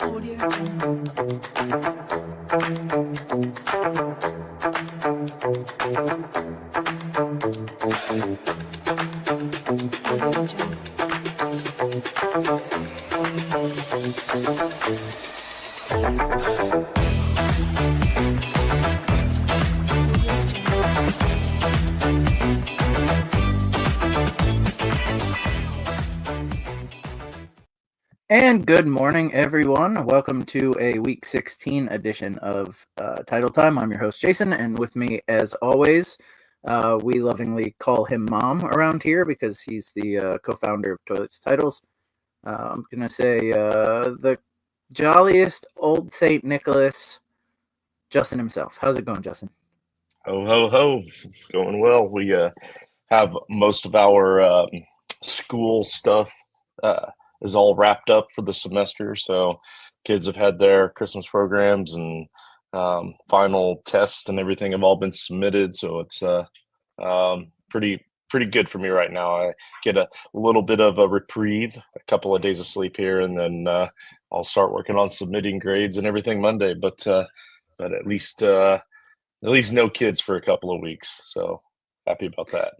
Audio And good morning, everyone. Welcome to a Week 16 edition of Title Time. I'm your host, Jason, and with me, as always, we lovingly call him Mom around here because he's the co-founder of Toilets Titles. I'm going to say the jolliest old St. Nicholas, Justin himself. How's it going, Justin? Ho, ho, ho. It's going well. We have most of our school stuff is all wrapped up for the semester. So kids have had their Christmas programs and final tests and everything have all been submitted. So it's pretty good for me right now. I get a little bit of a reprieve, a couple of days of sleep here, and then I'll start working on submitting grades and everything Monday. But at least no kids for a couple of weeks, so happy about that.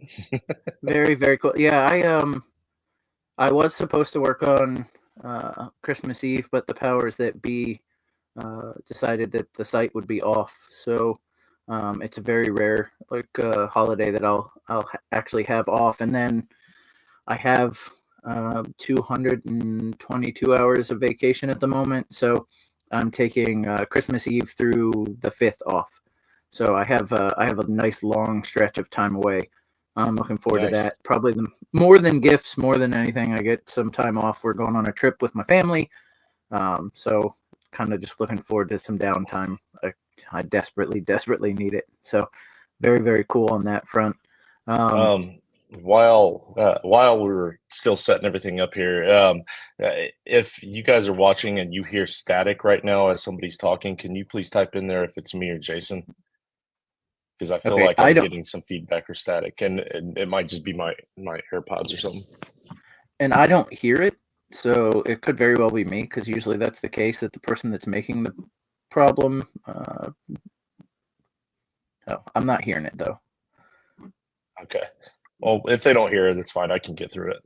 Very, very cool. Yeah, I was supposed to work on Christmas Eve, but the powers that be decided that the site would be off. So it's a very rare holiday that I'll actually have off, and then I have 222 hours of vacation at the moment. So I'm taking Christmas Eve through the 5th off. So I have a nice long stretch of time away. I'm looking forward to that. Probably more than gifts, more than anything, I get some time off. We're going on a trip with my family. So kind of just looking forward to some downtime. I desperately need it. So very, very cool on that front. While we were still setting everything up here, if you guys are watching and you hear static right now as somebody's talking, can you please type in there if it's me or Jason? Because I feel like I'm getting some feedback or static, and it might just be my AirPods or something. And I don't hear it, so it could very well be me, because usually that's the case, that the person that's making the problem. I'm not hearing it, though. Okay. Well, if they don't hear it, it's fine. I can get through it.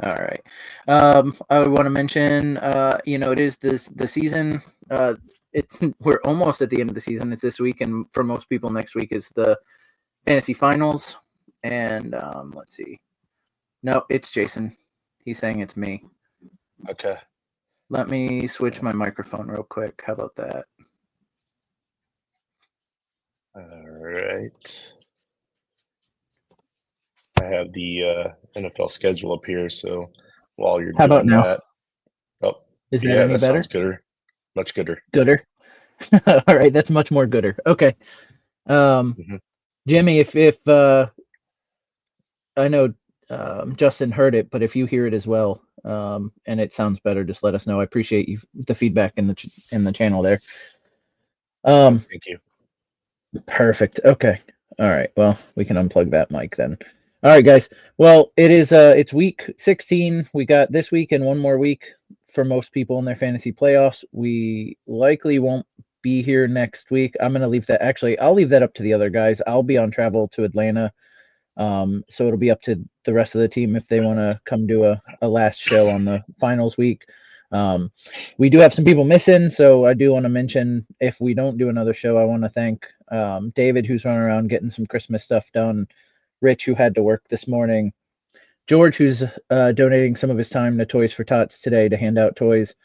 All right. I want to mention, it is the season. We're almost at the end of the season. It's this week, and for most people, next week is the fantasy finals. And let's see. No, it's Jason. He's saying it's me. Okay. Let me switch my microphone real quick. How about that? All right. I have the NFL schedule up here, so while you're How about doing now? that, is that any better? Sounds gooder. Much gooder. Gooder. All right, that's much more gooder. Okay. Jimmy, if I know Justin heard it, but if you hear it as well, and it sounds better, just let us know. I appreciate the feedback in the channel there. Thank you. Perfect. Okay. All right. Well, we can unplug that mic then. All right, guys. Well, it's week 16. We got this week and one more week for most people in their fantasy playoffs. We likely won't be here next week. I'm going to leave that. Actually, I'll leave that up to the other guys. I'll be on travel to Atlanta. So it'll be up to the rest of the team if they want to come do a last show on the finals week. We do have some people missing, so I do want to mention, if we don't do another show, I want to thank David, who's running around getting some Christmas stuff done, Rich, who had to work this morning, George, who's donating some of his time to Toys for Tots today to hand out toys,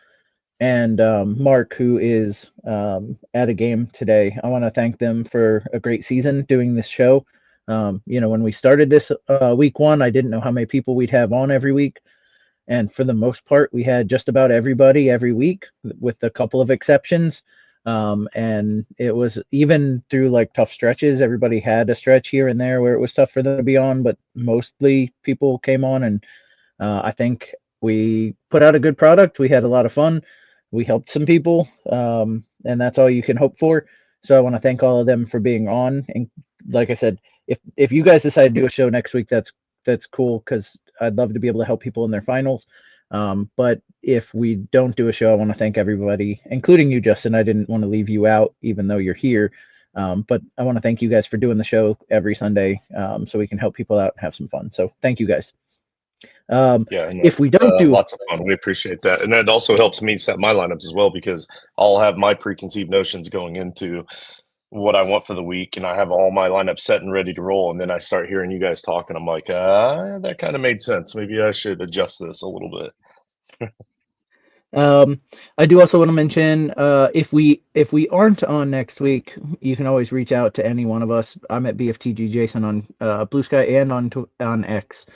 and Mark, who is at a game today. I want to thank them for a great season doing this show. When we started this week 1, I didn't know how many people we'd have on every week. And for the most part, we had just about everybody every week, with a couple of exceptions. And it was, even through like tough stretches, everybody had a stretch here and there where it was tough for them to be on, but mostly people came on, and I think we put out a good product. We had a lot of fun. We helped some people, and that's all you can hope for. So I want to thank all of them for being on. And like I said, if you guys decide to do a show next week, that's cool, because I'd love to be able to help people in their finals. But if we don't do a show, I want to thank everybody, including you, Justin. I didn't want to leave you out, even though you're here. But I want to thank you guys for doing the show every Sunday, so we can help people out and have some fun. So thank you guys. Yeah, no, If we don't do, lots of fun. We appreciate that, and that also helps me set my lineups as well because I'll have my preconceived notions going into what I want for the week, and I have all my lineups set and ready to roll. And then I start hearing you guys talk, and I'm like, that kind of made sense. Maybe I should adjust this a little bit. I do also want to mention, if we aren't on next week, you can always reach out to any one of us. I'm at BFTG Jason on Blue Sky and on X.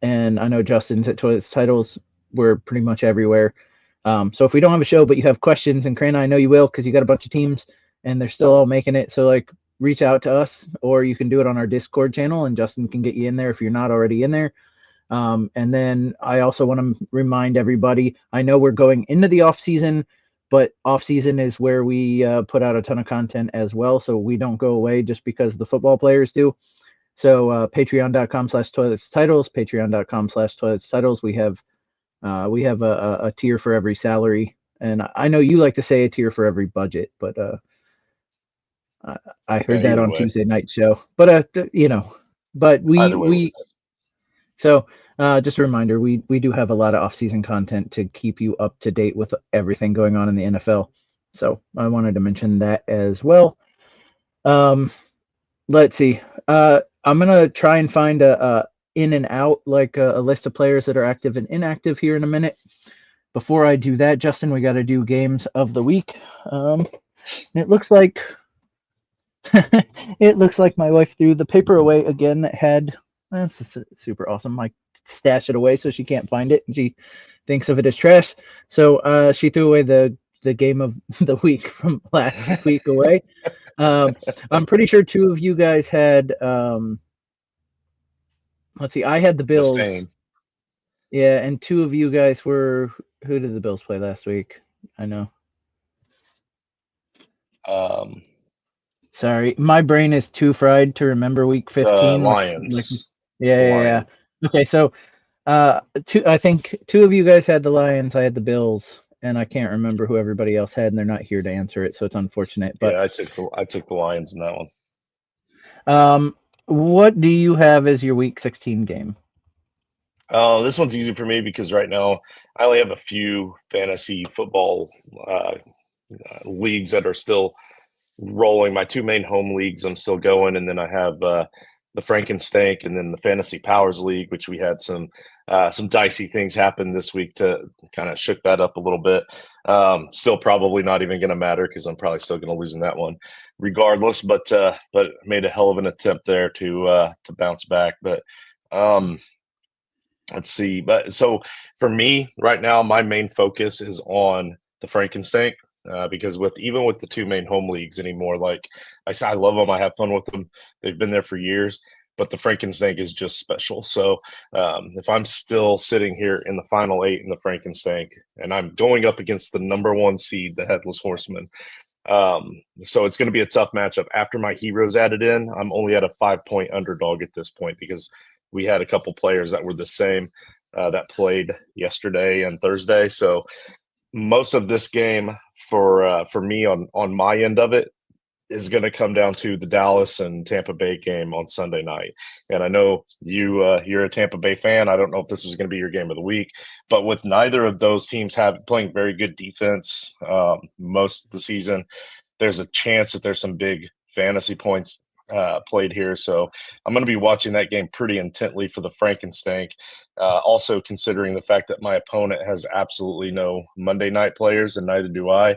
And I know Justin's at Toilets Titles. We're pretty much everywhere. So if we don't have a show, but you have questions, and Crane, I know you will because you got a bunch of teams and they're still all making it. So like, reach out to us, or you can do it on our Discord channel, and Justin can get you in there if you're not already in there. And then I also want to remind everybody, I know we're going into the off season, but off season is where we put out a ton of content as well. So we don't go away just because the football players do. So patreon.com/toilets titles, patreon.com/toilets titles. We have a tier for every salary. And I know you like to say a tier for every budget, but I heard that Either on way, Tuesday night show. But but either way works. so just a reminder, we do have a lot of off-season content to keep you up to date with everything going on in the NFL. So I wanted to mention that as well. Let's see. I'm gonna try and find a in and out, like a list of players that are active and inactive here in a minute. Before I do that, Justin, we got to do games of the week. It looks like it looks like my wife threw the paper away again. That had that's super awesome. I stash it away so she can't find it, and she thinks of it as trash. So she threw away the game of the week from last week away. I'm pretty sure two of you guys had. Let's see. I had the The Bills. same. Yeah, and two of you guys were. Who did the Bills play last week? I know. Sorry, my brain is too fried to remember week The 15. Like, Lions. yeah, The yeah, yeah. Lions. Okay, so I think two of you guys had the Lions. I had the Bills, and I can't remember who everybody else had, and they're not here to answer it, so it's unfortunate. But Yeah, I took the Lions in that one. what do you have as your week 16 game? Oh, this one's easy for me because right now I only have a few fantasy football leagues that are still rolling. My two main home leagues, I'm still going, and then I have the Frankenstank and then the Fantasy Powers League, which we had some dicey things happen this week to kind of shook that up a little bit. Still probably not even going to matter because I'm probably still going to lose in that one, regardless. But made a hell of an attempt there to bounce back. But let's see. But so for me right now, my main focus is on the Frankenstank. Because even with the two main home leagues anymore, like I said, I love them. I have fun with them. They've been there for years, but the Frankenstank is just special. So if I'm still sitting here in the final 8 in the Frankenstank and I'm going up against the number 1 seed, the Headless Horseman, so it's going to be a tough matchup. After my heroes added in, I'm only at a 5-point underdog at this point because we had a couple players that were the same that played yesterday and Thursday. So most of this game for me on my end of it is going to come down to the Dallas and Tampa Bay game on Sunday night. And I know you're a Tampa Bay fan. I don't know if this was going to be your game of the week, but with neither of those teams playing very good defense most of the season, there's a chance that there's some big fantasy points played here. So I'm going to be watching that game pretty intently for the Frankenstank. Also considering the fact that my opponent has absolutely no Monday night players, and neither do I.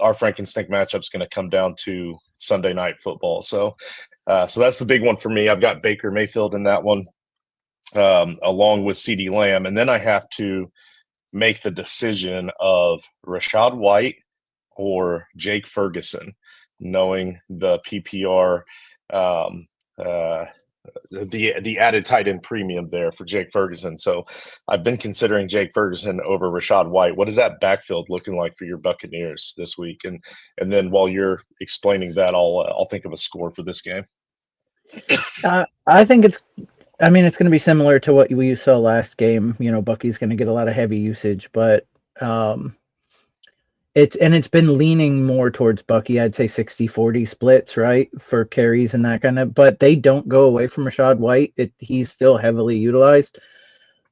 Our Frankenstank matchup is going to come down to Sunday night football. So that's the big one for me. I've got Baker Mayfield in that one, along with CeeDee Lamb. And then I have to make the decision of Rachaad White or Jake Ferguson, knowing the PPR the added tight end premium there for Jake Ferguson. So I've been considering Jake Ferguson over Rachaad White. What is that backfield looking like for your Buccaneers this week? And then while you're explaining that, I'll think of a score for this game. I think I mean, it's going to be similar to what we saw last game. Bucky's going to get a lot of heavy usage, but um, it's been leaning more towards Bucky. I'd say 60-40 splits, right, for carries and that kind of. But they don't go away from Rachaad White. He's still heavily utilized,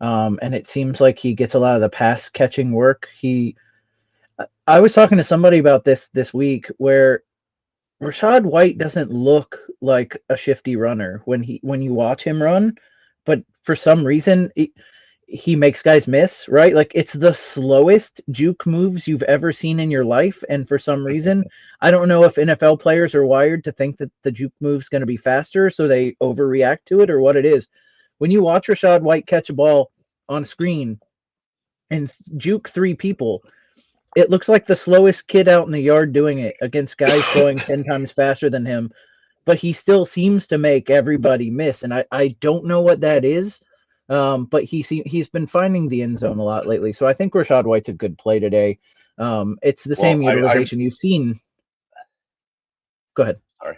and it seems like he gets a lot of the pass catching work. I was talking to somebody about this week where Rachaad White doesn't look like a shifty runner when you watch him run, but for some reason he makes guys miss, right? Like it's the slowest juke moves you've ever seen in your life, and for some reason, I don't know if NFL players are wired to think that the juke move's going to be faster, so they overreact to it, or what it is. When you watch Rachaad White catch a ball on screen and juke three people, it looks like the slowest kid out in the yard doing it against guys going 10 times faster than him, but he still seems to make everybody miss. And I don't know what that is, but he's been finding the end zone a lot lately. So I think Rachaad White's a good play today. It's the same utilization you've seen. Go ahead. Sorry.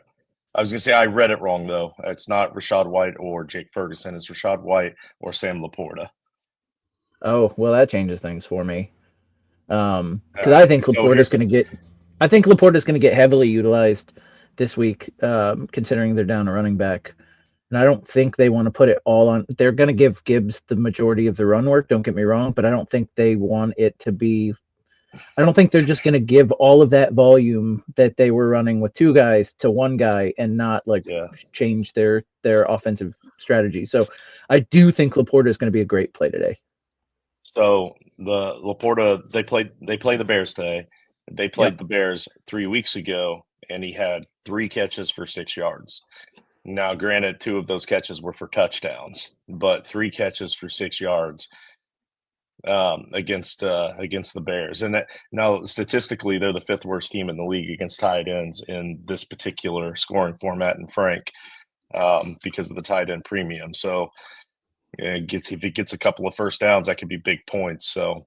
I was going to say I read it wrong, though. It's not Rachaad White or Jake Ferguson. It's Rachaad White or Sam Laporta. Oh, well, that changes things for me. Because I think Laporta's going to get heavily utilized this week, considering they're down a running back. And I don't think they want to put it all on. They're going to give Gibbs the majority of the run work, don't get me wrong, but I don't think they want it to be. I don't think they're just going to give all of that volume that they were running with two guys to one guy and not change their offensive strategy. So I do think Laporta is going to be a great play today. So the Laporta, they play the Bears today. They played the Bears 3 weeks ago, and he had 3 catches for 6 yards. Now, granted, 2 of those catches were for touchdowns, but 3 catches for 6 yards against the Bears. And now, statistically, they're the 5th worst team in the league against tight ends in this particular scoring format in Frank because of the tight end premium. So if it gets a couple of first downs, that could be big points. So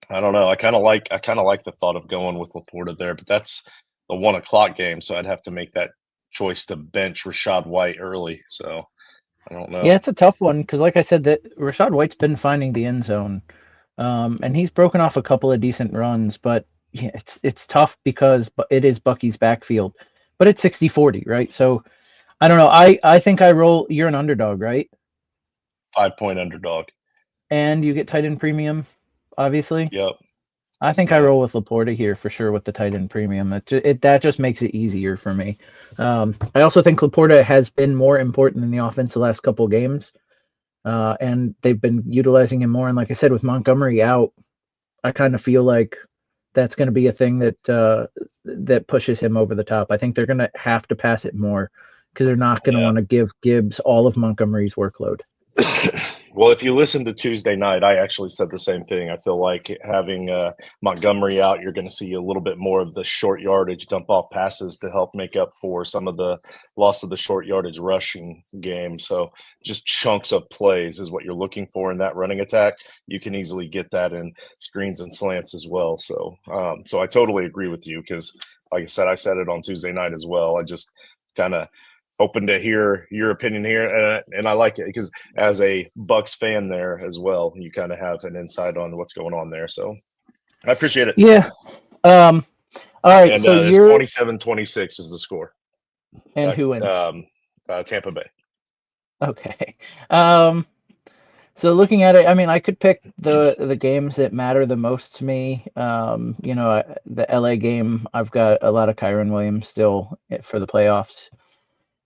I don't know. I kind of like the thought of going with Laporta there, but that's the 1 o'clock game, so I'd have to make that choice to bench Rachaad White early. So I don't know. Yeah, it's a tough one because, like I said, that Rachaad White's been finding the end zone, and he's broken off a couple of decent runs, but yeah, it's tough because it is Bucky's backfield, but it's 60-40, right? So I don't know. I think I roll. You're an underdog, right? 5-point underdog. And you get tight end premium, obviously. Yep. I think I roll with Laporta here for sure with the tight end premium. That just makes it easier for me. I also think Laporta has been more important in the offense the last couple of games, and they've been utilizing him more. And like I said, with Montgomery out, I kind of feel like that's going to be a thing that pushes him over the top. I think they're going to have to pass it more because they're not going to want to give Gibbs all of Montgomery's workload. Well, if you listen to Tuesday night, I actually said the same thing. I feel like having Montgomery out, you're going to see a little bit more of the short yardage dump off passes to help make up for some of the loss of the short yardage rushing game. So just chunks of plays is what you're looking for in that running attack. You can easily get that in screens and slants as well. So so I totally agree with you because, like I said it on Tuesday night as well. I just kind of open to hear your opinion here, and I like it because as a Bucks fan there as well, you kind of have an insight on what's going on there. So I appreciate it. Yeah. All right. And so it's 27-26 is the score. And who wins? Tampa Bay. Okay. So looking at it, I mean, I could pick the games that matter the most to me. The LA game, I've got a lot of Kyron Williams still for the playoffs.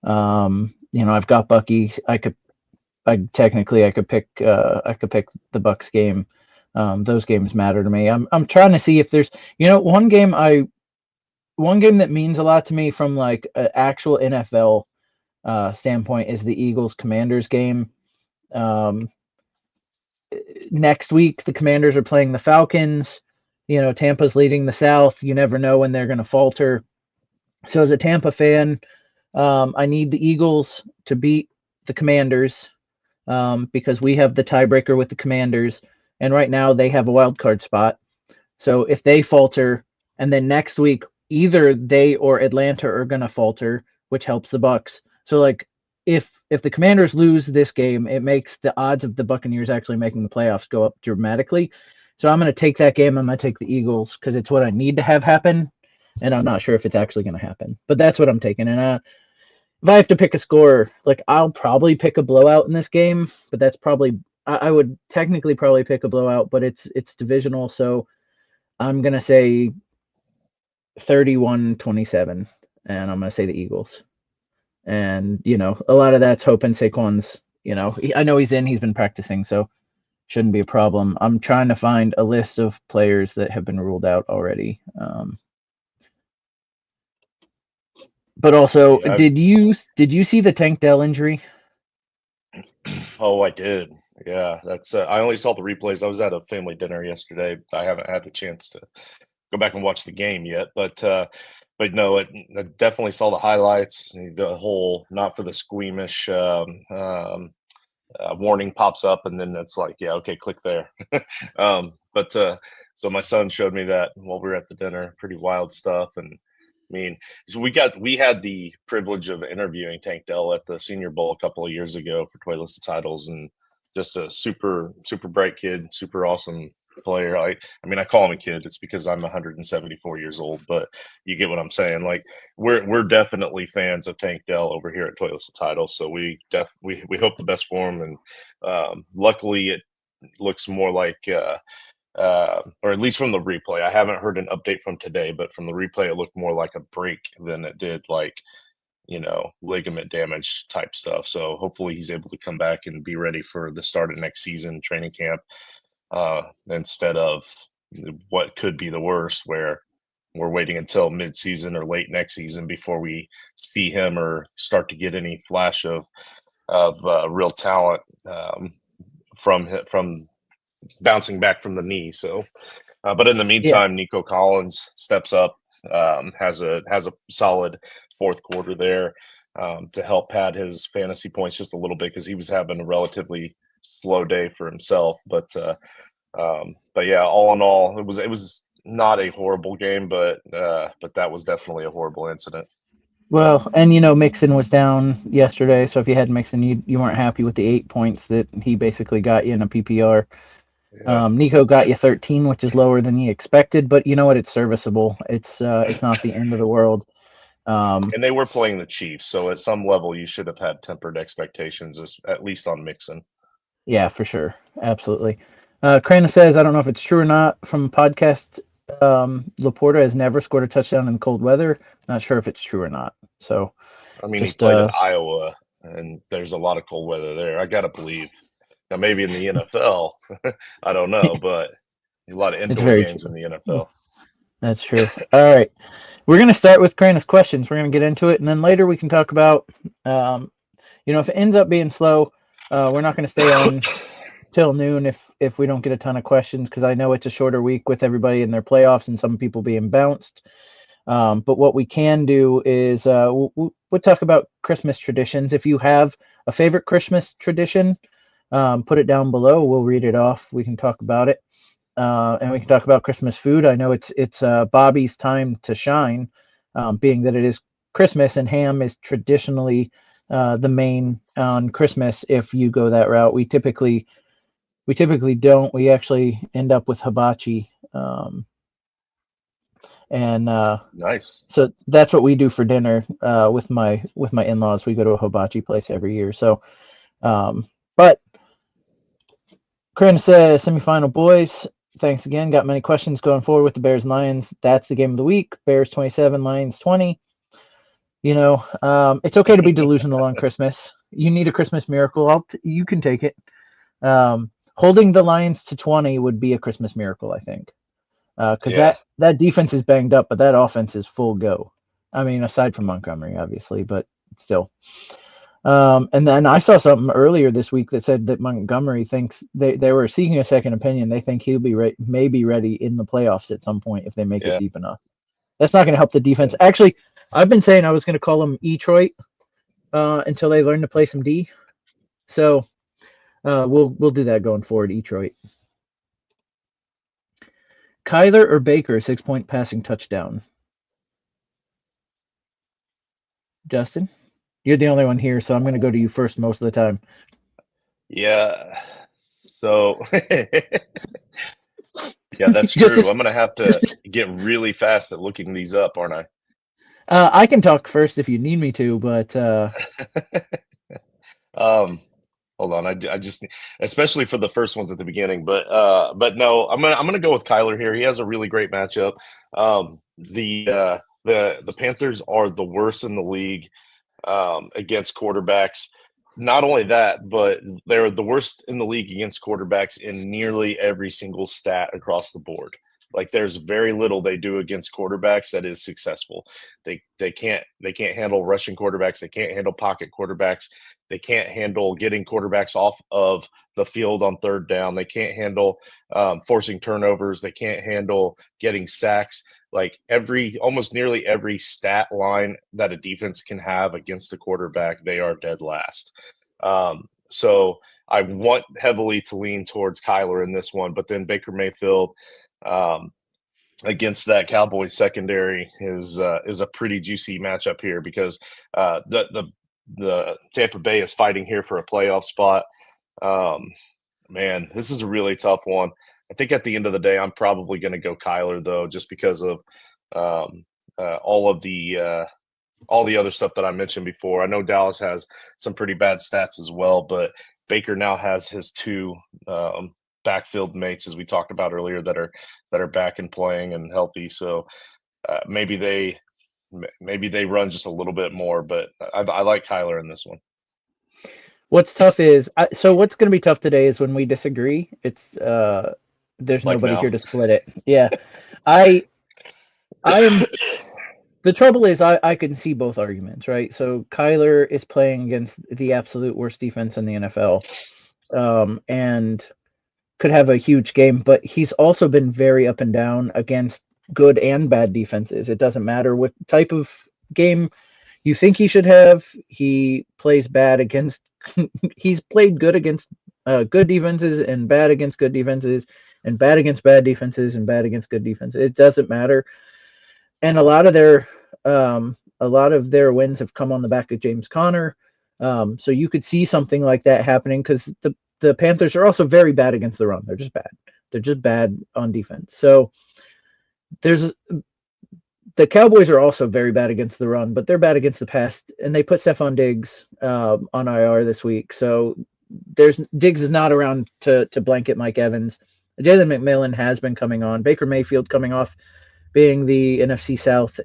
I've got Bucky. I could pick the Bucks game. Those games matter to me. I'm trying to see if there's one game that means a lot to me from like an actual NFL standpoint is the Eagles Commanders game. Next week the Commanders are playing the Falcons. Tampa's leading the South. You never know when they're going to falter. So as a Tampa fan, I need the Eagles to beat the Commanders because we have the tiebreaker with the Commanders, and right now they have a wild card spot. So if they falter, and then next week either they or Atlanta are going to falter, which helps the Bucks. So like if the Commanders lose this game, it makes the odds of the Buccaneers actually making the playoffs go up dramatically. So I'm going to take that game. I'm going to take the Eagles because it's what I need to have happen, and I'm not sure if it's actually going to happen. But that's what I'm taking. And if I have to pick a score, like I'll probably pick a blowout in this game, but that's probably I would technically probably pick a blowout, but it's divisional, so I'm going to say 31-27, and I'm going to say the Eagles. And, a lot of that's hoping Saquon's, I know he's been practicing, so shouldn't be a problem. I'm trying to find a list of players that have been ruled out already. But also, Yeah, did you see the Tank Dell injury? oh, I did. Yeah, that's. I only saw the replays. I was at a family dinner yesterday. I haven't had a chance to go back and watch the game yet, but no, I definitely saw the highlights. The whole not for the squeamish warning pops up, and then it's like, yeah, okay, click there. But so my son showed me that while we were at the dinner. Pretty wild stuff. And I mean, so we had the privilege of interviewing Tank Dell at the Senior Bowl a couple of years ago for Toyless Titles, and just a super bright kid, super awesome player. I mean, I call him a kid. It's because I'm 174 years old, but you get what I'm saying. Like we're definitely fans of Tank Dell over here at Toyless Titles, so we hope the best for him. And luckily, it looks more like. Or at least from the replay. I haven't heard an update from today, but from the replay, it looked more like a break than it did like, ligament damage type stuff. So hopefully he's able to come back and be ready for the start of next season training camp, instead of what could be the worst, where we're waiting until mid-season or late next season before we see him or start to get any flash of real talent, from bouncing back from the knee. So, but in the Yeah. meantime, Nico Collins steps up, has a solid fourth quarter there, to help pad his fantasy points just a little bit, because he was having a relatively slow day for himself. But yeah, all in all, it was not a horrible game, but that was definitely a horrible incident. Well, and Mixon was down yesterday, so if you had Mixon, you weren't happy with the 8 points that he basically got you in a PPR. Yeah. Nico got you 13, which is lower than you expected, but you know what? It's serviceable. It's not the end of the world. And they were playing the Chiefs, so at some level you should have had tempered expectations, at least on Mixon. Yeah, for sure. Absolutely. Crana says, I don't know if it's true or not from podcast. Laporta has never scored a touchdown in cold weather. Not sure if it's true or not. So I mean, he just played at Iowa, and there's a lot of cold weather there. I gotta believe. Now, maybe in the NFL, I don't know, but a lot of it's indoor very games true. in the NFL. That's true. All right. We're going to start with Crana's questions. We're going to get into it, and then later we can talk about, if it ends up being slow, we're not going to stay on till noon if we don't get a ton of questions, because I know it's a shorter week with everybody in their playoffs and some people being bounced. But what we can do is we'll talk about Christmas traditions. If you have a favorite Christmas tradition, put it down below. We'll read it off. We can talk about it. And we can talk about Christmas food. I know it's Bobby's time to shine, being that it is Christmas, and ham is traditionally the main on Christmas. If you go that route, we typically don't. We actually end up with hibachi, and Nice. so that's what we do for dinner with my in-laws. We go to a hibachi place every year. So, but Corinne says semifinal boys. Thanks again. Got many questions going forward with the Bears and Lions. That's the game of the week. Bears 27, Lions 20. It's okay to be delusional on Christmas. You need a Christmas miracle. You can take it. Holding the Lions to 20 would be a Christmas miracle, I think, because Yeah. that defense is banged up, but that offense is full go. I mean, aside from Montgomery, obviously, but still. And then I saw something earlier this week that said that Montgomery thinks they were seeking a second opinion. They think he'll be maybe ready in the playoffs at some point if they make it Yeah. deep enough. That's not going to help the defense. Actually, I've been saying I was going to call them Detroit until they learn to play some D. So we'll do that going forward. Detroit. Kyler or Baker 6-point passing touchdown. Justin. You're the only one here, so I'm going to go to you first most of the time. Yeah. So, yeah, that's just, true. I'm gonna just, have to just. get really fast at looking these up, aren't I? I can talk first if you need me to, but Um, hold on. I just, especially for the first ones at the beginning, but no, I'm gonna go with Kyler here. He has a really great matchup. The Panthers are the worst in the league against quarterbacks. Not only that, but they're the worst in the league against quarterbacks in nearly every single stat across the board. Like there's very little they do against quarterbacks that is successful. They can't handle rushing quarterbacks. They can't handle pocket quarterbacks. They can't handle getting quarterbacks off of the field on third down. They can't handle forcing turnovers. They can't handle getting sacks. Like almost nearly every stat line that a defense can have against a quarterback, they are dead last. So I want heavily to lean towards Kyler in this one, but then Baker Mayfield um, against that Cowboys secondary is a pretty juicy matchup here because the Tampa Bay is fighting here for a playoff spot. Um, Man, this is a really tough one. I think at the end of the day, I'm probably going to go Kyler though, just because of um, all the other stuff that I mentioned before. I know Dallas has some pretty bad stats as well, but Baker now has his two backfield mates, as we talked about earlier, that are back and playing and healthy. So maybe they run just a little bit more, but I like Kyler in this one. what's tough is so what's going to be tough today is when we disagree. It's there's Like nobody now. here to split it. Yeah, I I am. The trouble is I can see both arguments, right? So Kyler is playing against the absolute worst defense in the NFL, and could have a huge game, but he's also been very up and down against good and bad defenses. It doesn't matter what type of game you think he should have. He plays bad against. He's played good against good defenses and bad against good defenses and bad against bad defenses and bad against good defenses. It doesn't matter. And a lot of their wins have come on the back of James Conner. So you could see something like that happening because the Panthers are also very bad against the run. They're just bad. They're just bad on defense. So there's the Cowboys are also very bad against the run, but they're bad against the pass, and they put Stephon Diggs on IR this week. So there's Diggs is not around to blanket Mike Evans. Jalen McMillan has been coming on. Baker Mayfield coming off being the NFC South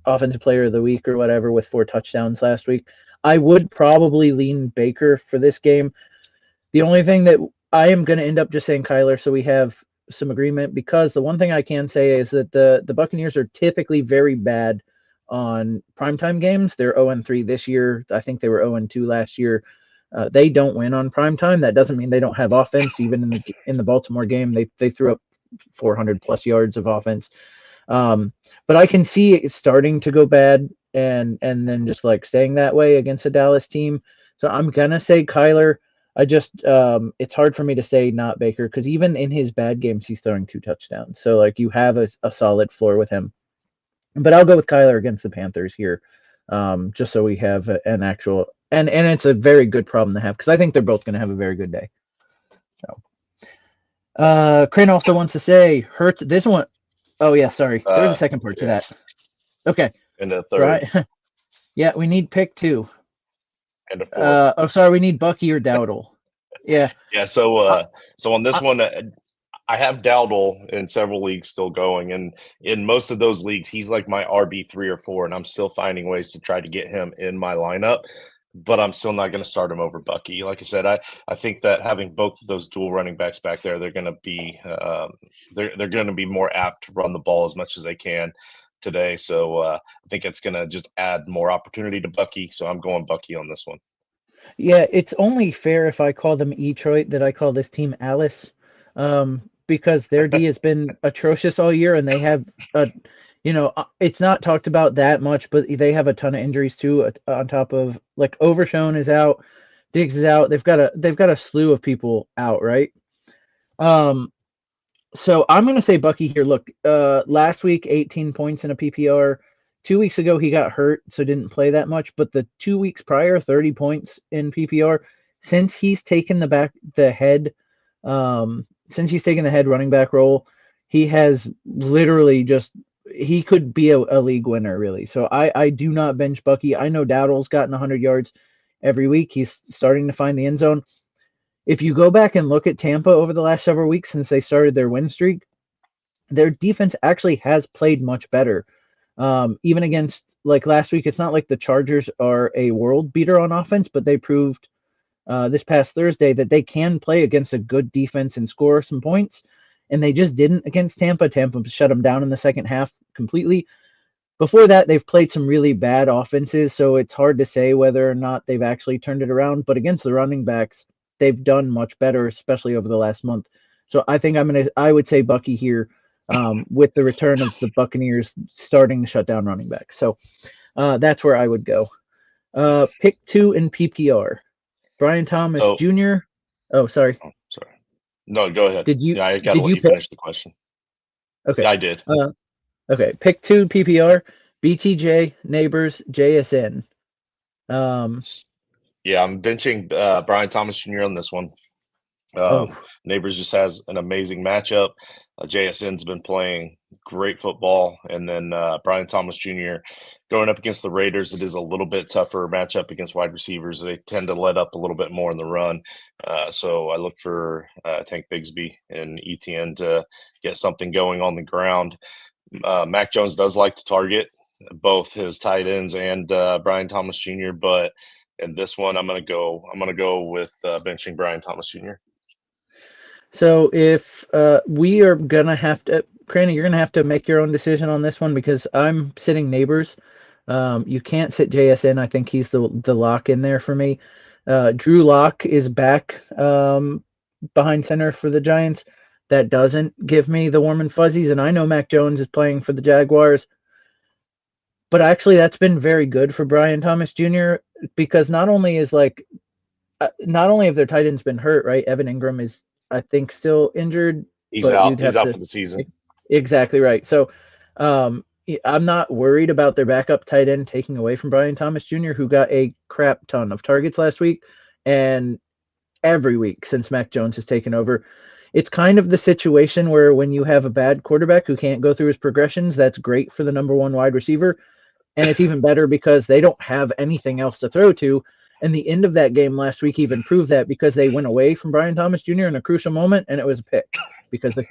offensive player of the week or whatever with 4 touchdowns last week. I would probably lean Baker for this game. The only thing that I am going to end up just saying Kyler, so we have some agreement, because the one thing I can say is that the Buccaneers are typically very bad on primetime games. They're 0-3 this year. I think they were 0-2 last year. They don't win on primetime. That doesn't mean they don't have offense. Even in the Baltimore game, they threw up 400 plus yards of offense. But I can see it starting to go bad and then just like staying that way against a Dallas team. So I'm gonna say Kyler. I just it's hard for me to say not Baker because even in his bad games he's throwing 2 touchdowns. So like you have a solid floor with him. But I'll go with Kyler against the Panthers here, just so we have an actual and it's a very good problem to have because I think they're both going to have a very good day. So, Crane also wants to say Hurts this one. Oh yeah, sorry. There was a second part to that. Okay, And a third. Brian. Yeah, we need pick 2. And a fourth. Oh, sorry, we need Bucky or Dowdle. Yeah. Yeah. I, So on this I, one, I have Dowdle in several leagues still going, and in most of those leagues, he's like my RB 3 or 4, and I'm still finding ways to try to get him in my lineup. But I'm still not going to start him over Bucky. Like I said, I think that having both of those dual running backs back there, they're going to be they're going to be more apt to run the ball as much as they can today. So I think it's going to just add more opportunity to Bucky. So I'm going Bucky on this one. yeah, it's only fair if I call them Detroit that I call this team Alice, because their D has been atrocious all year, and they have it's not talked about that much, but they have a ton of injuries too. On top of like Overshone is out, Diggs is out. They've got a slew of people out, right? Um, so I'm gonna say Bucky here. Look, last week 18 points in a PPR. 2 weeks ago he got hurt, so didn't play that much. But the 2 weeks prior, 30 points in PPR. Since he's taken since he's taken the head running back role, he has literally he could be a league winner, really. So I do not bench Bucky. I know Dowdle's gotten 100 yards every week. He's starting to find the end zone. If you go back and look at Tampa over the last several weeks since they started their win streak, their defense actually has played much better. Even against, like, last week, it's not like the Chargers are a world beater on offense, but they proved this past Thursday that they can play against a good defense and score some points. And they just didn't against Tampa. Tampa shut them down in the second half completely. Before that, they've played some really bad offenses, so it's hard to say whether or not they've actually turned it around. But against the running backs, they've done much better, especially over the last month. So I think I would say Bucky here, with the return of the Buccaneers starting to shut down running backs. So that's where I would go. Pick 2 in PPR. Brian Thomas Jr. Oh, sorry. Oh, sorry. No, go ahead. Yeah, I got to let you finish the question. Okay. Yeah, I did. Okay. Pick 2 PPR. BTJ, Neighbors, JSN. Yeah, I'm benching Brian Thomas Jr. on this one. Neighbors just has an amazing matchup. JSN's been playing great football, and then Brian Thomas Jr. going up against the Raiders. It is a little bit tougher matchup against wide receivers. They tend to let up a little bit more in the run. So I look for Tank Bigsby and ETN to get something going on the ground. Mac Jones does like to target both his tight ends and Brian Thomas Jr. But in this one, I'm gonna go with benching Brian Thomas Jr. So if we are gonna have to, Cranny, you're gonna have to make your own decision on this one because I'm sitting Neighbors. You can't sit JSN. I think he's the lock in there for me. Drew Lock is back behind center for the Giants. That doesn't give me the warm and fuzzies, and I know Mac Jones is playing for the Jaguars. But actually, that's been very good for Brian Thomas Jr. because not only have their tight ends been hurt, right? Evan Ingram is, I think, still injured. He's out. He's out for the season. Exactly right. So I'm not worried about their backup tight end taking away from Brian Thomas Jr., who got a crap ton of targets last week and every week since Mac Jones has taken over. It's kind of the situation where when you have a bad quarterback who can't go through his progressions, that's great for the number one wide receiver. And it's even better because they don't have anything else to throw to. And the end of that game last week even proved that because they went away from Brian Thomas Jr. in a crucial moment, and it was a pick because the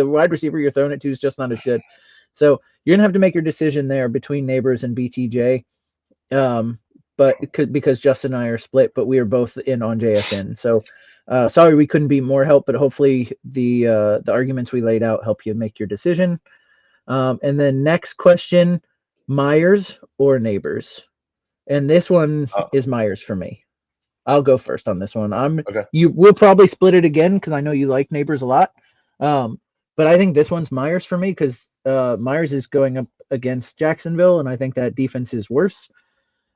wide receiver you're throwing it to is just not as good. So you're gonna have to make your decision there between Neighbors and BTJ, because Justin and I are split, but we are both in on JSN. So sorry we couldn't be more help, but hopefully the arguments we laid out help you make your decision. And then next question: Myers or Neighbors? And this one is Myers for me. I'll go first on this one. Okay. We'll probably split it again because I know you like Neighbors a lot. But I think this one's Myers for me because Myers is going up against Jacksonville, and I think that defense is worse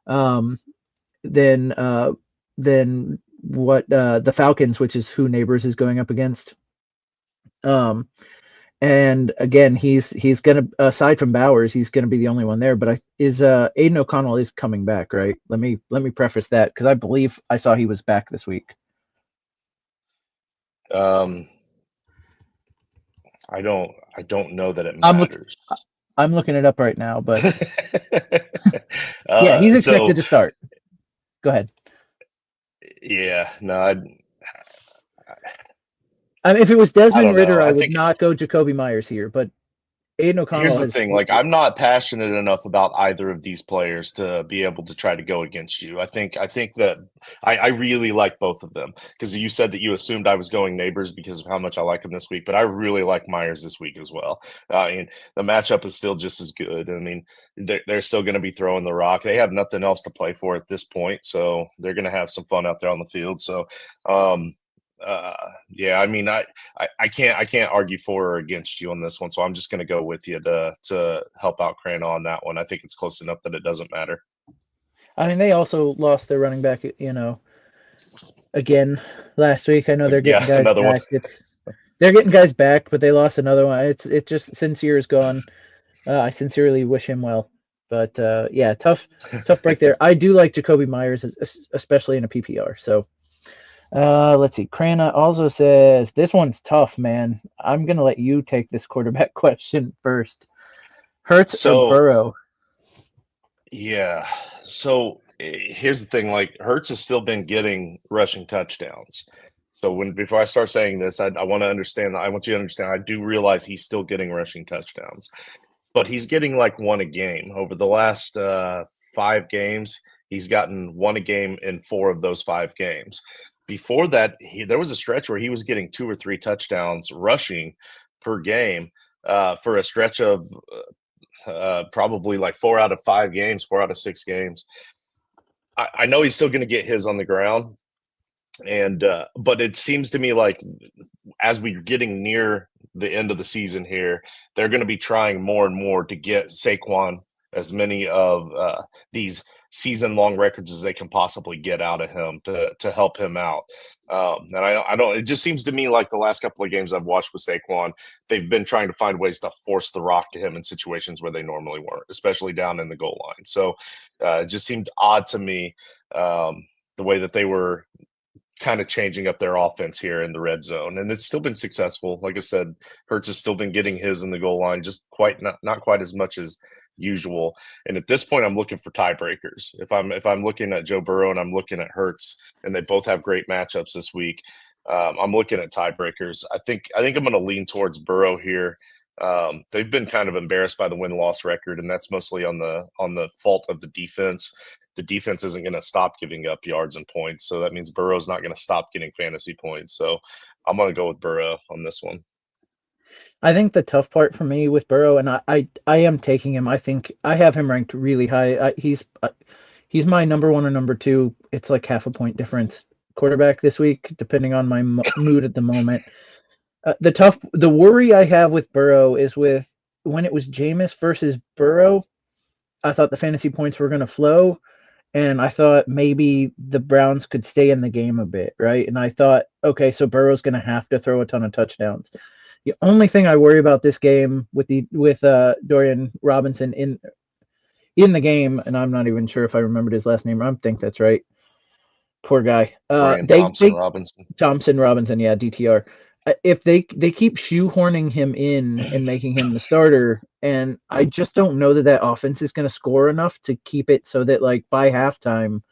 than what the Falcons, which is who Neighbors is going up against. And again, he's gonna, aside from Bowers, he's gonna be the only one there. But Aiden O'Connell is coming back, right? Let me preface that because I believe I saw he was back this week. I don't know that it matters. I'm looking it up right now, but yeah, he's expected to start. Go ahead. Yeah, no, I mean, if it was Desmond Ridder, I would not go Jacoby Myers here, but Aiden O'Connell. Here's the thing: I'm not passionate enough about either of these players to be able to try to go against you. I think that I really like both of them because you said that you assumed I was going Neighbors because of how much I like him this week, but I really like Myers this week as well. I mean, the matchup is still just as good. I mean, they're still going to be throwing the rock. They have nothing else to play for at this point, so they're going to have some fun out there on the field. So. Yeah, I mean, I can't argue for or against you on this one, so I'm just going to go with you to help out Crane on that one. I think it's close enough that it doesn't matter. I mean, they also lost their running back, again last week. I know they're getting guys back. They're getting guys back, but they lost another one. It's just Sincere is gone. I sincerely wish him well. But yeah, tough break there. I do like Jacoby Myers, especially in a PPR. So let's see. Krana also says this one's tough, man. I'm gonna let you take this quarterback question first. Hurts or So Burrow? yeah. So here's the thing: like Hertz has still been getting rushing touchdowns. So before I start saying this, I want to understand. I want you to understand. I do realize he's still getting rushing touchdowns, but he's getting like one a game over the last 5 games. He's gotten one a game in 4 of those 5 games. Before that, there was a stretch where he was getting 2 or 3 touchdowns rushing per game for a stretch of probably like 4 out of 5 games, 4 out of 6 games. I know he's still going to get his on the ground, and but it seems to me like as we're getting near the end of the season here, they're going to be trying more and more to get Saquon as many of these season-long records as they can possibly get out of him to help him out. And I don't. It just seems to me like the last couple of games I've watched with Saquon, they've been trying to find ways to force the rock to him in situations where they normally weren't, especially down in the goal line. So it just seemed odd to me the way that they were kind of changing up their offense here in the red zone, and it's still been successful. Like I said, Hurts has still been getting his in the goal line, just not quite as much as usual. And at this point, I'm looking for tiebreakers. If I'm looking at Joe Burrow and I'm looking at Hurts, and they both have great matchups this week, I'm looking at tiebreakers. I think I'm going to lean towards Burrow here. They've been kind of embarrassed by the win-loss record, and that's mostly on the fault of the defense. The defense isn't going to stop giving up yards and points, so that means Burrow's not going to stop getting fantasy points. So I'm going to go with Burrow on this one. I think the tough part for me with Burrow, and I am taking him. I think I have him ranked really high. He's my number 1 or number 2. It's like half a point difference quarterback this week, depending on my mood at the moment. The worry I have with Burrow is with when it was Jameis versus Burrow, I thought the fantasy points were going to flow, and I thought maybe the Browns could stay in the game a bit, right? And I thought, okay, so Burrow's going to have to throw a ton of touchdowns. The only thing I worry about this game with Dorian Robinson in the game, and I'm not even sure if I remembered his last name. I think that's right. Poor guy. Brian They Robinson. Thompson Robinson, yeah, DTR. If they keep shoehorning him in and making him the starter, and I just don't know that offense is going to score enough to keep it so that like by halftime,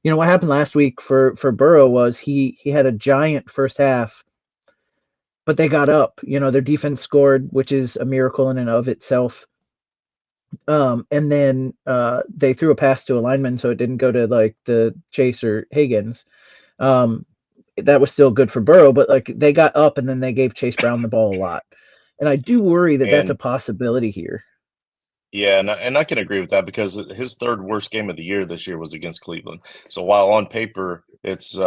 what happened last week for Burrow was he had a giant first half, but they got up. Their defense scored, which is a miracle in and of itself. And then they threw a pass to a lineman, so it didn't go to like the Chase or Higgins. That was still good for Burrow, but like they got up and then they gave Chase Brown the ball a lot. And I do worry that that's a possibility here. Yeah, and I can agree with that because his third worst game of the year this year was against Cleveland. So while on paper it's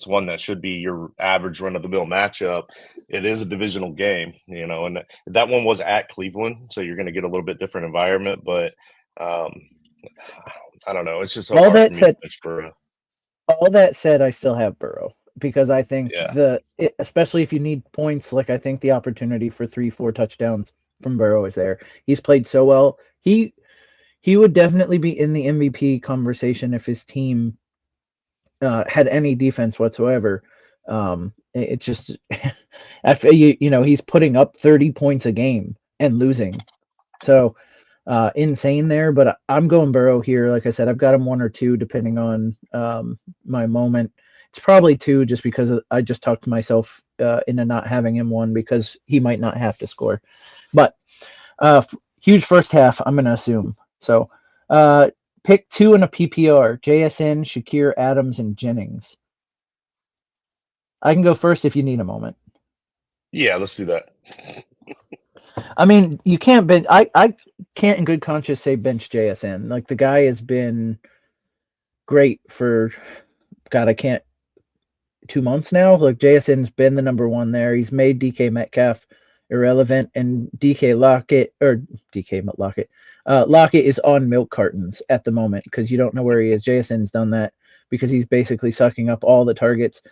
one that should be your average run of the mill matchup, it is a divisional game, and that one was at Cleveland, so you're going to get a little bit different environment. But I don't know, it's just so hard for me to bench Burrow. All that said, I still have Burrow because I think especially if you need points, like I think the opportunity for 3-4 touchdowns from Burrow is there. He's played so well. He would definitely be in the MVP conversation if his team had any defense whatsoever. It just after he's putting up 30 points a game and losing. So insane there, but I'm going Burrow here. Like I said, I've got him 1 or 2 depending on my moment. It's probably 2 just because I just talked myself into not having him 1 because he might not have to score. But huge first half, I'm going to assume. So pick 2 in a PPR, JSN, Shakir, Adams, and Jennings. I can go first if you need a moment. Yeah, let's do that. I mean, you can't bench. I can't in good conscience say bench JSN. Like the guy has been great for, God, I can't, 2 months now. Like JSN's been the number 1 there. He's made DK Metcalf irrelevant, and Lockett is on milk cartons at the moment because you don't know where he is. JSN's done that because he's basically sucking up all the targets.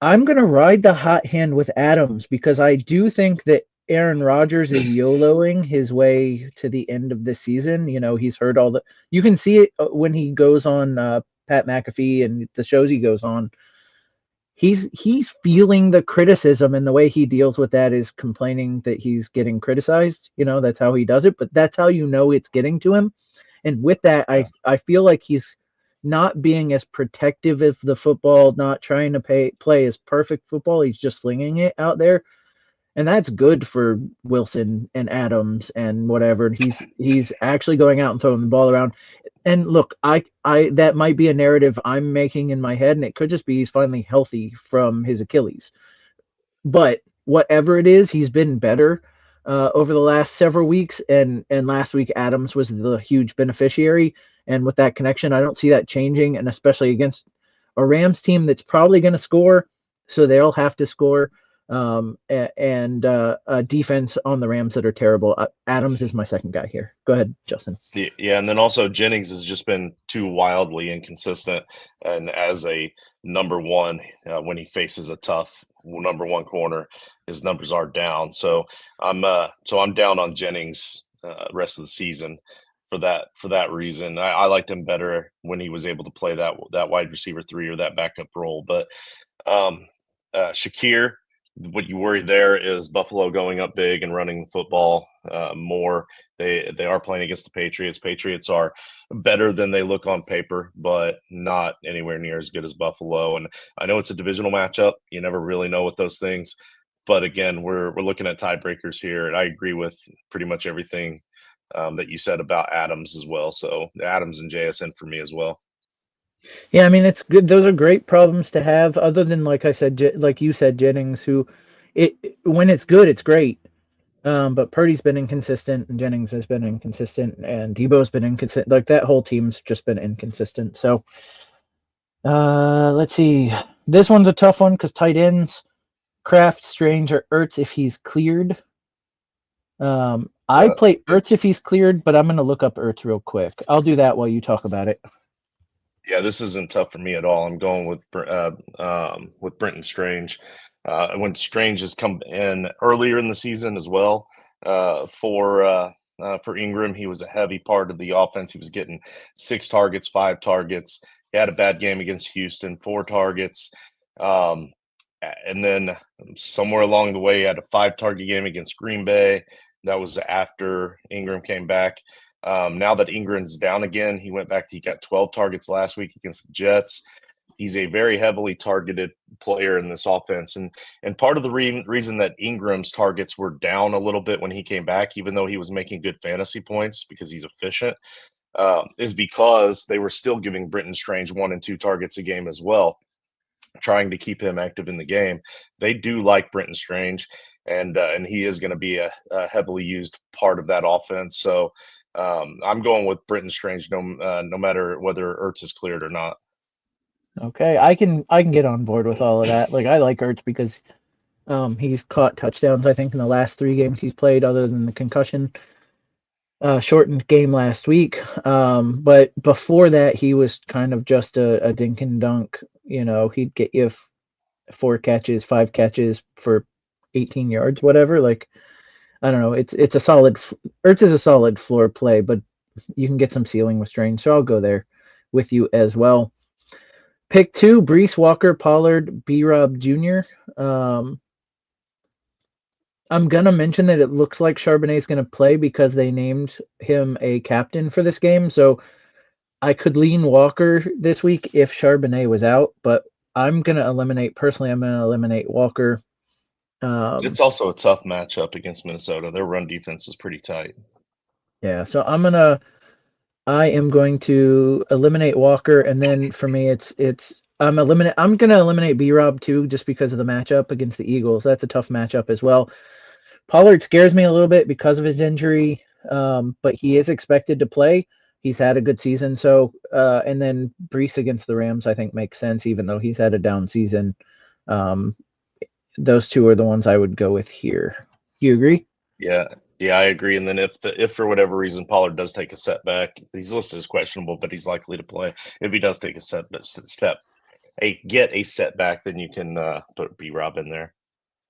I'm going to ride the hot hand with Adams because I do think that Aaron Rodgers is YOLOing his way to the end of the season. He's heard all the. You can see it when he goes on Pat McAfee and the shows he goes on. He's feeling the criticism, and the way he deals with that is complaining that he's getting criticized. That's how he does it, but that's how it's getting to him. And with that, I feel like he's not being as protective of the football, not trying to play as perfect football. He's just slinging it out there, and that's good for Wilson and Adams and whatever. He's actually going out and throwing the ball around. And look, I that might be a narrative I'm making in my head, and it could just be he's finally healthy from his Achilles. But whatever it is, he's been better over the last several weeks, and last week Adams was the huge beneficiary. And with that connection, I don't see that changing, and especially against a Rams team that's probably going to score, so they'll have to score. And a defense on the Rams that are terrible. Adams is my second guy here. Go ahead, Justin. Yeah, and then also Jennings has just been too wildly inconsistent, and as a number one, when he faces a tough number one corner, his numbers are down. So I'm down on Jennings rest of the season for that reason. I liked him better when he was able to play that wide receiver 3 or that backup role. But Shakir, what you worry there is Buffalo going up big and running the football more. They are playing against the Patriots. Patriots are better than they look on paper, but not anywhere near as good as Buffalo. And I know it's a divisional matchup. You never really know with those things. But again, we're looking at tiebreakers here, and I agree with pretty much everything that you said about Adams as well. So Adams and JSN for me as well. Yeah, I mean it's good. Those are great problems to have. Other than like I said, like you said, Jennings, who, when it's good, it's great. But Purdy's been inconsistent, and Jennings has been inconsistent, and Debo's been inconsistent. Like that whole team's just been inconsistent. So, let's see. This one's a tough one because tight ends, Kraft, Strange, or Ertz if he's cleared. I play Ertz if he's cleared, but I'm gonna look up Ertz real quick. I'll do that while you talk about it. Yeah, this isn't tough for me at all. I'm going with Brenton Strange. When Strange has come in earlier in the season as well for Ingram, he was a heavy part of the offense. He was getting 6 targets, 5 targets. He had a bad game against Houston, 4 targets. And then somewhere along the way, he had a 5-target game against Green Bay. That was after Ingram came back. Now that Ingram's down again, he got 12 targets last week against the Jets. He's a very heavily targeted player in this offense. And part of the reason that Ingram's targets were down a little bit when he came back, even though he was making good fantasy points because he's efficient, is because they were still giving Brenton Strange 1 and 2 targets a game as well, trying to keep him active in the game. They do like Brenton Strange, and he is going to be a heavily used part of that offense. So I'm going with Brenton Strange no matter whether Ertz is cleared or not. Okay, I can get on board with all of that. Like I like Ertz because he's caught touchdowns, I think, in the last 3 games he's played, other than the concussion shortened game last week. But before that, he was kind of just a dink and dunk. He'd get you 4 catches, 5 catches for 18 yards, whatever. Like, I don't know. It's a solid. Ertz is a solid floor play, but you can get some ceiling with Strange. So I'll go there with you as well. Pick 2, Breece, Walker, Pollard, B-Rob Jr. I'm going to mention that it looks like Charbonnet is going to play because they named him a captain for this game. So I could lean Walker this week if Charbonnet was out, but I'm going to eliminate Walker. It's also a tough matchup against Minnesota. Their run defense is pretty tight. Yeah, so I am going to eliminate Walker, and then for me, I'm going to eliminate B-Rob too, just because of the matchup against the Eagles. That's a tough matchup as well. Pollard scares me a little bit because of his injury, but he is expected to play. He's had a good season, so and then Breece against the Rams, I think makes sense, even though he's had a down season. Those 2 are the ones I would go with here. You agree? Yeah, I agree. And then if for whatever reason Pollard does take a setback, he's listed as questionable, but he's likely to play. If he does take get a setback, then you can put B-Rob in there.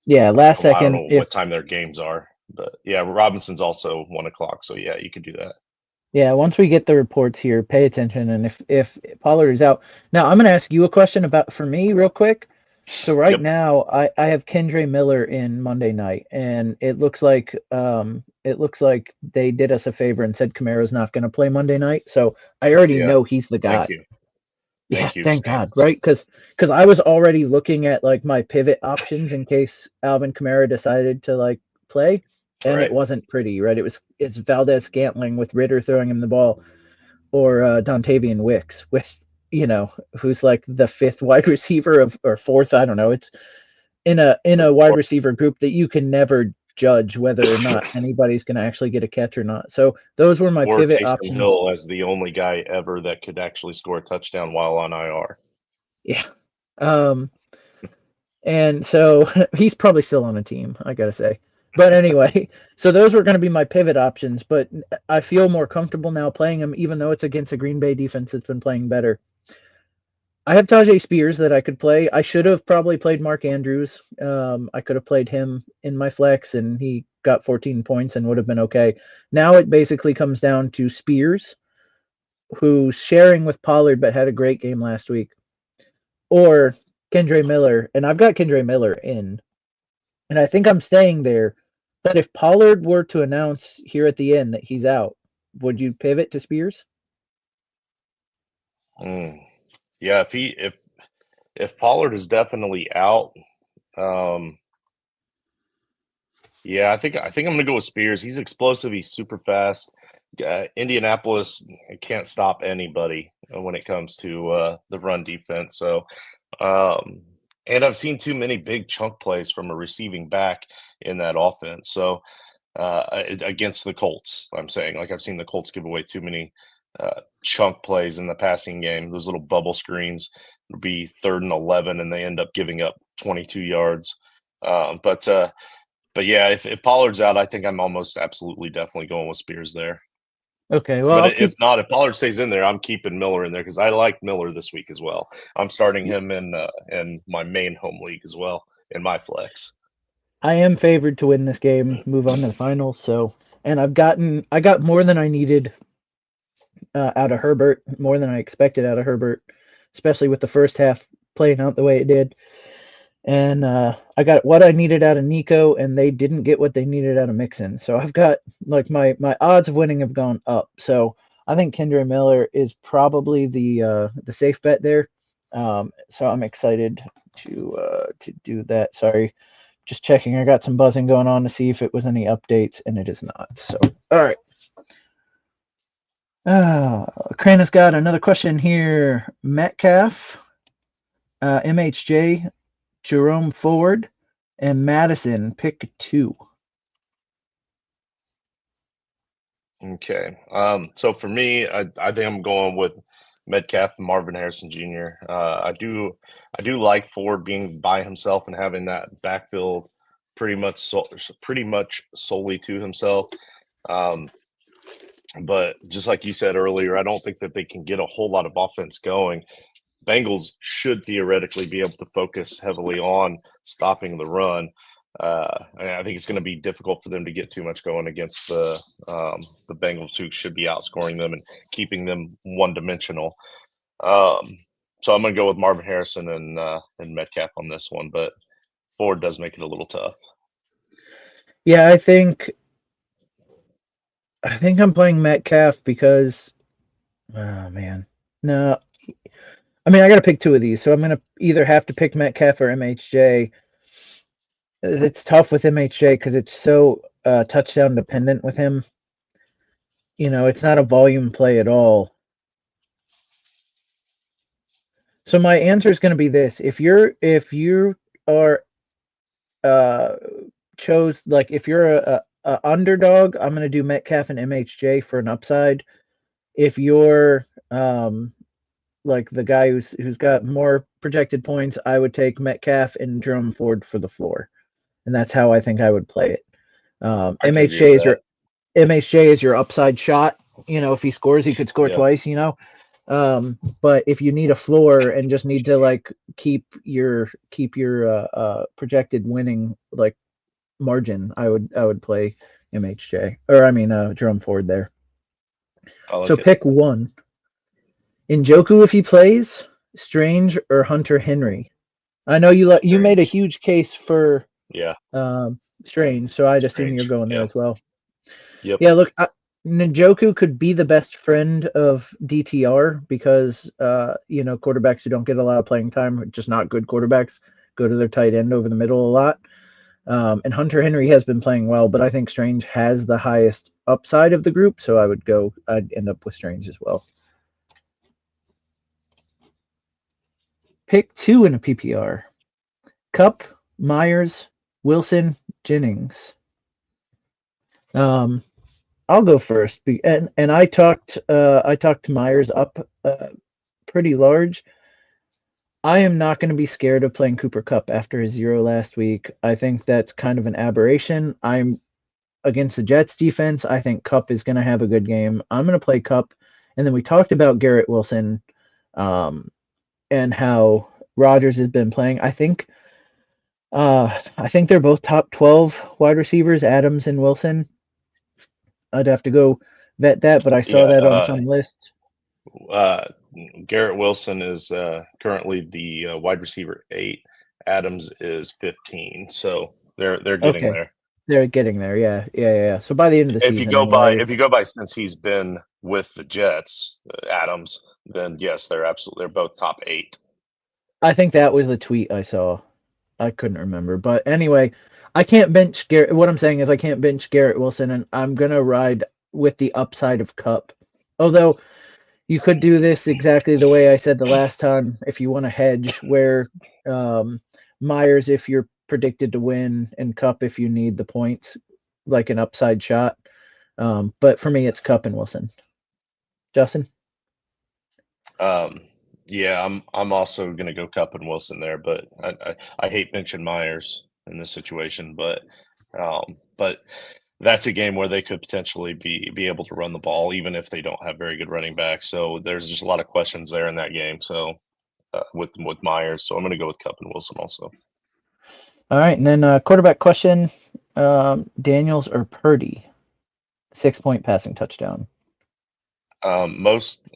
Yeah, last Well, I don't second. know If what time their games are, but yeah, Robinson's also 1 o'clock. So yeah, you could do that. Yeah, once we get the reports here, pay attention. And if Pollard is out, now I'm going to ask you a question about for me real quick. So right Yep. now I have Kendre Miller in Monday night, and it looks like they did us a favor and said Kamara's not going to play Monday night. So I already Yeah. know he's the Thank guy. you. Yeah, Thank you, thank God, Saints. right? Because I was already looking at like my pivot options in case Alvin Kamara decided to like play, and it Right. wasn't pretty, right? It's Valdez Scantling with Ritter throwing him the ball, or Dontavian Wicks with who's like the fifth wide receiver of or fourth, I don't know. It's in a wide Or, receiver group that you can never judge whether or not anybody's going to actually get a catch or not. So those were my or pivot Taysom options. Hill as the only guy ever that could actually score a touchdown while on IR. Yeah. Um, and so he's probably still on a team, I gotta say. But anyway, so those were going to be my pivot options. But I feel more comfortable now playing him, even though it's against a Green Bay defense that's been playing better. I have Tajay Spears that I could play. I should have probably played Mark Andrews. I could have played him in my flex, and he got 14 points and would have been okay. Now it basically comes down to Spears, who's sharing with Pollard but had a great game last week, or Kendre Miller. And I've got Kendre Miller in, and I think I'm staying there. But if Pollard were to announce here at the end that he's out, would you pivot to Spears? Mm. Yeah, if Pollard is definitely out, um, yeah, I think I'm gonna go with Spears. He's explosive. He's super fast. Indianapolis can't stop anybody when it comes to the run defense. So, um, and I've seen too many big chunk plays from a receiving back in that offense. So, against the Colts, I'm saying like I've seen the Colts give away too many chunk plays in the passing game. Those little bubble screens would be 3rd and 11, and they end up giving up 22 yards. Um, but uh, but yeah, if Pollard's out, I think I'm almost absolutely definitely going with Spears there. Okay, well But I'll if keep. not, if Pollard stays in there, I'm keeping Miller in there because I like Miller this week as well. I'm starting him in my main home league as well in my flex. I am favored to win this game, move on to the finals. So, and I got more than I needed out of Herbert, more than I expected out of Herbert, especially with the first half playing out the way it did. And I got what I needed out of Nico, and they didn't get what they needed out of Mixon. So I've got like my odds of winning have gone up. So I think Kendre Miller is probably the safe bet there. So I'm excited to do that. Sorry, just checking. I got some buzzing going on to see if it was any updates, and it is not. So all right. Crane has got another question here. Metcalf, MHJ, Jerome Ford, and Madison. Pick two. Okay. So for me, I think I'm going with Metcalf and Marvin Harrison Jr. I do like Ford being by himself and having that backfield pretty much solely to himself. Um, but just like you said earlier, I don't think that they can get a whole lot of offense going. Bengals should theoretically be able to focus heavily on stopping the run. And I think it's going to be difficult for them to get too much going against the Bengals, who should be outscoring them and keeping them one dimensional. Um, so I'm going to go with Marvin Harrison and Metcalf on this one, but Ford does make it a little tough. Yeah, I think I'm playing Metcalf because oh man. No. I mean I gotta pick two of these, so I'm gonna either have to pick Metcalf or MHJ. It's tough with MHJ because it's so touchdown dependent with him. It's not a volume play at all. So my answer is going to be this: if you are uh chose like if you're a underdog, I'm going to do Metcalf and MHJ for an upside. If you're like the guy who's got more projected points, I would take Metcalf and Jerome Ford for the floor, and that's how I think I would play it. I can agree with that. MHJ is your upside shot. If he scores, he could score Yeah. twice. But if you need a floor and just need to like keep your projected winning like margin, I would play MHJ, or I mean Jerome Ford there. I So like it. pick one. Njoku if he plays, Strange or Hunter Henry. I know you made a Strange. huge case for Yeah. Strange, so I'd assume you're Strange. going there Yeah. as well. Yep. Yeah, look, Njoku could be the best friend of DTR because quarterbacks who don't get a lot of playing time, just not good quarterbacks, go to their tight end over the middle a lot. And Hunter Henry has been playing well, but I think Strange has the highest upside of the group, so I'd end up with Strange as well. Pick two in a PPR. Cup, Myers, Wilson, Jennings. Um, I'll go first, and I talked Myers up pretty large. I am not going to be scared of playing Cooper Cup after his 0 last week. I think that's kind of an aberration. I'm against the Jets defense. I think Cup is going to have a good game. I'm going to play Cup, and then we talked about Garrett Wilson, and how Rodgers has been playing. I think they're both top 12 wide receivers, Adams and Wilson. I'd have to go vet that, but I saw Yeah. that on some list. Uh, Garrett Wilson is currently the wide receiver 8. Adams is 15. So they're getting Okay, there. they're getting there. Yeah, yeah, yeah, yeah. So by the end of the If you season, go by anyway. if you go by since he's been with the Jets, Adams, then yes, they're both top 8. I think that was the tweet I saw. I couldn't remember, but anyway, I can't bench Garrett. What I'm saying is I can't bench Garrett Wilson, and I'm gonna ride with the upside of Cup. Although you could do this exactly the way I said the last time if you want to hedge, where um, Myers if you're predicted to win, and Cup if you need the points, like an upside shot. But for me, it's Cup and Wilson. Justin? Um, yeah, I'm also gonna go Cup and Wilson there, but I hate benching Myers in this situation, but that's a game where they could potentially be able to run the ball even if they don't have very good running backs. So there's just a lot of questions there in that game. So with Myers, so I'm gonna go with Cup and Wilson also. All right, and then quarterback question: Daniels or Purdy? 6-point passing touchdown. Most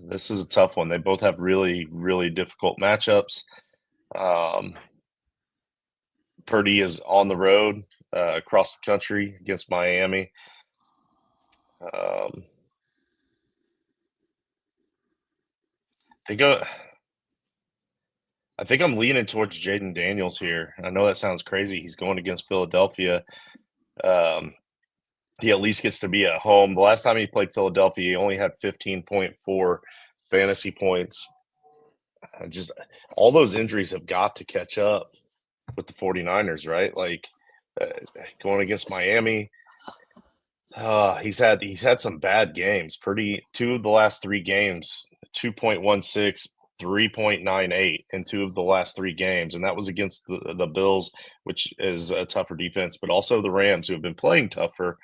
this is a tough one. They both have really, really difficult matchups. Um, Purdy is on the road across the country against Miami. Um, they go. I think I'm leaning towards Jaden Daniels here. I know that sounds crazy. He's going against Philadelphia. Um, he at least gets to be at home. The last time he played Philadelphia, he only had 15.4 fantasy points. Just all those injuries have got to catch up with the 49ers, right? Like going against Miami, he's had some bad games. Two of the last 3 games, 2.16, 3.98 in 2 of the last 3 games, and that was against the Bills, which is a tougher defense, but also the Rams, who have been playing tougher,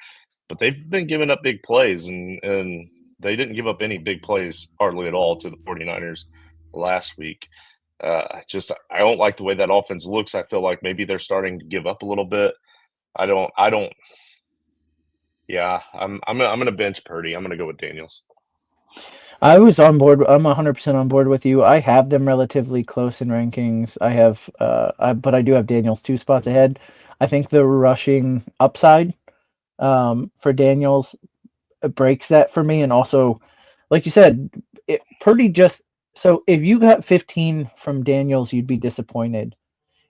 but they've been giving up big plays, and they didn't give up any big plays hardly at all to the 49ers last week. I don't like the way that offense looks. I feel like maybe they're starting to give up a little bit. I don't. Yeah, I'm gonna bench Purdy. I'm gonna go with Daniels. I was on board. I'm 100% on board with you. I have them relatively close in rankings. But I do have Daniels 2 spots ahead. I think the rushing upside for Daniels breaks that for me, and also, like you said, Purdy just. So if you got 15 from Daniels, you'd be disappointed.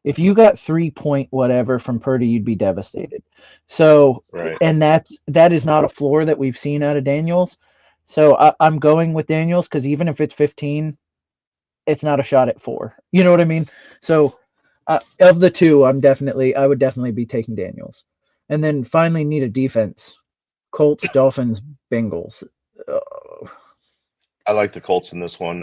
If you got 3 point whatever from Purdy, you'd be devastated. So, Right. and that is not a floor that we've seen out of Daniels. So I'm going with Daniels because even if it's 15, it's not a shot at 4. You know what I mean? So of the two, I would definitely be taking Daniels. And then finally need a defense. Colts, Dolphins, Bengals. I like the Colts in this one.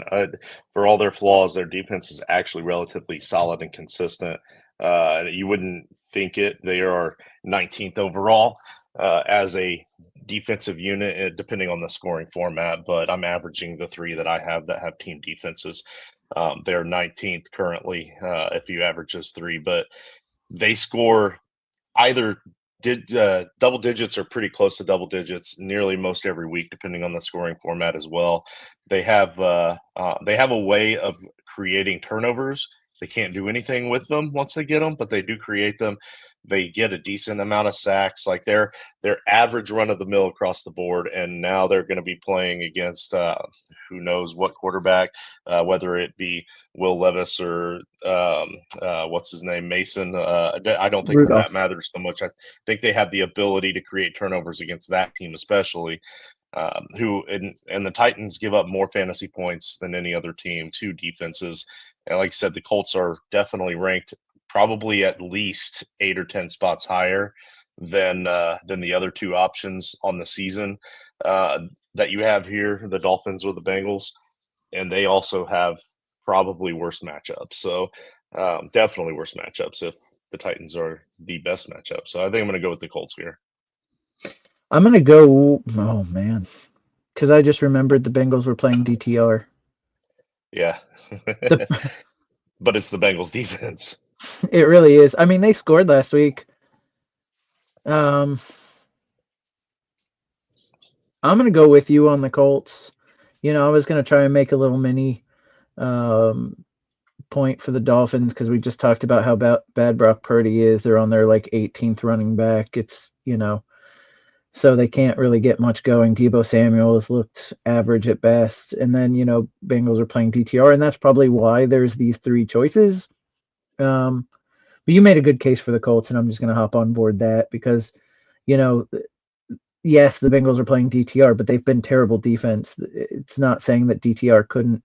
For all their flaws, their defense is actually relatively solid and consistent. You wouldn't think it. They are 19th overall as a defensive unit, depending on the scoring format, but I'm averaging the three that I have that have team defenses. They're 19th currently, if you average those three, but they score either double digits or pretty close to double digits nearly most every week, depending on the scoring format as well. They have a way of creating turnovers. They can't do anything with them once they get them, but they do create them. They get a decent amount of sacks. Like they're average run of the mill across the board, and now they're going to be playing against who knows what quarterback, whether it be Will Levis or what's his name, Mason. I don't think that matters so much. I think they have the ability to create turnovers against that team, especially. Who and the Titans give up more fantasy points than any other team to defenses. And like I said, the Colts are definitely ranked probably at least 8 or 10 spots higher than the other two options on the season that you have here, the Dolphins or the Bengals. And they also have probably worse matchups. So definitely worse matchups if the Titans are the best matchup. So I think I'm going to go with the Colts here. I'm going to go, oh man, because I just remembered the Bengals were playing DTR. Yeah. But it's the Bengals defense. It really is. I mean, they scored last week. I'm going to go with you on the Colts. You know, I was going to try and make a little mini point for the Dolphins because we just talked about how bad Brock Purdy is. They're on their like 18th running back. It's, you know, so they can't really get much going. Deebo Samuel has looked average at best. And then, you know, Bengals are playing DTR, and that's probably why there's these three choices. But you made a good case for the Colts, and I'm just going to hop on board that because, you know, yes, the Bengals are playing DTR, but they've been terrible defense. It's not saying that DTR couldn't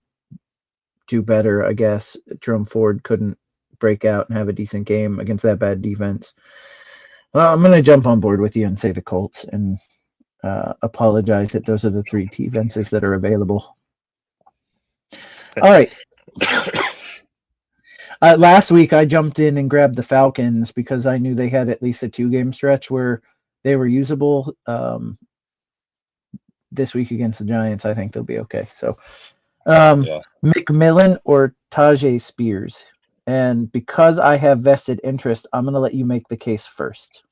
do better, I guess. Jerome Ford couldn't break out and have a decent game against that bad defense. Well, I'm going to jump on board with you and say the Colts and apologize that those are the three defenses that are available. All right. Last week, I jumped in and grabbed the Falcons because I knew they had at least a 2-game stretch where they were usable. This week against the Giants, I think they'll be okay. So, McMillan or Tajay Spears? And because I have vested interest, I'm going to let you make the case first.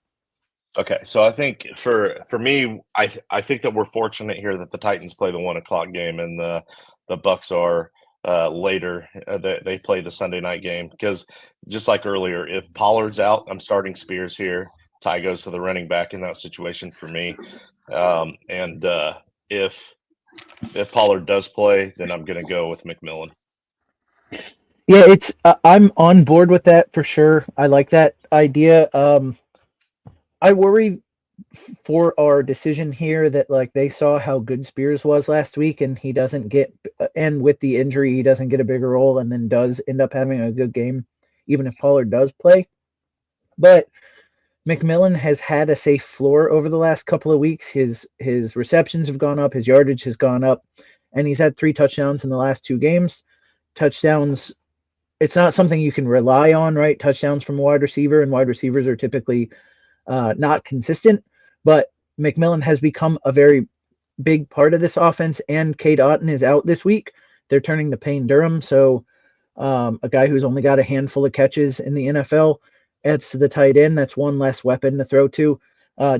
Okay, so I think for me, I think that we're fortunate here that the Titans play the 1:00 game and the Bucks are later. They play the Sunday night game because just like earlier, if Pollard's out, I'm starting Spears here. Ty goes to the running back in that situation for me. And if Pollard does play, then I'm going to go with McMillan. Yeah, it's I'm on board with that for sure. I like that idea. I worry for our decision here that like they saw how good Spears was last week and he doesn't get, and with the injury he doesn't get a bigger role and then does end up having a good game even if Pollard does play. But McMillan has had a safe floor over the last couple of weeks. His receptions have gone up, his yardage has gone up, and he's had 3 touchdowns in the last 2 games. Touchdowns, it's not something you can rely on, right? Touchdowns from a wide receiver, and wide receivers are typically not consistent, but McMillan has become a very big part of this offense, and Cade Otton is out this week. They're turning to Payne Durham, so a guy who's only got a handful of catches in the NFL. It's the tight end. That's one less weapon to throw to.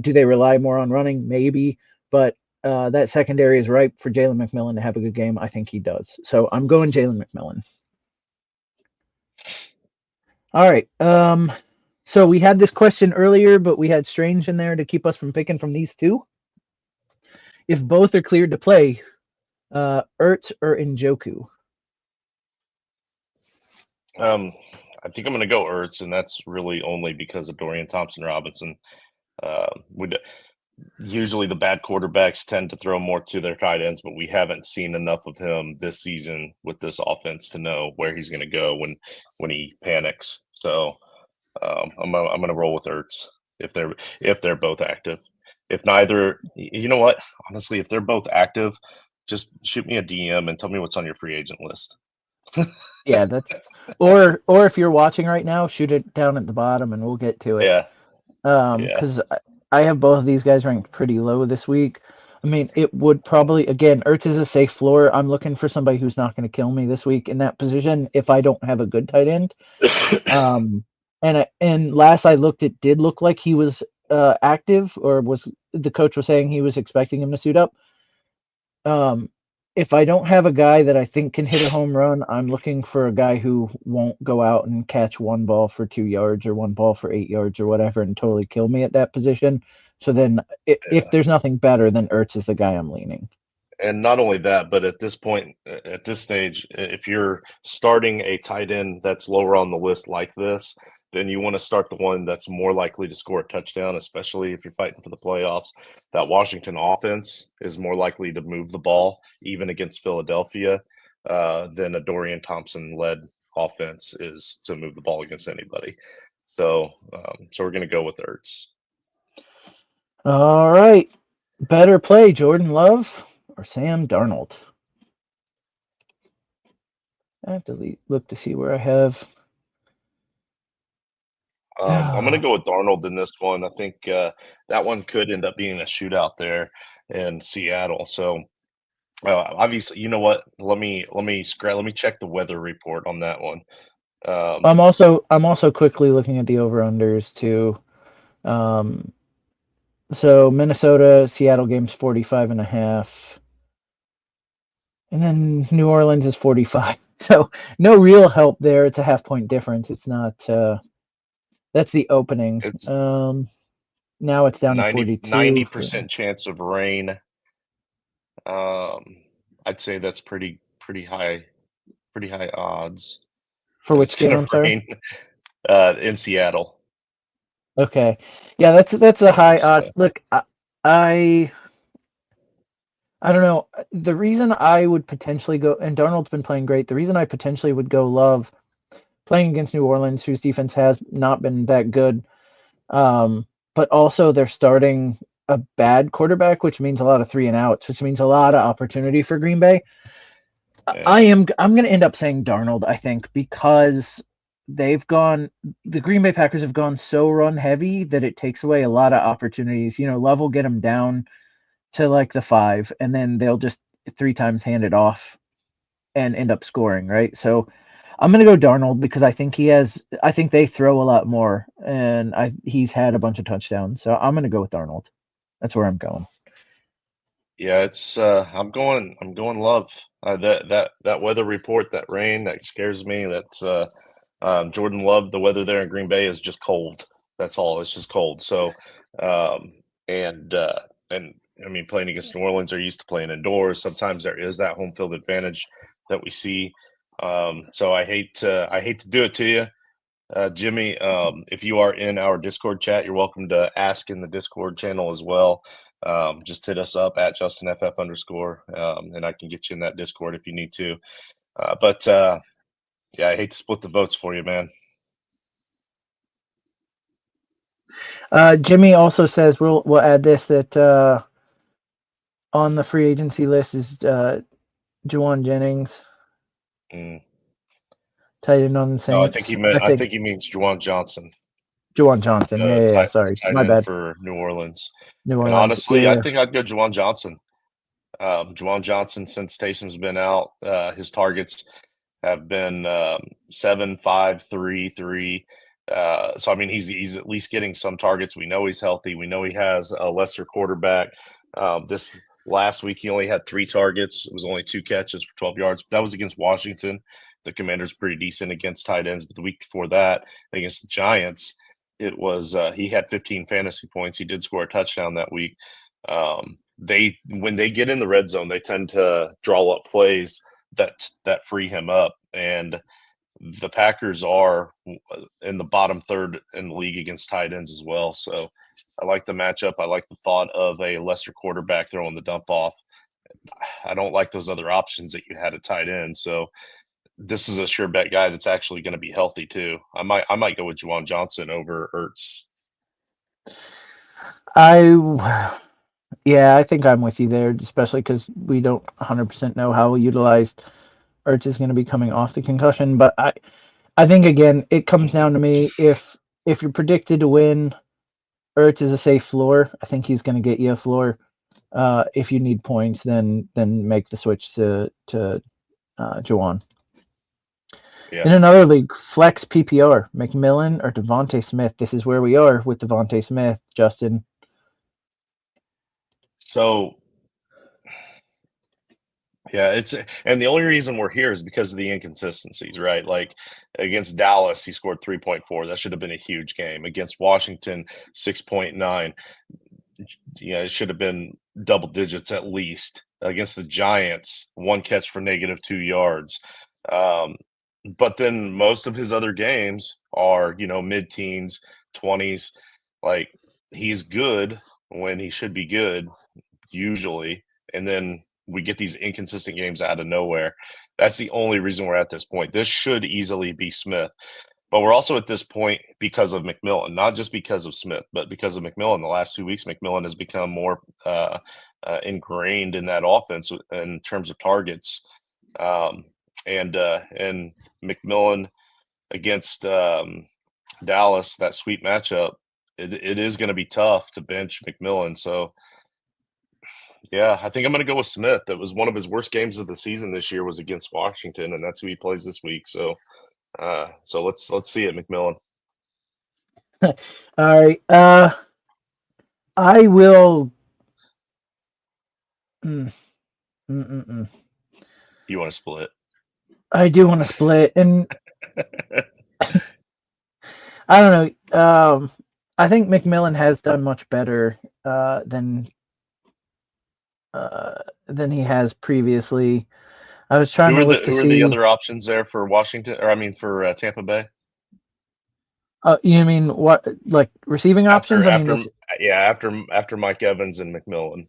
Do they rely more on running? Maybe, but that secondary is ripe for Jalen McMillan to have a good game. I think he does. So I'm going Jalen McMillan. All right. So we had this question earlier, but we had Strange in there to keep us from picking from these two. If both are cleared to play, Ertz or Njoku? I think I'm going to go Ertz, and that's really only because of Dorian Thompson-Robinson. Usually the bad quarterbacks tend to throw more to their tight ends, but we haven't seen enough of him this season with this offense to know where he's going to go when he panics. So I'm going to roll with Ertz if they're both active. If neither, you know what? Honestly, if they're both active, just shoot me a DM and tell me what's on your free agent list. Yeah, that's or if you're watching right now, shoot it down at the bottom and we'll get to it. Yeah. Because I have both of these guys ranked pretty low this week. I mean, it would probably, again, Ertz is a safe floor. I'm looking for somebody who's not going to kill me this week in that position if I don't have a good tight end. And last I looked, it did look like he was active, or was the coach was saying he was expecting him to suit up. If I don't have a guy that I think can hit a home run, I'm looking for a guy who won't go out and catch one ball for 2 yards or one ball for 8 yards or whatever and totally kill me at that position. So then, if there's nothing better, then Ertz is the guy I'm leaning. And not only that, but at this point, at this stage, if you're starting a tight end that's lower on the list like this, then you want to start the one that's more likely to score a touchdown, especially if you're fighting for the playoffs. That Washington offense is more likely to move the ball, even against Philadelphia, than a Dorian Thompson-led offense is to move the ball against anybody. So we're going to go with Ertz. All right. Better play, Jordan Love or Sam Darnold? I have to look to see where I have. I'm going to go with Darnold in this one. I think that one could end up being a shootout there in Seattle. So obviously, you know what? Let me check the weather report on that one. I'm also quickly looking at the over-unders too. So Minnesota, Seattle game's 45.5. And then New Orleans is 45. So no real help there. It's a half-point difference. It's not that's the opening. It's now it's down to 42. 90% chance of rain. I'd say that's pretty high odds. For which game, I'm sorry? Rain in Seattle. Okay. Yeah, that's a high odds. Look, I don't know. The reason I would potentially go, and Darnold's been playing great, the reason I potentially would go Love playing against New Orleans, whose defense has not been that good, but also they're starting a bad quarterback, which means a lot of 3 and outs, which means a lot of opportunity for Green Bay. Yeah. I'm going to end up saying Darnold, I think, because the Green Bay Packers have gone so run heavy that it takes away a lot of opportunities. Love will get them down to like the 5, and then they'll just 3 times hand it off and end up scoring, right? So I'm going to go Darnold because I think they throw a lot more, and he's had a bunch of touchdowns. So I'm going to go with Darnold. That's where I'm going. Yeah, it's I'm going Love. That weather report, that rain, that scares me. That's Jordan Love. The weather there in Green Bay is just cold. That's all. It's just cold. So and I mean, playing against New Orleans, they're used to playing indoors. Sometimes there is that home field advantage that we see. So I hate to do it to you, Jimmy. If you are in our Discord chat, you're welcome to ask in the Discord channel as well. Just hit us up at JustinFF_, and I can get you in that Discord if you need to. But yeah, I hate to split the votes for you, man. Jimmy also says we'll add this, that on the free agency list is Juwan Jennings. Tight end on the Saints. No, I think he means Juwan Johnson. Juwan Johnson. Yeah. Sorry, tight my end bad. For New Orleans. And honestly, yeah. I think I'd go Juwan Johnson. Juwan Johnson, since Taysom's been out, his targets have been 7, 5, 3, 3. So I mean, he's at least getting some targets. We know he's healthy. We know he has a lesser quarterback. This last week he only had 3 targets. It was only 2 catches for 12 yards. That was against Washington. The Commanders pretty decent against tight ends, but the week before that against the Giants, it was he had 15 fantasy points. He did score a touchdown that week. When they get in the red zone, they tend to draw up plays that free him up, and the Packers are in the bottom third in the league against tight ends as well. So I like the matchup. I like the thought of a lesser quarterback throwing the dump off. I don't like those other options that you had at tight end. So this is a sure bet guy that's actually going to be healthy too. I might go with Juwan Johnson over Ertz. I think I'm with you there, especially because we don't 100% know how utilized Ertz is going to be coming off the concussion. But I think again, it comes down to me, if you're predicted to win, Ertz is a safe floor. I think he's going to get you a floor. If you need points, then make the switch to Juwan. Yeah. In another league, flex PPR, McMillan or Devontae Smith. This is where we are with Devontae Smith, Justin. So yeah, and the only reason we're here is because of the inconsistencies, right? Like against Dallas, he scored 3.4. That should have been a huge game. Against Washington, 6.9. Yeah, it should have been double digits at least. Against the Giants, 1 catch for -2 yards. But then most of his other games are, mid-teens, 20s. Like he's good when he should be good, usually, and then we get these inconsistent games out of nowhere. That's the only reason we're at this point. This should easily be Smith. But we're also at this point because of McMillan, not just because of Smith, but because of McMillan. The last 2 weeks, McMillan has become more ingrained in that offense in terms of targets. And McMillan against Dallas, that sweep matchup, it is going to be tough to bench McMillan. So, yeah, I think I'm going to go with Smith. That was one of his worst games of the season this year was against Washington, and that's who he plays this week. So let's see it, McMillan. All right. I will. You want to split? I do want to split, and I don't know. I think McMillan has done much better than he has previously. I was trying to look to who are the see. other options there for Washington, or I mean for Tampa Bay? You mean what, like receiving options? After Mike Evans and McMillan.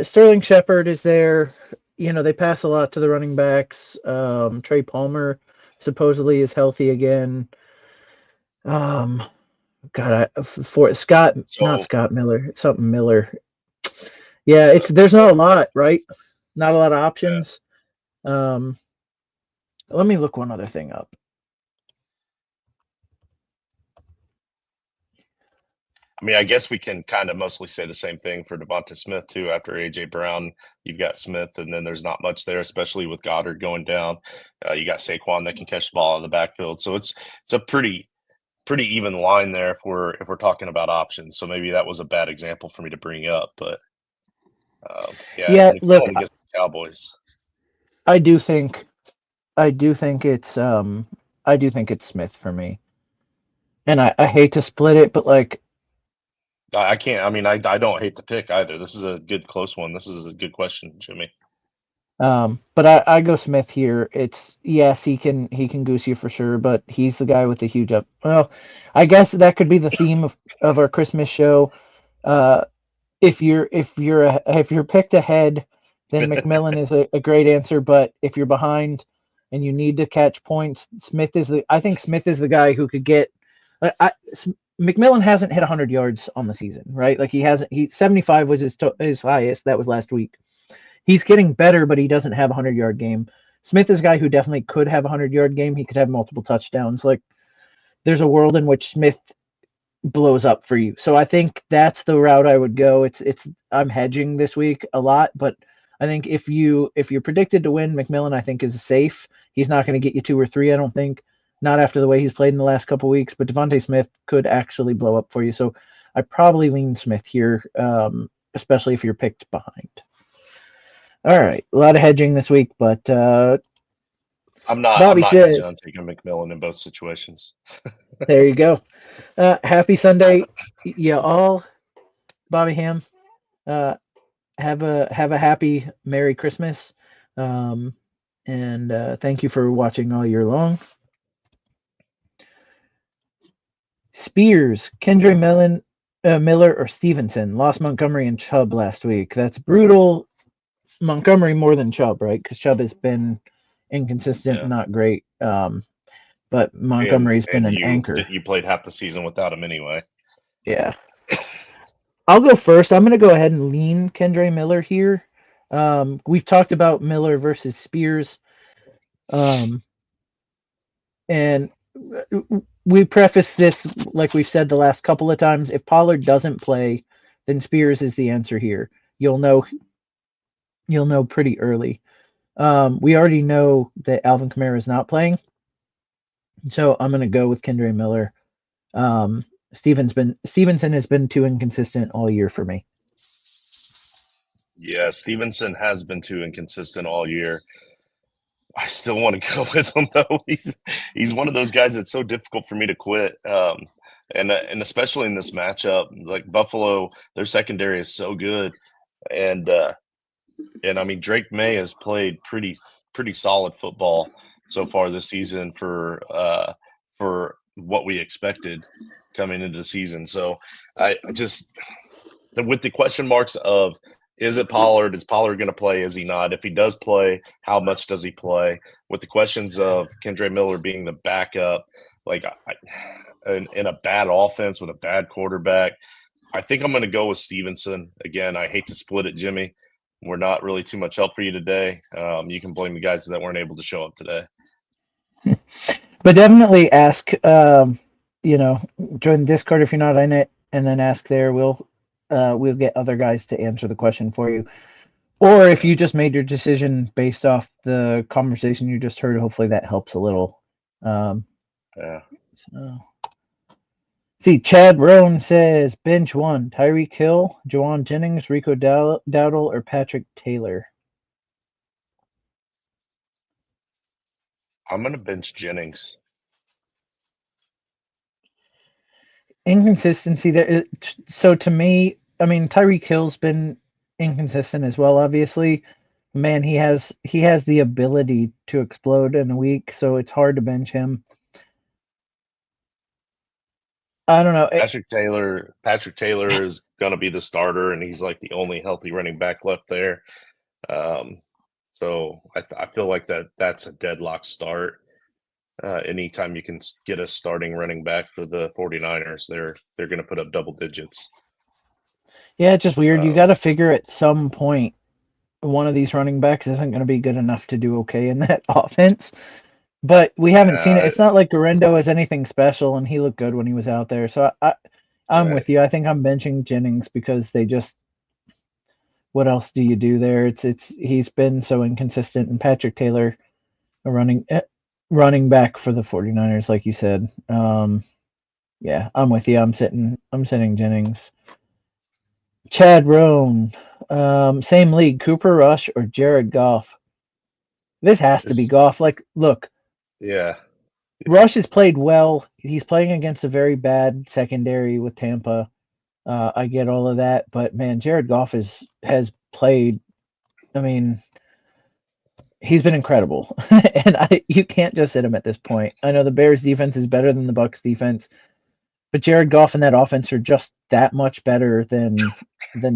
Sterling Shepard is there. They pass a lot to the running backs. Trey Palmer supposedly is healthy again. For Scott, not Scott Miller. It's something Miller. Yeah, there's not a lot, right? Not a lot of options. Yeah. Let me look one other thing up. I mean, I guess we can kind of mostly say the same thing for Devonta Smith too. After AJ Brown, you've got Smith, and then there's not much there, especially with Goddard going down. You got Saquon that can catch the ball in the backfield, so it's a pretty even line there if we're talking about options. So maybe that was a bad example for me to bring up, but yeah, look, against the Cowboys. I do think it's Smith for me, and I hate to split it, but like. I can't. I mean, I don't hate the pick either. This is a good close one. This is a good question, Jimmy. But I go Smith here. It's yes, he can goose you for sure, but he's the guy with the huge up. Well, I guess that could be the theme of our Christmas show. If you're picked ahead, then McMillan is a great answer. But if you're behind and you need to catch points, I think Smith is the guy who could get. McMillan hasn't hit 100 yards on the season, right? Like he hasn't. 75 was his highest. That was last week. He's getting better, but he doesn't have a 100-yard game. Smith is a guy who definitely could have a 100-yard game. He could have multiple touchdowns. Like there's a world in which Smith blows up for you. So I think that's the route I would go. I'm hedging this week a lot, but I think if you're predicted to win, McMillan I think is safe. He's not going to get you 2 or 3, I don't think. Not after the way he's played in the last couple of weeks, but Devontae Smith could actually blow up for you. So I probably lean Smith here, especially if you're picked behind. All right, a lot of hedging this week, but I'm not hedging. I'm taking McMillan in both situations. There you go. Happy Sunday, yeah, all. Bobby Ham, have a happy Merry Christmas, and thank you for watching all year long. Spears, Kendra Miller, or Stevenson lost Montgomery and Chubb last week. That's brutal. Montgomery more than Chubb, right? Because Chubb has been inconsistent, not great. But Montgomery's been an anchor. You played half the season without him anyway. Yeah. I'll go first. I'm going to go ahead and lean Kendra Miller here. We've talked about Miller versus Spears. And we preface this like we've said the last couple of times. If Pollard doesn't play, then Spears is the answer here. You'll know pretty early. We already know that Alvin Kamara is not playing, so I'm going to go with Kendre Miller. Stevenson has been too inconsistent all year for me. Yeah, Stevenson has been too inconsistent all year. I still want to go with him though. He's one of those guys that's so difficult for me to quit. And especially in this matchup, like Buffalo, their secondary is so good, and I mean Drake May has played pretty solid football so far this season for what we expected coming into the season. So I just with the question marks of is it Pollard? Is Pollard going to play? Is he not? If he does play, how much does he play? With the questions of Kendre Miller being the backup, like in a bad offense with a bad quarterback, I think I'm going to go with Stevenson. Again, I hate to split it, Jimmy. We're not really too much help for you today. You can blame the guys that weren't able to show up today. But definitely ask, join the Discord if you're not in it, and then ask there. We'll get other guys to answer the question for you. Or if you just made your decision based off the conversation you just heard, hopefully that helps a little. Yeah. So. See, Chad Roan says bench one: Tyreek Hill, Juwan Jennings, Rico Dowdle, or Patrick Taylor. I'm going to bench Jennings. Inconsistency there. So to me, I mean, Tyreek Hill's been inconsistent as well. Obviously, man, he has the ability to explode in a week, so it's hard to bench him. I don't know. Patrick Taylor is going to be the starter, and he's like the only healthy running back left there. So I feel like that's a deadlock start. Anytime you can get a starting running back for the 49ers, they're going to put up double digits. Yeah, it's just weird. You got to figure at some point one of these running backs isn't going to be good enough to do okay in that offense. But we haven't seen it. It's not like Garendo is anything special, and he looked good when he was out there. So I'm with you. I think I'm benching Jennings because they just. What else do you do there? He's been so inconsistent, and Patrick Taylor, a running back for the 49ers, like you said. Yeah, I'm with you. I'm sitting Jennings. Chad Roan, same league, Cooper Rush or Jared Goff. This has to be Goff. Like, look. Yeah. Rush has played well. He's playing against a very bad secondary with Tampa. I get all of that, but man, Jared Goff has played. I mean, he's been incredible, and you can't just sit him at this point. I know the Bears' defense is better than the Bucs' defense, but Jared Goff and that offense are just that much better than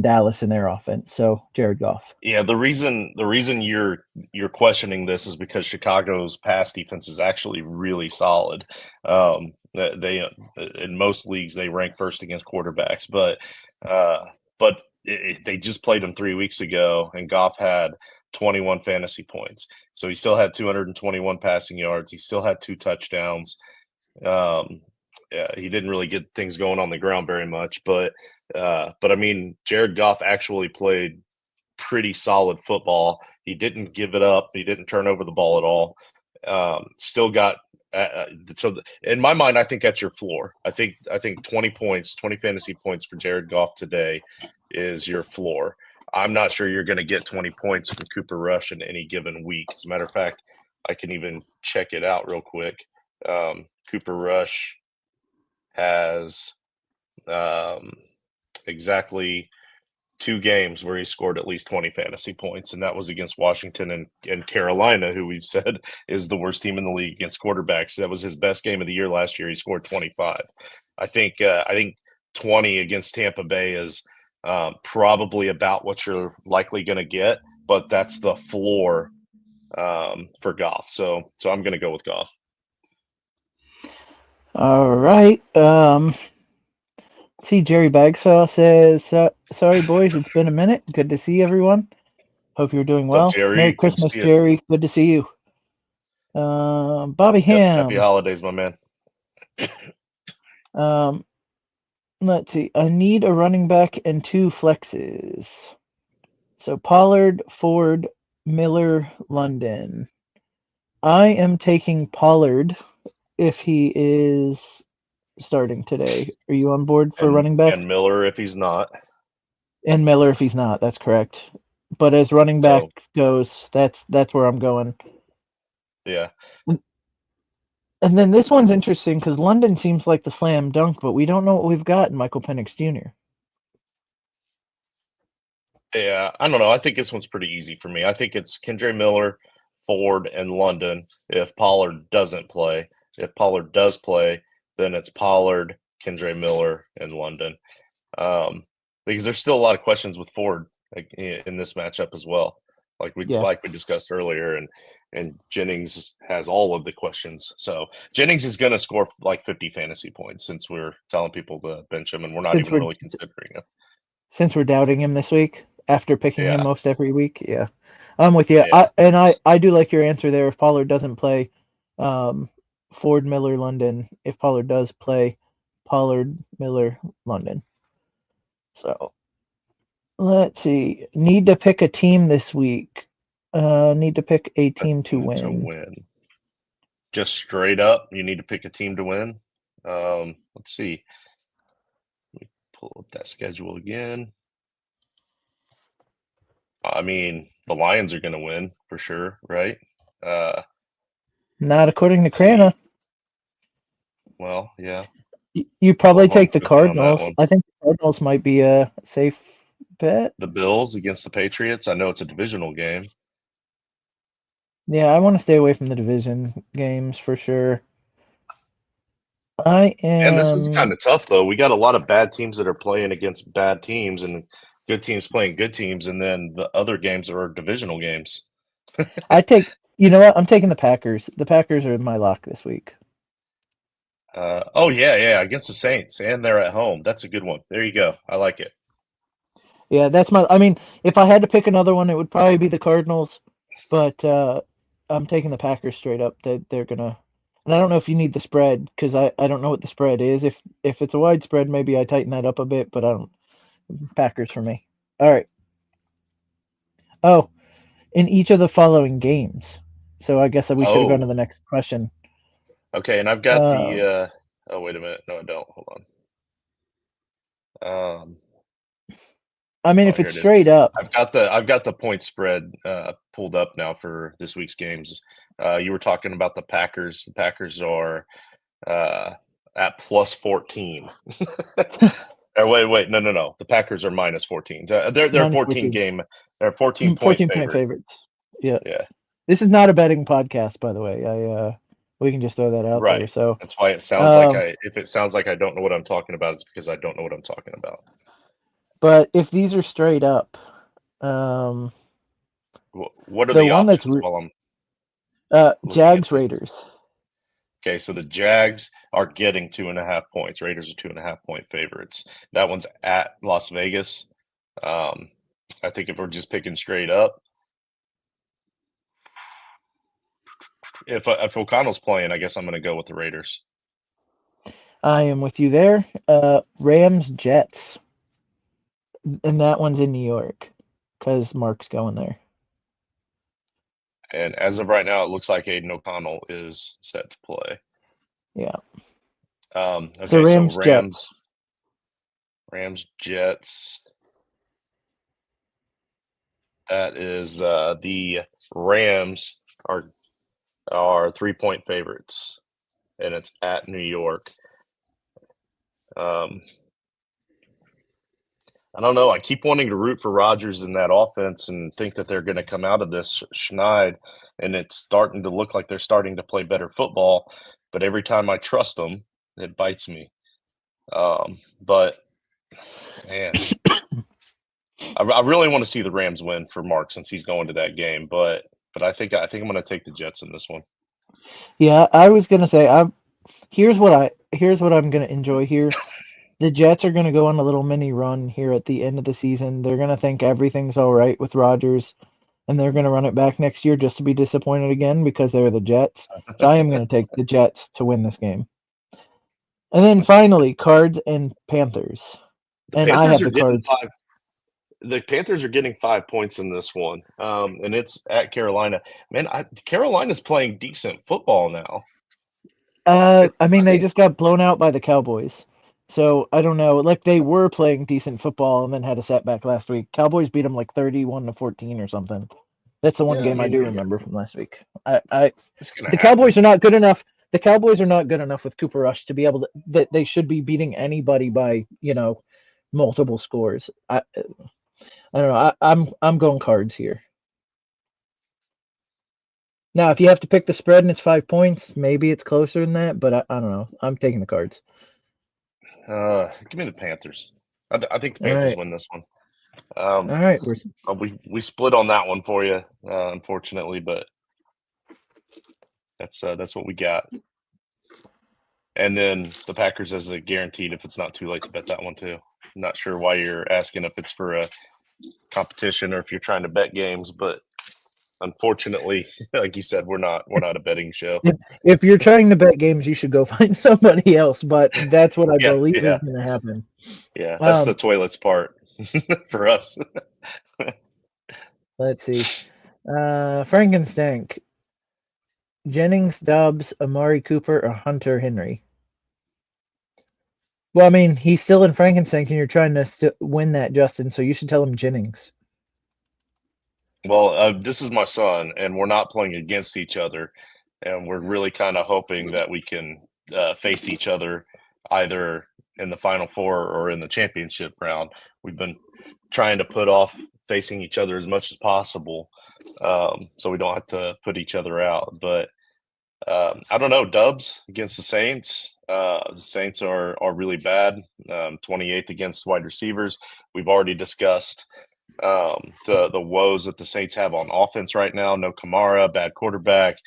Dallas in their offense. So Jared Goff. Yeah, the reason you're questioning this is because Chicago's pass defense is actually really solid. They in most leagues they rank first against quarterbacks, but they just played them 3 weeks ago, and Goff had 21 fantasy points. So he still had 221 passing yards. He still had 2 touchdowns. He didn't really get things going on the ground very much, but I mean, Jared Goff actually played pretty solid football. He didn't give it up. He didn't turn over the ball at all. Still got so in my mind, I think that's your floor. I think 20 fantasy points for Jared Goff today is your floor. I'm not sure you're going to get 20 points from Cooper Rush in any given week. As a matter of fact, I can even check it out real quick. Cooper Rush has exactly 2 games where he scored at least 20 fantasy points, and that was against Washington and Carolina, who we've said is the worst team in the league against quarterbacks. That was his best game of the year last year. He scored 25. I think 20 against Tampa Bay is probably about what you're likely going to get, but that's the floor for Goff. So I'm going to go with Goff. All right. See, Jerry Bagsaw says, sorry, boys, it's been a minute. Good to see everyone. Hope you're doing well. What's up, Jerry? Merry Christmas, Jerry. Good to see you. Bobby Ham. Happy holidays, my man. Um, let's see. I need a running back and 2 flexes. So Pollard, Ford, Miller, London. I am taking Pollard if he is starting today. Are you on board for running back? And Miller if he's not. And Miller if he's not. That's correct. But as running back So goes, that's where I'm going. yeah. And then this one's interesting because London seems like the slam dunk, but we don't know what we've got in Michael Penix Jr. Yeah, I don't know. I think this one's pretty easy for me. I think it's Kendre Miller, Ford, and London if Pollard doesn't play. If Pollard does play, then it's Pollard, Kendre Miller, and London. Because there's still a lot of questions with Ford in this matchup as well. Like we discussed earlier, and Jennings has all of the questions. So Jennings is going to score like 50 fantasy points since we're telling people to bench him, and we're not even really considering him. Since we're doubting him this week after picking him Yeah. most every week, yeah, I'm with you. Yeah. I do like your answer there. If Pollard doesn't play, Ford, Miller, London. If Pollard does play, Pollard, Miller, London. So let's see. Need to pick a team this week. Need to pick a team to win. Just straight up, you need to pick a team to win. Let's see. Let me pull up that schedule again. I mean, the Lions are going to win for sure, right? Not according to Crana. Well, yeah. You probably take the Cardinals. I think the Cardinals might be a safe bet. The Bills against the Patriots. I know it's a divisional game. Yeah, I want to stay away from the division games for sure. I am. And this is kind of tough, though. We got a lot of bad teams that are playing against bad teams and good teams playing good teams, and then the other games are divisional games. You know what? I'm taking the Packers. The Packers are my lock this week. Oh, yeah, against the Saints, and they're at home. That's a good one. There you go. I like it. Yeah, I mean, if I had to pick another one, it would probably be the Cardinals, but I'm taking the Packers straight up. They're gonna, and I don't know if you need the spread because I don't know what the spread is. If it's a wide spread, maybe I tighten that up a bit, but I don't. Packers for me. All right. Oh, in each of the following games. So I guess we should have gone to the next question. Okay, and I've got the. Oh, wait a minute. No, I don't. Hold on. I mean, if it's straight up, I've got the point spread pulled up now for this week's games. You were talking about the Packers. The Packers are at plus 14. Wait, no. The Packers are minus 14. They're 14 game. They're 14 point favorites. Yeah. This is not a betting podcast, by the way. We can just throw that out there. So that's why it sounds like if it sounds like I don't know what I'm talking about, it's because I don't know what I'm talking about. But if these are straight up, what are the options while I'm Jags Raiders? Okay, so the Jags are getting 2.5 points. Raiders are 2.5 point favorites. That one's at Las Vegas. I think if we're just picking straight up, if O'Connell's playing, I guess I'm going to go with the Raiders. I am with you there. Rams Jets, and that one's in New York because Mark's going there. And as of right now, it looks like Aiden O'Connell is set to play. Yeah. Okay, so Rams Jets. That is the Rams are 3-point favorites, and it's at New York. I don't know. I keep wanting to root for Rodgers in that offense and think that they're going to come out of this schneid, and it's starting to look like they're starting to play better football. But every time I trust them, it bites me. But man, I really want to see the Rams win for Mark since he's going to that game. But I think I'm going to take the Jets in this one. Yeah, I was going to say here's what I'm going to enjoy here. The Jets are going to go on a little mini run here at the end of the season. They're going to think everything's all right with Rodgers, and they're going to run it back next year just to be disappointed again because they're the Jets. So I am going to take the Jets to win this game. And then finally, Cards and Panthers. The And I Panthers have are the getting Cards. 5. The Panthers are getting 5 points in this one, and it's at Carolina. Man, Carolina's playing decent football now. I I mean, they think, just got blown out by the Cowboys. So I don't know. Like they were playing decent football and then had a setback last week. Cowboys beat them like 31-14 or something. That's the one yeah, I game I mean, do remember from last week. I it's gonna the happen. Cowboys are not good enough. The Cowboys are not good enough with Cooper Rush to be able to that they should be beating anybody by, multiple scores. I don't know. I'm going Cards here. Now, if you have to pick the spread and it's 5 points, maybe it's closer than that, but I don't know. I'm taking the Cards. Give me the Panthers. I think the All Panthers right. win this one. All right. We split on that one for you, unfortunately, but that's what we got. And then the Packers as a guaranteed if it's not too late to bet that one too. I'm not sure why you're asking if it's for a competition or if you're trying to bet games, but unfortunately, like you said, we're not a betting show. If you're trying to bet games, you should go find somebody else, but that's what I Yeah, believe is yeah, going to happen. yeah. That's the Um, toilets part for us. let's see. Frankenstank, Jennings, Dobbs, Amari Cooper, or Hunter Henry. Well, I mean, he's still in Frankenstank, and you're trying to win that, Justin. So you should tell him Jennings. Well, this is my son, and we're not playing against each other, and we're really kind of hoping that we can face each other either in the Final Four or in the championship round. We've been trying to put off facing each other as much as possible, so we don't have to put each other out. But I don't know. Dubs against the Saints. The Saints are really bad. 28th against wide receivers. We've already discussed the woes that the Saints have on offense right now. No Kamara, bad quarterback.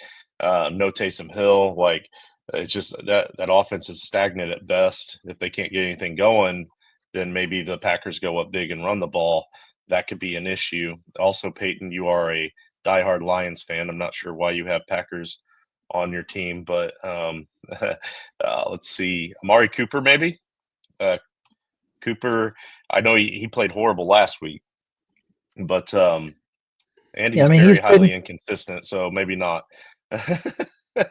No Taysom Hill. Like it's just that offense is stagnant at best. If they can't get anything going, then maybe the Packers go up big and run the ball. That could be an issue. Also, Peyton, you are a diehard Lions fan. I'm not sure why you have Packers on your team, but let's see, Amari Cooper maybe. Cooper, I know he played horrible last week, but and Yeah, I he's mean, very he's highly been. inconsistent, so maybe not. Yeah,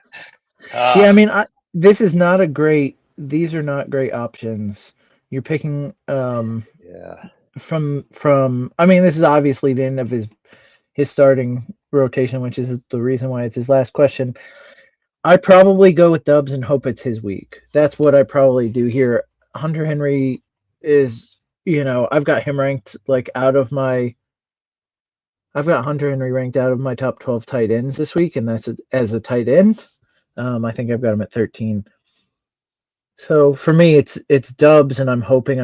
I Ah, mean, this is not a great. These are not great options. You're picking yeah, from. I mean, this is obviously the end of his starting rotation, which is the reason why it's his last question. I probably go with Dubs and hope it's his week. That's what I probably do here. Hunter Henry is, I've got him ranked like out of my. I've got Hunter Henry ranked out of my top 12 tight ends this week, and that's as a tight end. I think I've got him at 13. So for me, it's Dubs, and I'm hoping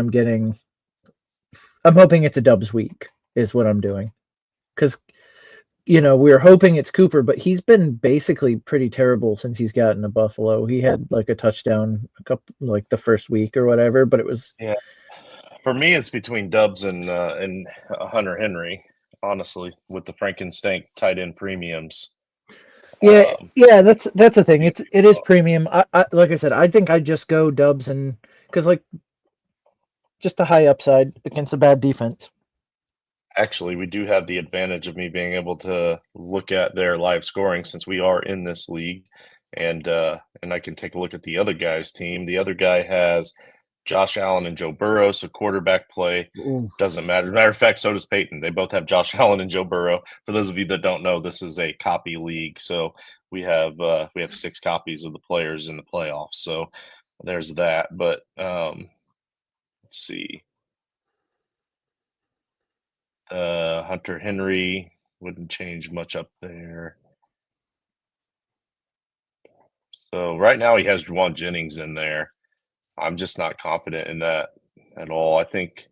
it's a Dubs week is what I'm doing because we're hoping it's Cooper, but he's been basically pretty terrible since he's gotten to Buffalo. He had like a touchdown a couple like the first week or whatever, but it was yeah. For me, it's between Dubs and Hunter Henry. Honestly, with the Frankenstein tight end premiums, yeah, um, yeah. That's the thing. you It is premium. I like I said, I think I just go Dubs and because like just a high upside against a bad defense. actually, we do have the advantage of me being able to look at their live scoring since we are in this league, and I can take a look at the other guy's team. The other guy has Josh Allen and Joe Burrow, so quarterback play Ooh. doesn't matter. As a matter of fact, so does Peyton. They both have Josh Allen and Joe Burrow. For those of you that don't know, this is a copy league, so we have 6 copies of the players in the playoffs. So there's that. But let's see. Hunter Henry wouldn't change much up there. So right now he has Juwan Jennings in there. I'm just not confident in that at all. I think,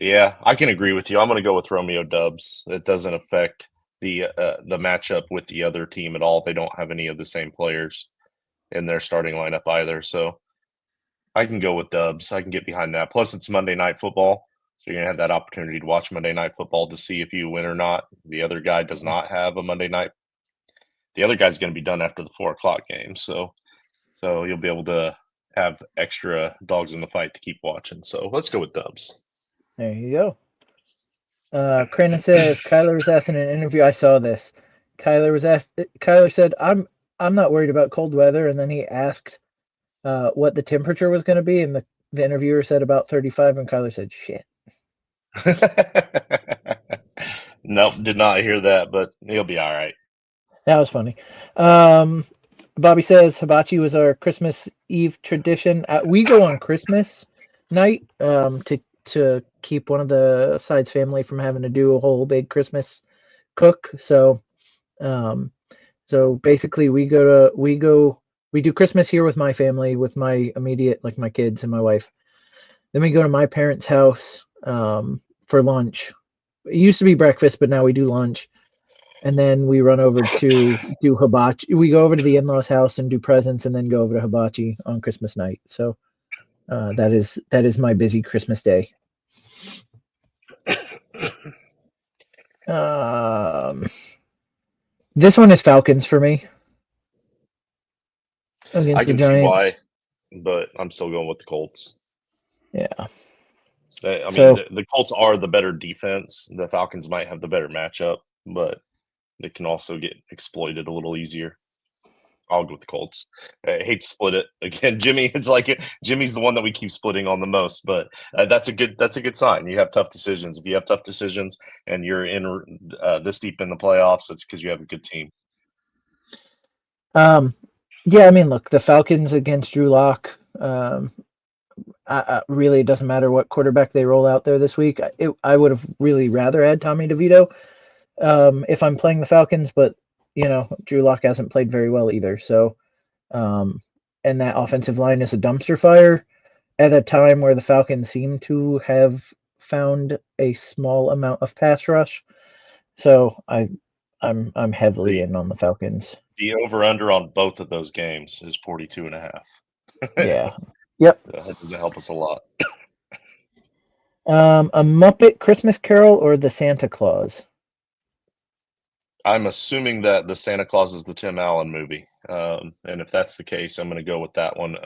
yeah, I can agree with you. I'm going to go with Romeo Dubs. It doesn't affect the matchup with the other team at all. They don't have any of the same players in their starting lineup either. So I can go with Dubs. I can get behind that. Plus, it's Monday Night Football. So you're going to have that opportunity to watch Monday Night Football to see if you win or not. The other guy does not have a Monday night. The other guy's going to be done after the 4 o'clock game. So you'll be able to have extra dogs in the fight to keep watching. So let's go with Dubs. There you go. Krana says Kyler was asked in an interview. I saw this. Kyler said, I'm not worried about cold weather," and then he asked what the temperature was going to be, and the interviewer said about 35, and Kyler said, "Shit." Nope, did not hear that, but he'll be all right. That was funny. Bobby says hibachi was our Christmas Eve tradition. We go on Christmas night to keep one of the side's family from having to do a whole big Christmas cook. So basically we do Christmas here with my family, with my immediate, like my kids and my wife. Then we go to my parents' house for lunch. It used to be breakfast, but now we do lunch. And then we run over to do hibachi. We go over to the in-laws' house and do presents, and then go over to hibachi on Christmas night. So that is my busy Christmas day. This one is Falcons for me against I the can see why, Giants. but I'm still going with the Colts. Yeah. I mean, So the Colts are the better defense. The Falcons might have the better matchup, but they can also get exploited a little easier. I'll go with the Colts. I hate to split it again, Jimmy. It's like Jimmy's the one that we keep splitting on the most, but that's a good sign. You have tough decisions. If you have tough decisions and you're in this deep in the playoffs, it's because you have a good team. yeah, I mean, look, the Falcons against Drew Lock. Really, it doesn't matter what quarterback they roll out there this week. I would have really rather had Tommy DeVito if I'm playing the Falcons, but Drew Lock hasn't played very well either. So, and that offensive line is a dumpster fire at a time where the Falcons seem to have found a small amount of pass rush. So I'm heavily in on the Falcons. The over-under on both of those games is 42.5. Yeah. Yep. That doesn't help us a lot. A Muppet Christmas Carol or the Santa Claus? I'm assuming that the Santa Claus is the Tim Allen movie, and if that's the case, I'm going to go with that one.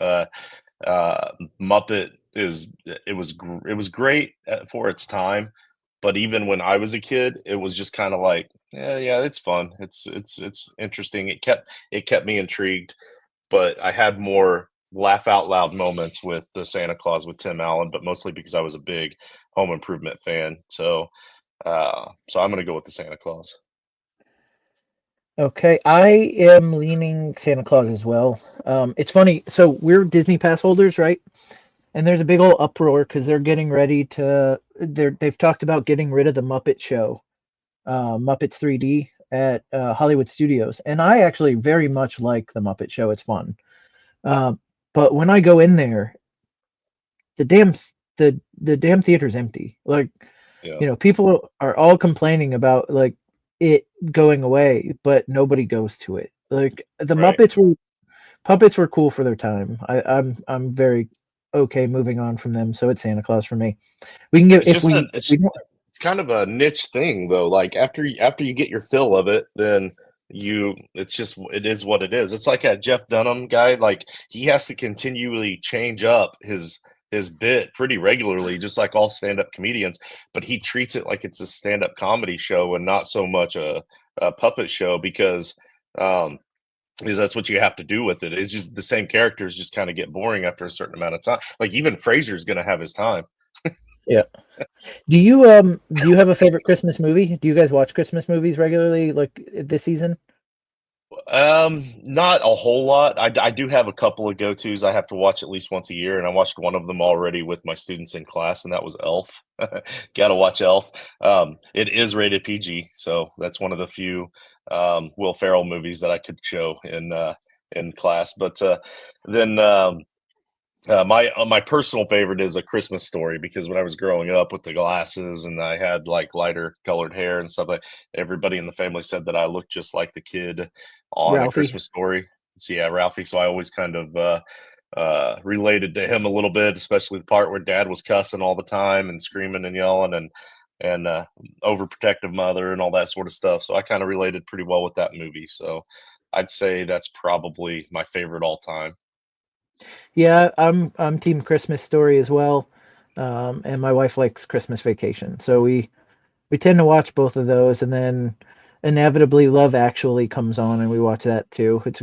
Muppet it was great for its time, but even when I was a kid, it was just kind of like, yeah, it's fun. It's interesting. It kept me intrigued, but I had more laugh out loud moments with the Santa Claus with Tim Allen, but mostly because I was a big Home Improvement fan. So I'm going to go with the Santa Claus. Okay, I am leaning Santa Claus as well. It's funny. So we're Disney Pass holders, right? And there's a big old uproar because they're getting ready to. They've talked about getting rid of the Muppet Show, Muppets 3D at Hollywood Studios, and I actually very much like the Muppet Show. It's fun, but when I go in there, the damn theater's empty. Like, Yeah. people are all complaining about like it going away, but nobody goes to it. Like the Right. Puppets were cool for their time. I'm very okay moving on from them. So it's Santa Claus for me. We can get It's if just we don't. it's kind of a niche thing though. Like after you get your fill of it, then it is what it is. It's like that Jeff Dunham guy. Like he has to continually change up his bit pretty regularly, just like all stand-up comedians. But he treats it like it's a stand-up comedy show and not so much a puppet show um, because that's what you have to do with it. It's just the same characters just kind of get boring after a certain amount of time. Like even Fraser's going to have his time. Yeah. Do you have a favorite Christmas movie? Do you guys watch Christmas movies regularly, like this season? Not a whole lot. I do have a couple of go-tos I have to watch at least once a year, and I watched one of them already with my students in class, and that was Elf. Gotta watch Elf. It is rated PG, so that's one of the few Will Ferrell movies that I could show in class. But then my personal favorite is A Christmas Story because when I was growing up with the glasses and I had like lighter colored hair and stuff, like everybody in the family said that I looked just like the kid on A Ralphie. Christmas Story. So yeah, Ralphie. So I always kind of related to him a little bit, especially the part where Dad was cussing all the time and screaming and yelling and overprotective mother and all that sort of stuff. So I kind of related pretty well with that movie. So I'd say that's probably my favorite all time. Yeah, I'm Team Christmas Story as well, and my wife likes Christmas Vacation, so we tend to watch both of those, and then inevitably Love Actually comes on, and we watch that too. It's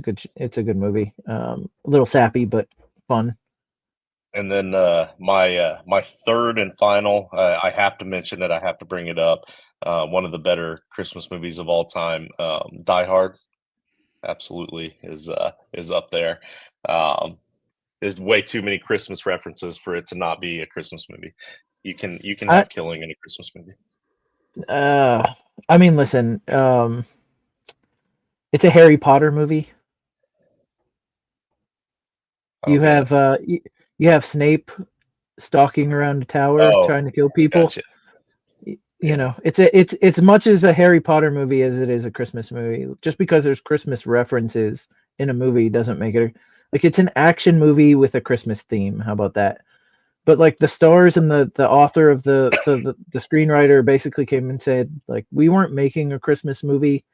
a good movie. A little sappy, but fun. And then my third and final, I have to mention it. I have to bring it up. One of the better Christmas movies of all time, Die Hard, absolutely is up there. Um, there's way too many Christmas references for it to not be a Christmas movie. You can I have killing in a Christmas movie. uh, I mean, listen, it's a Harry Potter movie. I You don't get it. have you have Snape stalking around the tower Oh, trying to kill people. gotcha. You Yeah, know, it's much as a Harry Potter movie as it is a Christmas movie. Just because there's Christmas references in a movie doesn't make it like it's an action movie with a Christmas theme. How about that? But like the stars and the author of the screenwriter basically came and said like we weren't making a Christmas movie.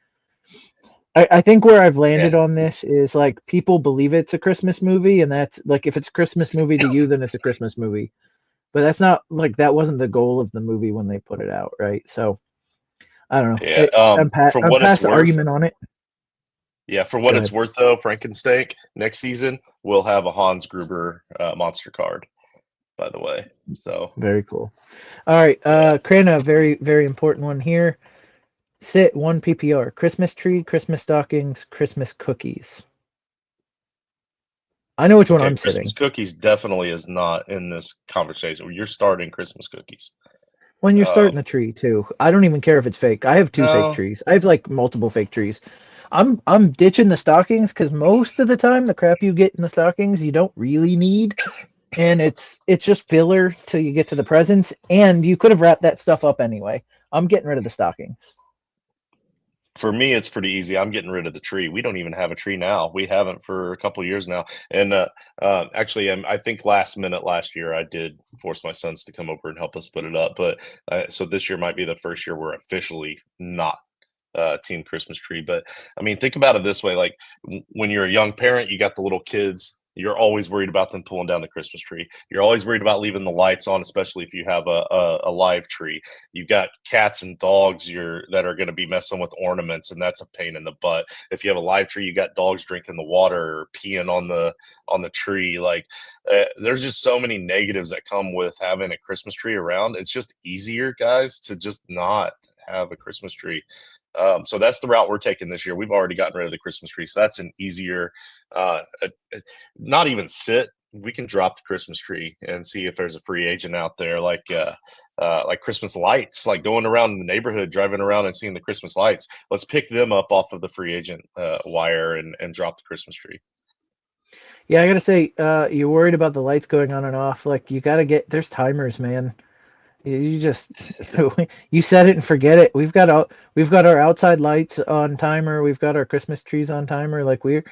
I think where I've landed yeah. on this It's is like people believe it's a Christmas movie, and that's like if it's a Christmas movie to you, then it's a Christmas movie. But that's not like that wasn't the goal of the movie when they put it out, right? So I don't know. yeah. For I'm what it's past the worth, argument on it. yeah. For Go what it's ahead. worth, though, Frankensteak next season we'll have a Hans Gruber monster card. By the way, so Very cool. All right, yeah. Krana, very important one here. Sit one PPR. Christmas tree, Christmas stockings, Christmas cookies. I know which one Okay, I'm Christmas sitting. cookies definitely is not in this conversation. You're starting Christmas cookies. When you're Um, starting the tree too. I don't even care if it's fake. I have two fake no, trees. I have like multiple fake trees. I'm ditching the stockings because most of the time the crap you get in the stockings you don't really need, and it's just filler till you get to the presents, and you could have wrapped that stuff up anyway. I'm getting rid of the stockings. for me it's pretty easy. I'm getting rid of the tree. We don't even have a tree now. We haven't for a couple of years now. And actually, I think last minute last year I did force my sons to come over and help us put it up. But so this year might be the first year we're officially not team Christmas tree. But I mean, think about it this way: like when you're a young parent, you got the little kids. You're always worried about them pulling down the Christmas tree. You're always worried about leaving the lights on, especially if you have a live tree. You've got cats and dogs that are going to be messing with ornaments, and that's a pain in the butt. If you have a live tree, you got dogs drinking the water or peeing on the tree. Like there's just so many negatives that come with having a Christmas tree around. It's just easier, guys, to just not have a Christmas tree. So that's the route we're taking this year. We've already gotten rid of the Christmas tree, so that's an easier, not even sit. We can drop the Christmas tree and see if there's a free agent out there, like Christmas lights, like going around in the neighborhood, driving around and seeing the Christmas lights. Let's pick them up off of the free agent wire and drop the Christmas tree. Yeah, I gotta say, you're worried about the lights going on and off. Like you gotta get there's timers, man. You just you set it and forget it. We've got our outside lights on timer. We've got our Christmas trees on timer. Like we're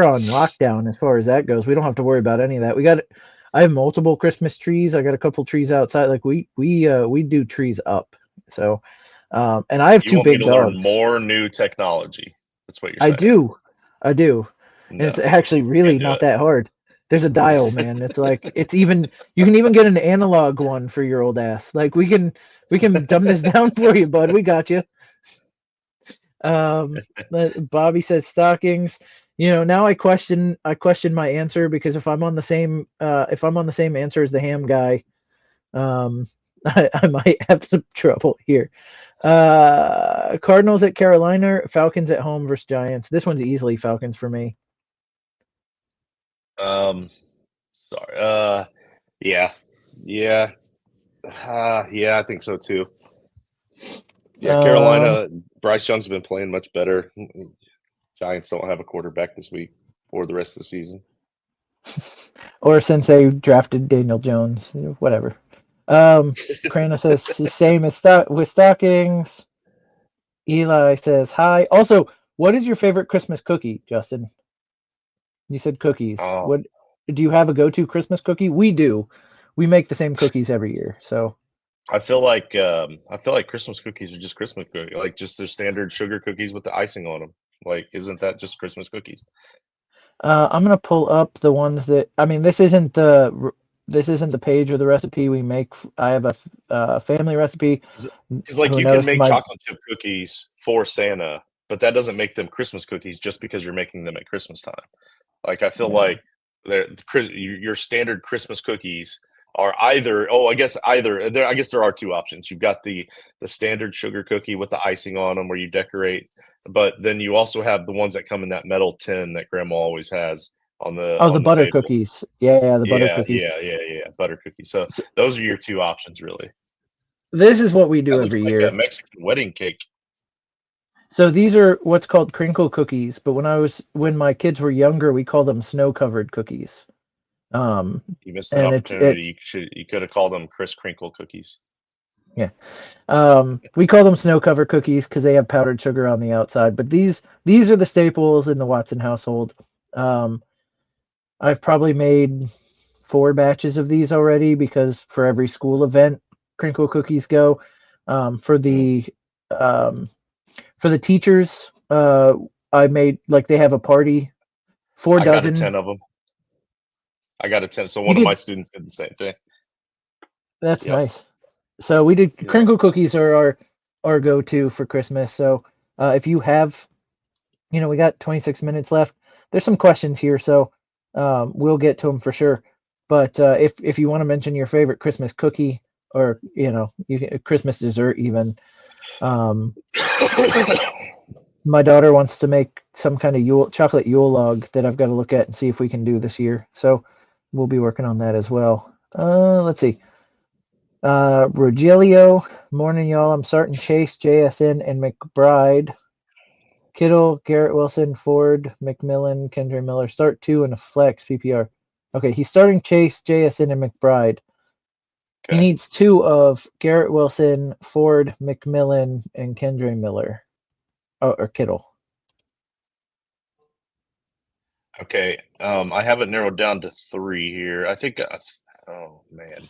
on lockdown as far as that goes. We don't have to worry about any of that. I have multiple Christmas trees. I got a couple trees outside. Like we do trees up. So and I have You two want me big to learn dogs. more new technology? That's what you're I saying. do. I do. And it's No, actually really can't do not it. that hard. There's a dial, man. It's like it's even you can even get an analog one for your old ass. Like we can dumb this down for you, bud. We got you. Bobby says stockings. You know, now I question my answer because if I'm on the same answer as the ham guy, um I might have some trouble here. Cardinals at Carolina, Falcons at home versus Giants. This one's easily Falcons for me. Um, sorry. Yeah, yeah, yeah. I think so too. Yeah, Um, Carolina. Bryce Young's been playing much better. Giants don't have a quarterback this week or the rest of the season. or since they drafted Daniel Jones, whatever. Krana says same as with stockings. Eli says hi. Also, what is your favorite Christmas cookie, Justin? You said cookies. Oh, What do you have a go-to Christmas cookie? We do. We make the same cookies every year. So I feel like Christmas cookies are just Christmas cookies, like just their standard sugar cookies with the icing on them. Like, isn't that just Christmas cookies? I'm gonna pull up the ones that I mean. This isn't the page or the recipe we make. I have a family recipe. Because like Who you can knows? make My chocolate chip cookies for Santa, but that doesn't make them Christmas cookies just because you're making them at Christmas time. Like I feel yeah. like your standard Christmas cookies are either I guess there are two options. You've got the standard sugar cookie with the icing on them where you decorate, but then you also have the ones that come in that metal tin that Grandma always has Oh, the on the butter table. cookies. Yeah, the butter Yeah, cookies. yeah, yeah, yeah. Butter cookies. So So those are your two options, really. this is what we do That looks every like a year. Mexican wedding cake. So these are what's called crinkle cookies, but when my kids were younger, we called them snow covered cookies. Um, You missed an and opportunity. You could have called them Kris Crinkle cookies. yeah. We call them snow covered cookies because they have powdered sugar on the outside. But these are the staples in the Watson household. Um, I've probably made 4 batches of these already because for every school event, crinkle cookies go. Um, for Mm. the um, for the teachers, I made like they have a party, four I got a dozen. 10 of them. I got a 10. So You one of my could. students did the same thing. That's Yep. nice. So we did Yep. crinkle cookies are our go-to for Christmas. So if you have, we got 26 minutes left. There's some questions here, so we'll get to them for sure. But if you want to mention your favorite Christmas cookie or Christmas dessert even, um, my daughter wants to make some kind of chocolate Yule log that I've got to look at and see if we can do this year. So we'll be working on that as well. Let's see. Rogelio, morning, y'all. I'm starting Chase, JSN, and McBride. Kittle, Garrett Wilson, Ford, McMillan, Kendra Miller. Start 2 and a flex PPR. Okay, he's starting Chase, JSN, and McBride. He Okay. needs 2 of Garrett Wilson, Ford, McMillan, and Kendra Miller. Oh, or Kittle. Okay. I have it narrowed down to 3 here. I think. Oh man.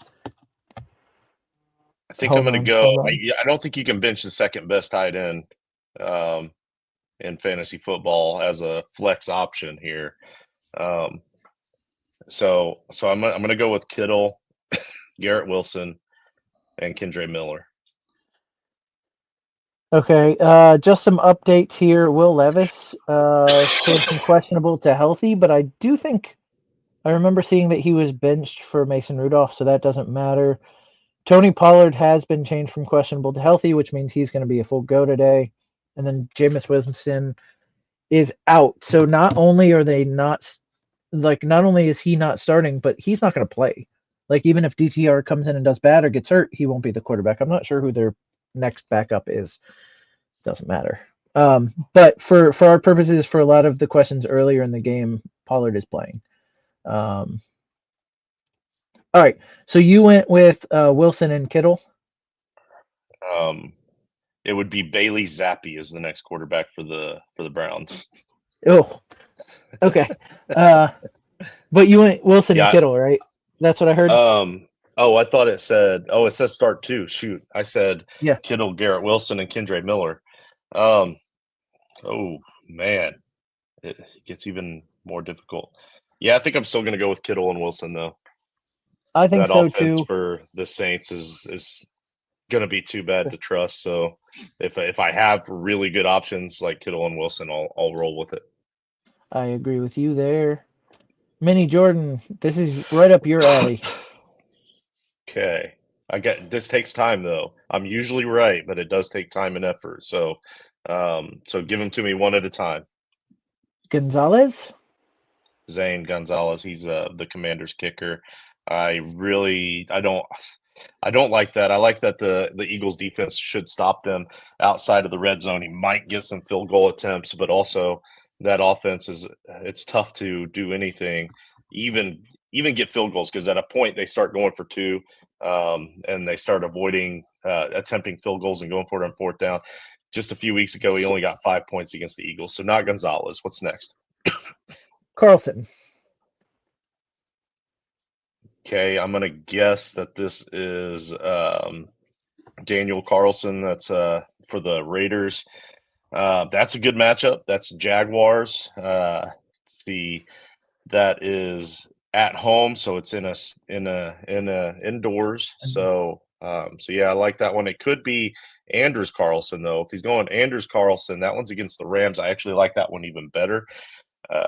I think I'm Hold gonna on, go. hold on. I don't think you can bench the second best tight end um, in fantasy football as a flex option here. Um, so I'm gonna go with Kittle, Garrett Wilson, and Kendra Miller. Okay, just some updates here. Will Levis changed from questionable to healthy, but I do think I remember seeing that he was benched for Mason Rudolph, so that doesn't matter. Tony Pollard has been changed from questionable to healthy, which means he's going to be a full go today. And then Jameis Winston is out. So not only are they not only is he not starting, but he's not going to play. Like even if DTR comes in and does bad or gets hurt, he won't be the quarterback. I'm not sure who their next backup is. Doesn't matter. But for our purposes, for a lot of the questions earlier in the game, Pollard is playing. Um, all right. So you went with Wilson and Kittle. Um, it would be Bailey Zappi as the next quarterback for the Browns. Oh, okay. Uh, but you went Wilson and Yeah. Kittle, right? That's what I heard. Oh, I thought it said. Oh, it says start 2. Shoot, I said Yeah, Kittle, Garrett Wilson, and Kendra Miller. Um, oh man, it gets even more difficult. Yeah, I think I'm still going to go with Kittle and Wilson though. I think That so offense too. for the Saints is going to be too bad to trust. So if I have really good options like Kittle and Wilson, I'll roll with it. I agree with you there. Mini Jordan, this is right up your alley. Okay. I get this takes time though. I'm usually right, but it does take time and effort. So give them to me one at a time. Gonzalez? Zane Gonzalez, he's the Commander's kicker. I don't like that. I like that the Eagles defense should stop them outside of the red zone. He might get some field goal attempts, but also that offense it's tough to do anything, even even get field goals because at a point they start going for 2, and they start avoiding attempting field goals and going for it on 4th down. Just a few weeks ago, he only got 5 points against the Eagles. So not Gonzalez. What's next? Carlson. Okay, I'm gonna guess that this is Daniel Carlson. That's for the Raiders. That's a good matchup. That's Jaguars. dynasty that is at home, so it's in a indoors. So yeah, I like that one. It could be Anders Carlson though. If he's going Anders Carlson, that one's against the Rams. I actually like that one even better.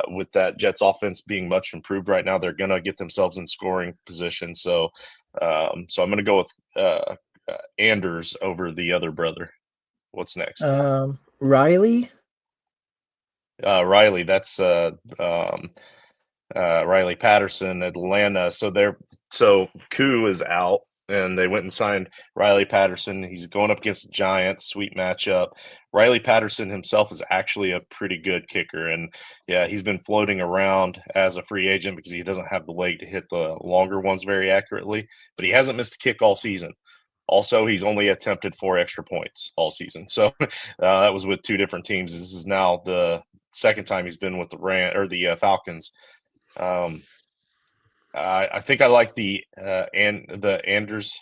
With that Jets offense being much improved right now, they're gonna get themselves in scoring position. So I'm gonna go with Anders over the other brother. What's next? Riley. Riley. That's Riley Patterson, Atlanta. So Koo is out, and they went and signed Riley Patterson. He's going up against the Giants, sweet matchup. Riley Patterson himself is actually a pretty good kicker, and yeah, he's been floating around as a free agent because he doesn't have the leg to hit the longer ones very accurately, but he hasn't missed a kick all season. Also, he's only attempted 4 extra points all season. So that was with 2 different teams. This is now the second time he's been with the Falcons. I think I like the Anders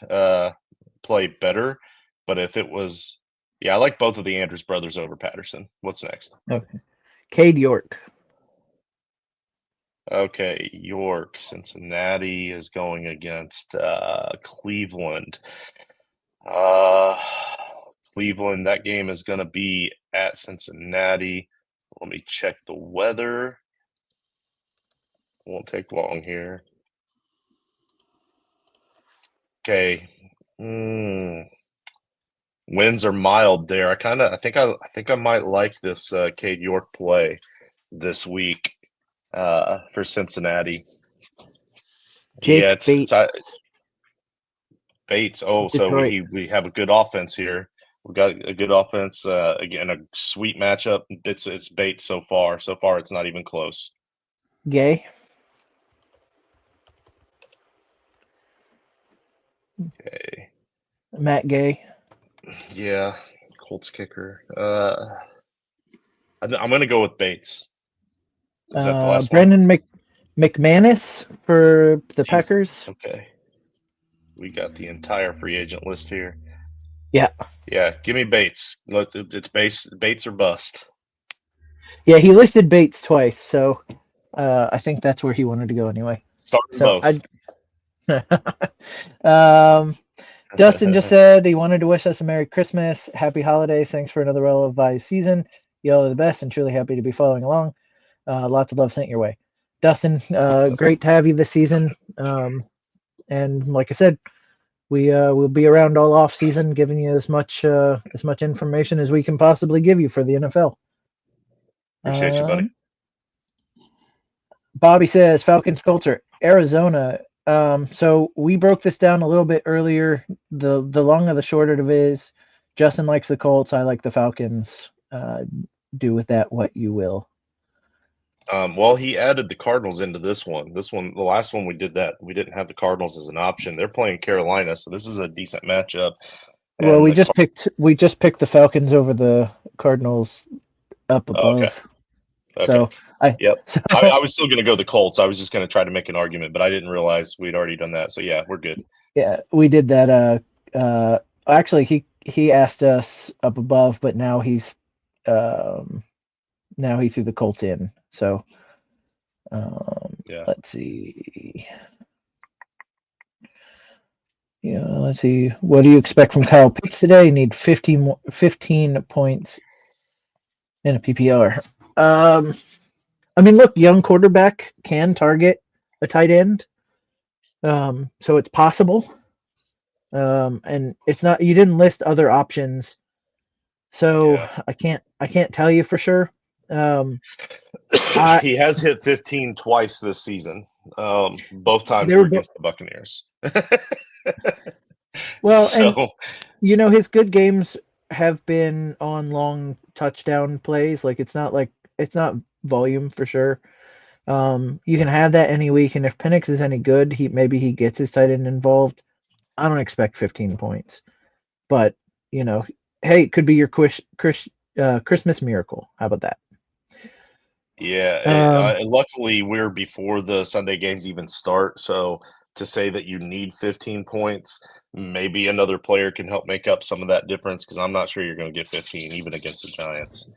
play better, but if it was, I like both of the Anders brothers over Patterson. What's next? Okay. Cade York. Okay, York. Cincinnati is going against Cleveland. Cleveland, that game is going to be at Cincinnati. Let me check the weather. Won't take long here. Okay. Winds are mild there. I think I might like this Cade York play this week for Cincinnati. Jake Bates. Bates. Oh, Detroit. so we have a good offense here. We've got a good offense. Again, a sweet matchup. It's Bates so far. So far, it's not even close. Gay. Okay. Matt Gay. Yeah, Colts kicker. I'm going to go with Bates. Is that the last Brandon McManus for the Packers. Okay. We got the entire free agent list here. Yeah. Yeah, give me Bates. It's Bates or bust. Yeah, he listed Bates twice, so I think that's where he wanted to go anyway. Start both. Dustin just said he wanted to wish us a Merry Christmas, Happy Holidays. Thanks for another well-advised season. You all are the best and truly happy to be following along. Lots of love sent your way. Dustin, great to have you this season. And like I said, we'll be around all off season, giving you as much information as we can possibly give you for the NFL. Appreciate you, buddy. Bobby says Falcons culture, Arizona. So we broke this down a little bit earlier. The long of the short of it is, Justin likes the Colts. I like the Falcons. Do with that what you will. Well, he added the Cardinals into this one. The last one we did that. We didn't have the Cardinals as an option. They're playing Carolina, so this is a decent matchup. Well, we just picked the Falcons over the Cardinals up above. Okay. So I was still going to go the Colts. I was just going to try to make an argument, but I didn't realize we'd already done that. So yeah, we're good. Yeah, we did that. Actually, he asked us up above, but now he threw the Colts in. So let's see. Yeah, let's see. What do you expect from Kyle Pitts today? Need 15 points in a PPR. I mean, look, young quarterback can target a tight end, so it's possible. And it's not. You didn't list other options, so I can't tell you for sure. He has hit 15 twice this season. Both times were against the Buccaneers. Well, so, and his good games have been on long touchdown plays. Like it's not volume for sure. You can have that any week, and if Penix is any good, maybe he gets his tight end involved. I don't expect 15 points, but hey, it could be your Christmas miracle. How about that? Yeah, luckily we're before the Sunday games even start, so to say that you need 15 points, maybe another player can help make up some of that difference, because I'm not sure you're going to get 15 even against the Giants.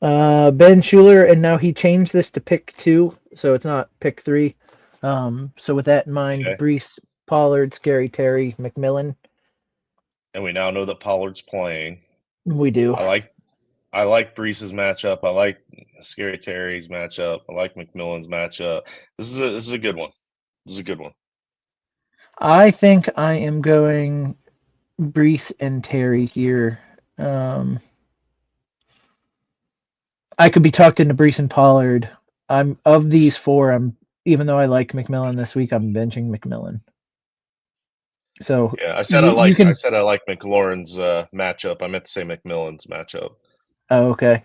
Ben Schuler, and now he changed this to pick 2, so it's not pick 3. So with that in mind, Okay. Brees, Pollard, Scary Terry, McMillan. And we now know that Pollard's playing. We do. I like Brees's matchup. I like Scary Terry's matchup. I like McMillan's matchup. This is a good one. This is a good one. I think I am going Brees and Terry here. Um, I could be talked into Brees and Pollard. I'm of these 4. Even though I like McMillan this week, I'm benching McMillan. So Yeah, you I can. said I like McLaurin's matchup. I meant to say McMillan's matchup. Oh, okay.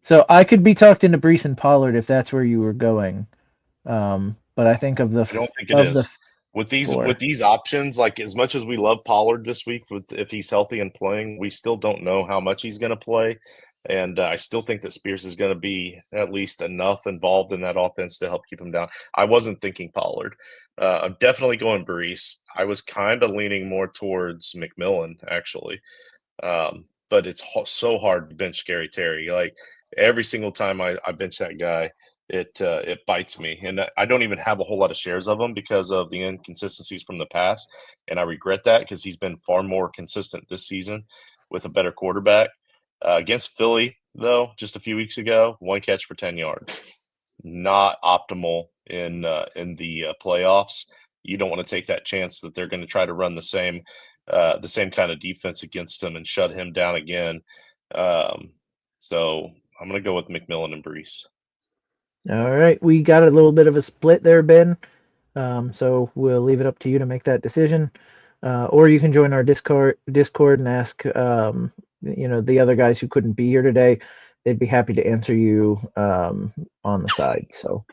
So I could be talked into Brees and Pollard if that's where you were going. But I think I don't think it of the is. With 4. these options, like as much as we love Pollard this week, with if he's healthy and playing, we still don't know how much he's going to play, and I still think that Spears is going to be at least enough involved in that offense to help keep him down. I wasn't thinking Pollard. I'm definitely going Brees. I was kind of leaning more towards McMillan actually, but it's so hard to bench Scary Terry. Like every single time I bench that guy, it bites me, and I don't even have a whole lot of shares of him because of the inconsistencies from the past, and I regret that because he's been far more consistent this season with a better quarterback. Against Philly, though, just a few weeks ago, 1 catch for 10 yards, not optimal in the playoffs. You don't want to take that chance that they're going to try to run the same kind of defense against him and shut him down again. So I'm going to go with McMillan and Brees. All right, we got a little bit of a split there, Ben. So we'll leave it up to you to make that decision, or you can join our Discord and ask, the other guys who couldn't be here today. They'd be happy to answer you on the side. So,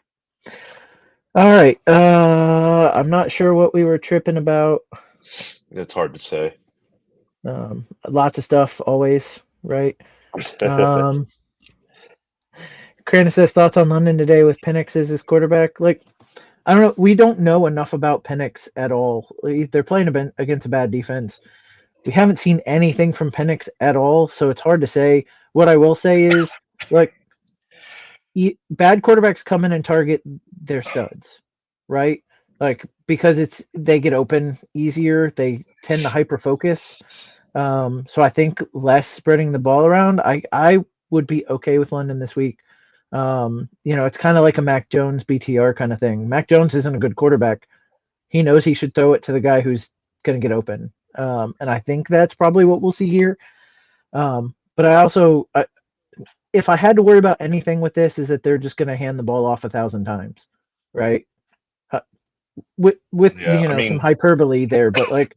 all right. I'm not sure what we were tripping about. It's hard to say. Lots of stuff always, right? Crana says thoughts on London today with Penix as his quarterback. Like, I don't know. We don't know enough about Penix at all. They're playing against a bad defense. We haven't seen anything from Penix at all, so it's hard to say. What I will say is, like, bad quarterbacks come in and target their studs, right? Like, because they get open easier, they tend to hyper focus. So I think less spreading the ball around. I would be okay with London this week. It's kind of like a Mac Jones BTR kind of thing. Mac Jones isn't a good quarterback. He knows he should throw it to the guy who's going to get open. And I think that's probably what we'll see here. But if I had to worry about anything with this, is that they're just going to hand the ball off 1,000 times, right? With Yeah, I some mean, hyperbole there, but like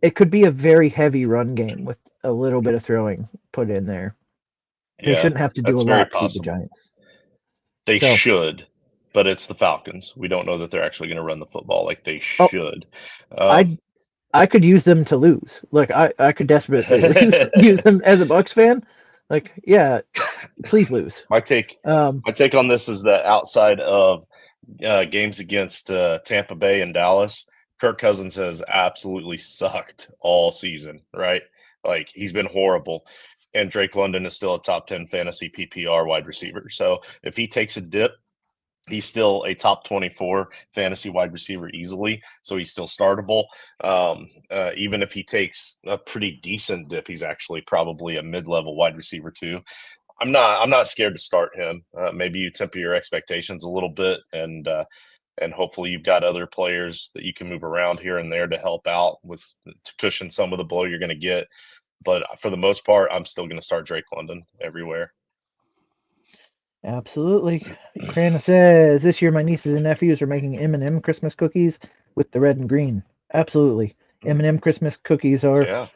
it could be a very heavy run game with a little bit of throwing put in there. They yeah, shouldn't have to do a that's very lot to beat the possible. Giants. They So, should, but it's the Falcons. We don't know that they're actually going to run the football like they oh, should. I I could use them to lose. Like I could desperately use them as a Bucks fan. Like, yeah, please lose. my take Um, my take on this is that outside of games against Tampa Bay and Dallas, Kirk Cousins has absolutely sucked all season, right? Like he's been horrible. And Drake London is still a top 10 fantasy PPR wide receiver. So if he takes a dip, he's still a top 24 fantasy wide receiver easily. So he's still startable. Even if he takes a pretty decent dip, he's actually probably a mid-level wide receiver too. I'm not scared to start him. Maybe you temper your expectations a little bit, and hopefully you've got other players that you can move around here and there to help out with to cushion some of the blow you're going to get. But for the most part, I'm still going to start Drake London everywhere. Absolutely. Crana says this year my nieces and nephews are making M&M Christmas cookies with the red and green. Absolutely. M&M Christmas cookies are. Yeah.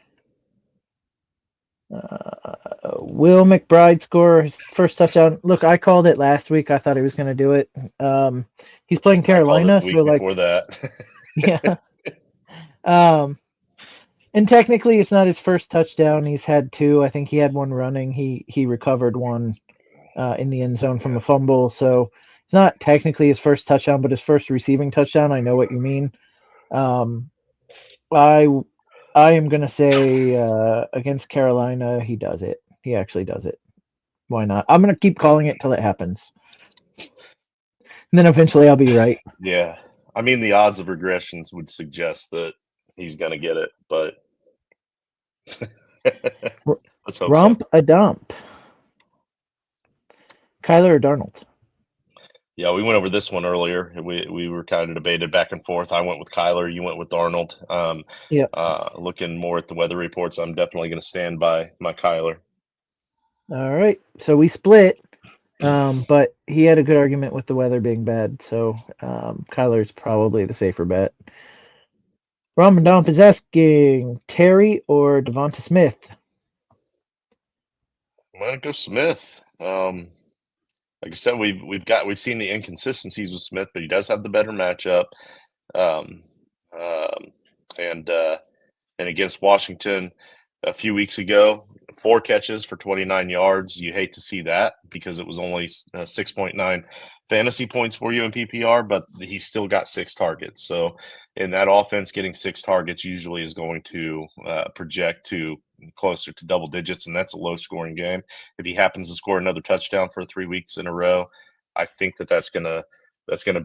Will McBride score his first touchdown? Look, I called it last week. I thought he was going to do it. He's playing I called it Carolina, the week so like, before that. yeah. And technically, it's not his first touchdown. He's had 2. I think he had one running. He recovered one in the end zone from a fumble. So it's not technically his first touchdown, but his first receiving touchdown. I know what you mean. I I am gonna say against Carolina, he does it. He actually does it. Why not? I'm gonna keep calling it till it happens, and then eventually I'll be right. Yeah. I mean, the odds of regressions would suggest that he's going to get it, but let's hope so. Romp a dump. Kyler or Darnold? Yeah, we went over this one earlier. We were kind of debated back and forth. I went with Kyler. You went with Darnold. Yep. Looking more at the weather reports, I'm definitely going to stand by my Kyler. All right. So we split, but he had a good argument with the weather being bad. So Kyler's probably the safer bet. Romp and dump is asking Terry or Devonta Smith. I'm going to go Smith. Like I said, we've seen the inconsistencies with Smith, but he does have the better matchup. Um, um, and against Washington a few weeks ago, 4 catches for 29 yards. You hate to see that because it was only 6.9 fantasy points for you in PPR, but he still got 6 targets. So in that offense, getting 6 targets usually is going to project to closer to double digits, and that's a low-scoring game. If he happens to score another touchdown for 3 weeks in a row, I think that's gonna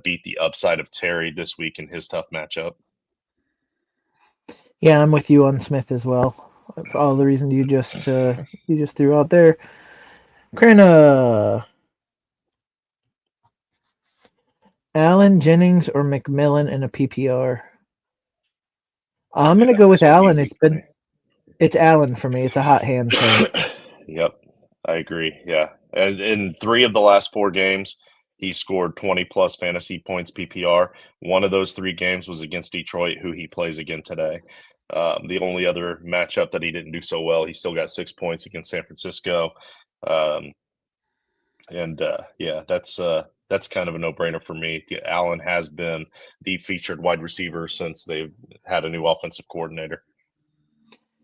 beat the upside of Terry this week in his tough matchup. Yeah, I'm with you on Smith as well. For all the reasons you just threw out there. Krana, Allen, Jennings, or McMillan in a PPR? I'm gonna go with Allen. It's Allen for me. It's a hot hand thing. Yep, I agree. Yeah, and in 3 of the last 4 games, he scored 20 plus fantasy points PPR. One of those 3 games was against Detroit, who he plays again today. The only other matchup that he didn't do so well, he still got 6 points against San Francisco. Yeah, that's kind of a no-brainer for me. Allen has been the featured wide receiver since they've had a new offensive coordinator.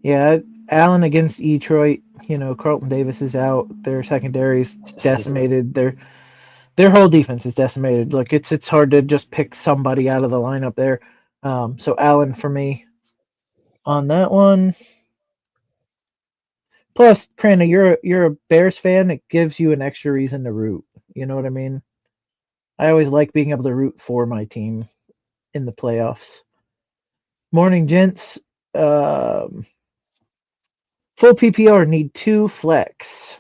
Yeah, Allen against Detroit. You know, Carlton Davis is out. Their secondary's decimated. Their whole defense is decimated. Look, it's hard to just pick somebody out of the lineup there. So Allen for me on that one. Plus, Crana, you're a Bears fan. It gives you an extra reason to root. You know what I mean? I always like being able to root for my team in the playoffs. Morning, gents. Um, Full PPR need 2 flex.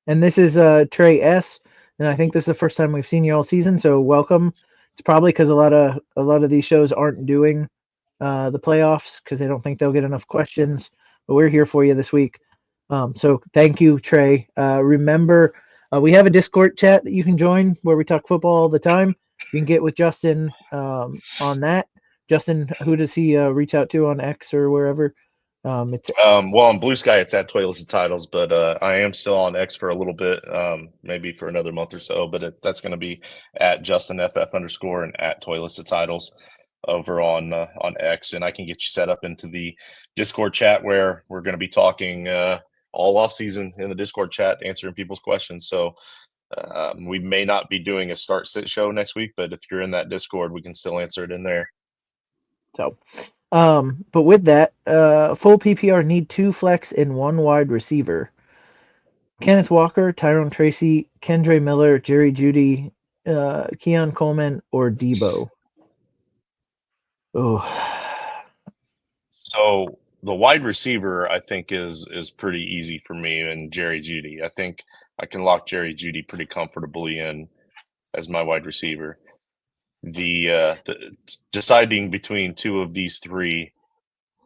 And this is Trey S. And I think this is the first time we've seen you all season, so welcome. It's probably because a lot of these shows aren't doing the playoffs because they don't think they'll get enough questions. But we're here for you this week. So thank you, Trey. Remember, we have a Discord chat that you can join where we talk football all the time. You can get with Justin on that. Justin, who does he reach out to on X or wherever? Well, on Blue Sky, it's at Toyless Titles, but I am still on X for a little bit, maybe for another month or so. But that's going to be at JustinFF_ and at Toyless Titles over on X, and I can get you set up into the Discord chat where we're going to be talking all off season in the Discord chat, answering people's questions. So we may not be doing a start sit show next week, but if you're in that Discord, we can still answer it in there. So. But with that, full PPR need 2 flex and 1 wide receiver. Kenneth Walker, Tyrone Tracy, Kendre Miller, Jerry Jeudy, Keon Coleman, or Debo. Oh, So the wide receiver, I think, is pretty easy for me, and Jerry Jeudy. I think I can lock Jerry Jeudy pretty comfortably in as my wide receiver. The deciding between 2 of these 3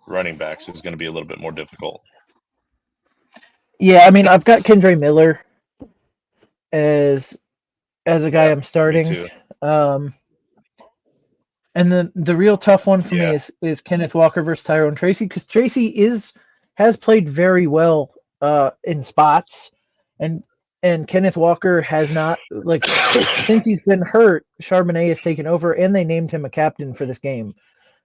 running backs is going to be a little bit more difficult. yeah. I mean, I've got Kendre Miller as a guy I'm starting. Me too. And the real tough one for me is Kenneth Walker versus Tyrone Tracy, because Tracy has played very well in spots, and Kenneth Walker has not, like, since he's been hurt. Charbonnet has taken over, and they named him a captain for this game.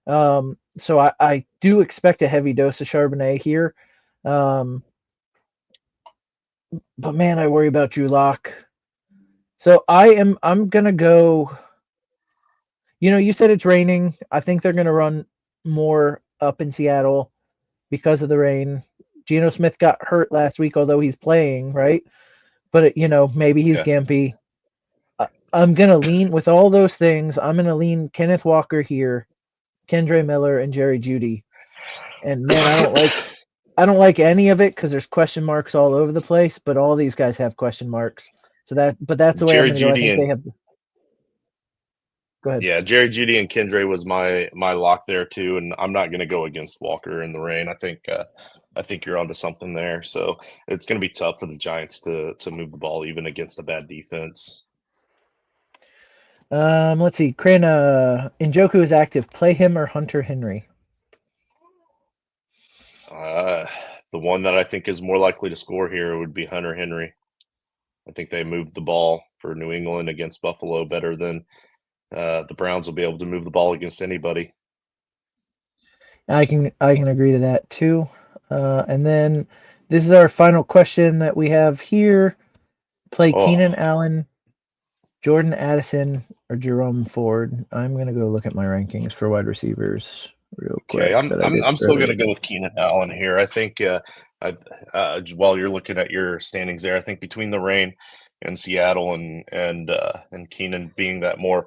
So I do expect a heavy dose of Charbonnet here. But man, I worry about Drew Lock. So I'm gonna go. You know, you said it's raining. I think they're gonna run more up in Seattle. because of the rain. Geno Smith got hurt last week, although he's playing, right? But maybe he's Yeah. gimpy. I'm gonna lean with all those things. I'm gonna lean Kenneth Walker here, Kendre Miller, and Jerry Jeudy. And man, I don't like any of it because there's question marks all over the place. But all these guys have question marks. But that's the way I'm Jerry gonna go. I Jeudy think they and have. Go ahead. Yeah, Jerry Jeudy and Kendre was my lock there too, and I'm not going to go against Walker in the rain. I think you're onto something there. So it's going to be tough for the Giants to move the ball even against a bad defense. Let's see. Cran, Njoku is active. Play him or Hunter Henry. The one that I think is more likely to score here would be Hunter Henry. I think they moved the ball for New England against Buffalo better than the Browns will be able to move the ball against anybody. I can agree to that too. And then this is our final question that we have here. Play Keenan Allen, Jordan Addison, or Jerome Ford. I'm gonna go look at my rankings for wide receivers real quick. Okay, I'm still going to go with Keenan Allen here. I think while you're looking at your standings there, I think between the rain and Seattle and Keenan being that more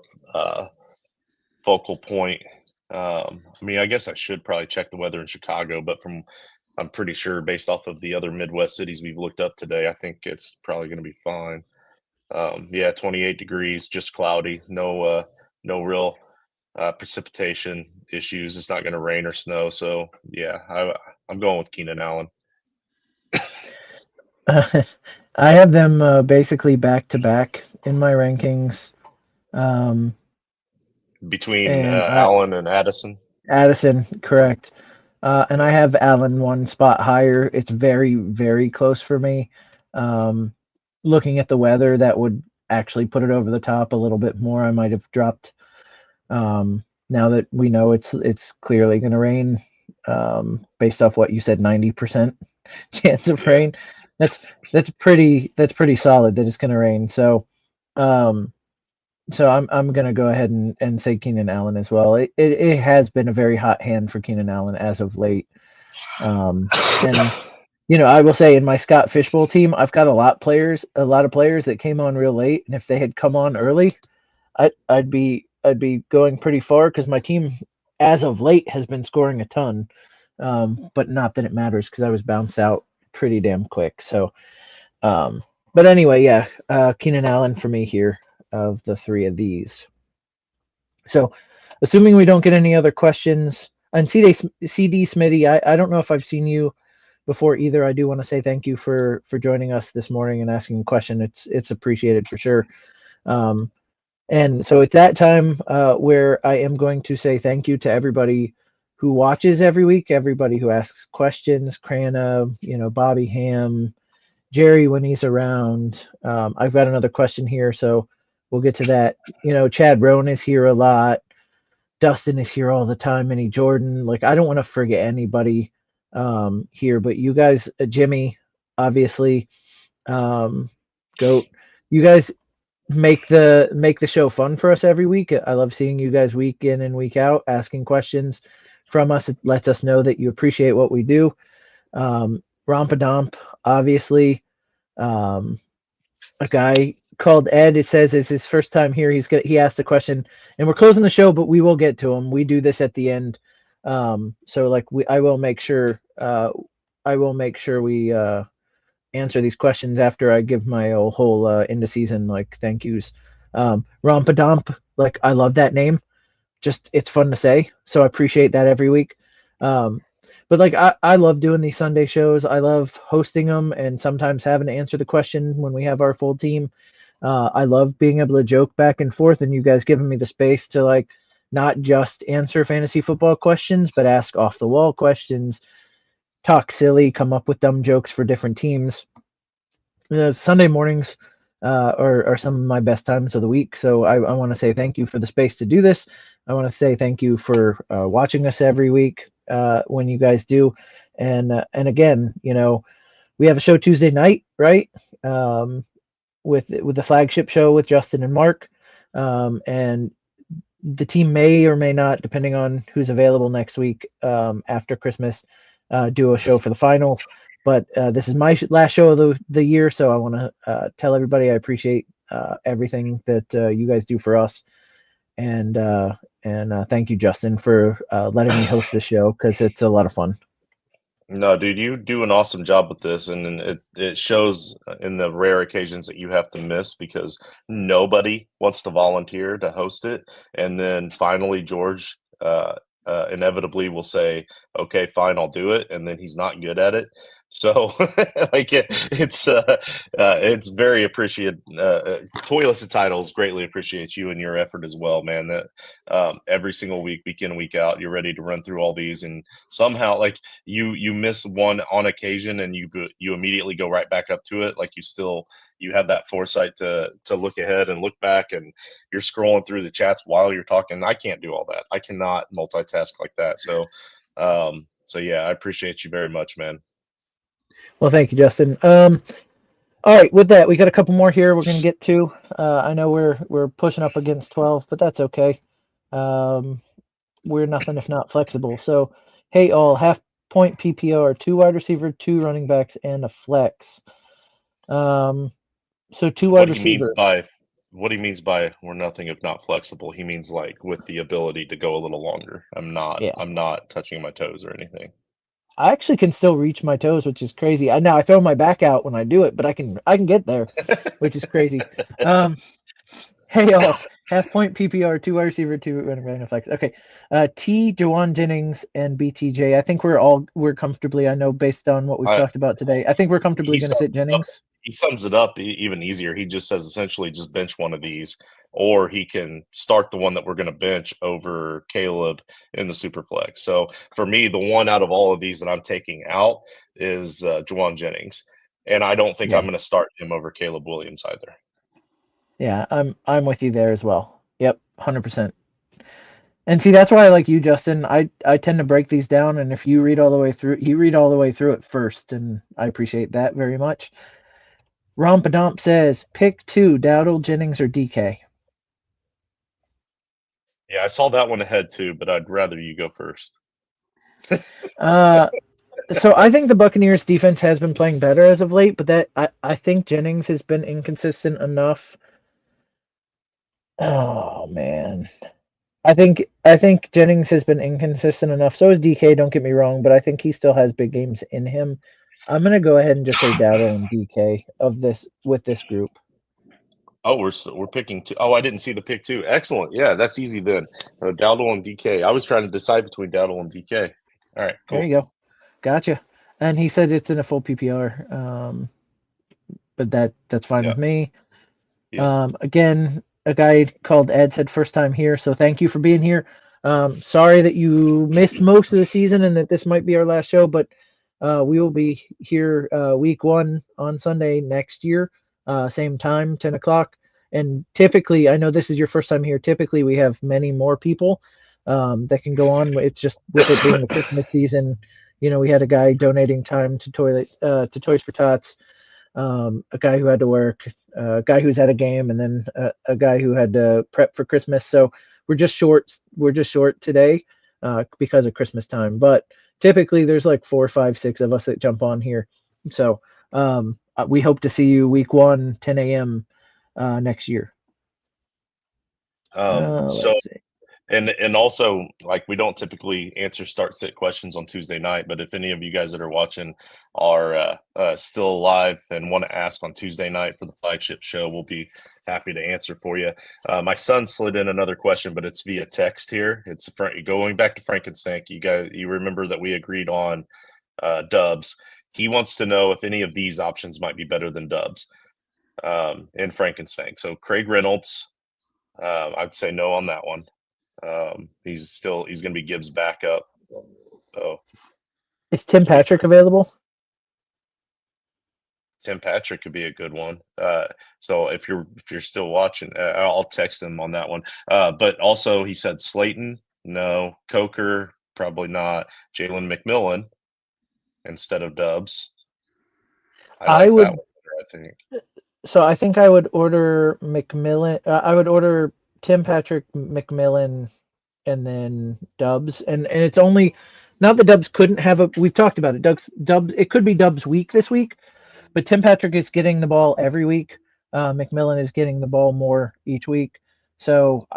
focal point. I mean, I guess I should probably check the weather in Chicago, but I'm pretty sure based off of the other Midwest cities we've looked up today, I think it's probably going to be fine. Yeah, 28 degrees, just cloudy, no real precipitation issues. It's not going to rain or snow, so yeah, I'm going with Keenan Allen. I have them basically back to back in my rankings. Between Allen and Addison. Addison, correct. And I have Allen one spot higher. It's very, very close for me. Looking at the weather, that would actually put it over the top a little bit more. I might have dropped. Now that we know it's clearly going to rain, based off what you said, 90% chance of rain. That's pretty solid that it's going to rain. So, I'm going to go ahead and say Keenan Allen as well. It has been a very hot hand for Keenan Allen as of late. And I will say in my Scott Fishbowl team, I've got a lot of players that came on real late, and if they had come on early, I'd be going pretty far because my team as of late has been scoring a ton. But not that it matters because I was bounced out pretty damn quick. So, but anyway, yeah, Keenan Allen for me here of the three of these. So, assuming we don't get any other questions, and CD Smitty, I don't know if I've seen you before either. I do want to say thank you for joining us this morning and asking a question. It's appreciated for sure. And so it's that time where I am going to say thank you to everybody who watches every week, everybody who asks questions, Crana, Bobby Ham, Jerry when he's around. I've got another question here, so we'll get to that. Chad Roan is here a lot. Dustin is here all the time. Minnie Jordan. Like, I don't want to forget anybody here, but you guys, Jimmy, obviously, Goat, you guys make the show fun for us every week. I love seeing you guys week in and week out asking questions from us. It lets us know that you appreciate what we do. Rompadump, obviously, a guy called Ed. It says it's his first time here. He asked a question, and we're closing the show, but we will get to him. We do this at the end, so I will make sure we answer these questions after I give my whole end of season thank yous. Rompadump, I love that name. Just it's fun to say, so I appreciate that every week. But I love doing these Sunday shows. I love hosting them and sometimes having to answer the question when we have our full team. I love being able to joke back and forth, and you guys giving me the space to not just answer fantasy football questions, but ask off the wall questions, talk silly, come up with dumb jokes for different teams. Sunday mornings are some of my best times of the week. So I want to say thank you for the space to do this. I want to say thank you for watching us every week when you guys do. And again, we have a show Tuesday night, right? With the flagship show with Justin and Mark. And the team may or may not, depending on who's available next week after Christmas, do a show for the finals. But this is my last show of the year, so I want to tell everybody I appreciate everything that you guys do for us, and thank you, Justin, for letting me host this show because it's a lot of fun. No, dude, you do an awesome job with this, and it shows in the rare occasions that you have to miss because nobody wants to volunteer to host it, and then finally George inevitably will say, "Okay, fine, I'll do it," and then he's not good at it. So, like, it's very appreciated. Toyless Titles greatly appreciates you and your effort as well, man. That every single week, week in, week out, you're ready to run through all these, and somehow, like you miss one on occasion and you immediately go right back up to it, like you have that foresight to look ahead and look back, and you're scrolling through the chats while you're talking. I can't do all that. I cannot multitask like that. So yeah, I appreciate you very much, man. Well, thank you, Justin. All right, with that, we got a couple more here we're gonna get to. I know we're pushing up against 12, but that's okay. Um, we're nothing if not flexible. So, hey, all half point PPR, two wide receiver, two running backs, and a flex. So two what wide he means receiver. by what he means by we're nothing if not flexible, he means like with the ability to go a little longer. Yeah, I'm not touching my toes or anything. I actually can still reach my toes, which is crazy. Now I throw my back out when I do it, but I can get there, which is crazy. Um, hey, all half point PPR, two wide receiver, two running back, and a flex. Okay, Jawan Jennings, and BTJ. I think we're comfortably. I know based on what we've I talked about today, I think we're comfortably he going to sit sums it up. Jennings. He sums it up even easier. He just says essentially just bench one of these, or he can start the one that we're going to bench over Caleb in the super flex. So for me, the one out of all of these that I'm taking out is Juwan Jennings, and I don't think I'm Yeah, going to start him over Caleb Williams either. yeah, I'm with you there as well. Yep, 100%. And see, that's why I like you, Justin. I tend to break these down, and if you read all the way through, you read all the way through it first, and I appreciate that very much. Rompadump says, pick two, Dowdle, Jennings, or DK. Yeah, I saw that one ahead too, but I'd rather you go first. Uh, so I think the Buccaneers defense has been playing better as of late, but I think Jennings has been inconsistent enough. Oh man. I think Jennings has been inconsistent enough. So is DK, don't get me wrong, but I think he still has big games in him. I'm gonna go ahead and just say Dowdle and DK of this with this group. Oh, we're picking two. Oh, I didn't see the pick two. Excellent. Yeah, that's easy then. Dowdle and DK. I was trying to decide between Dowdle and DK. All right, There cool. you go. Gotcha. And he said it's in a full PPR. But that's fine Yeah, with me. yeah. Again, a guy called Ed said first time here, so thank you for being here. Sorry that you missed most of the season and that this might be our last show, but we will be here week one on Sunday next year, same time, 10 o'clock. And typically, I know this is your first time here. Typically, we have many more people that can go on. It's just with it being the Christmas season, we had a guy donating time to Toys for Tots, a guy who had to work, a guy who's at a game, and then a guy who had to prep for Christmas. So we're just short. We're just short today because of Christmas time. But typically, there's like 4, 5, 6 of us that jump on here. So we hope to see you week one, 10 a.m. Next year. So Let's see. and also, like, we don't typically answer start sit questions on Tuesday night, but if any of you guys that are watching are still alive and want to ask on Tuesday night for the flagship show, we'll be happy to answer for you. My son slid in another question, but it's via text here. It's going back to Frankenstein. You remember that we agreed on Dubs. He wants to know if any of these options might be better than Dubs in Frankenstein. So Craig Reynolds, I'd say no on that one. He's going to be Gibbs' backup. So Is Tim what do you Patrick think? available? Tim Patrick could be a good one. So if you're still watching, I'll text him on that one. But also he said Slayton, no. Coker, probably not. Jalen McMillan instead of Dubs. I I like that would. one better, I think. So I think I would order McMillan. I would order Tim Patrick, McMillan, and then Dubs. And it's only Not that Dubs couldn't have a. We've talked about it. Dubs. It could be Dubs' week this week, but Tim Patrick is getting the ball every week. McMillan is getting the ball more each week. So,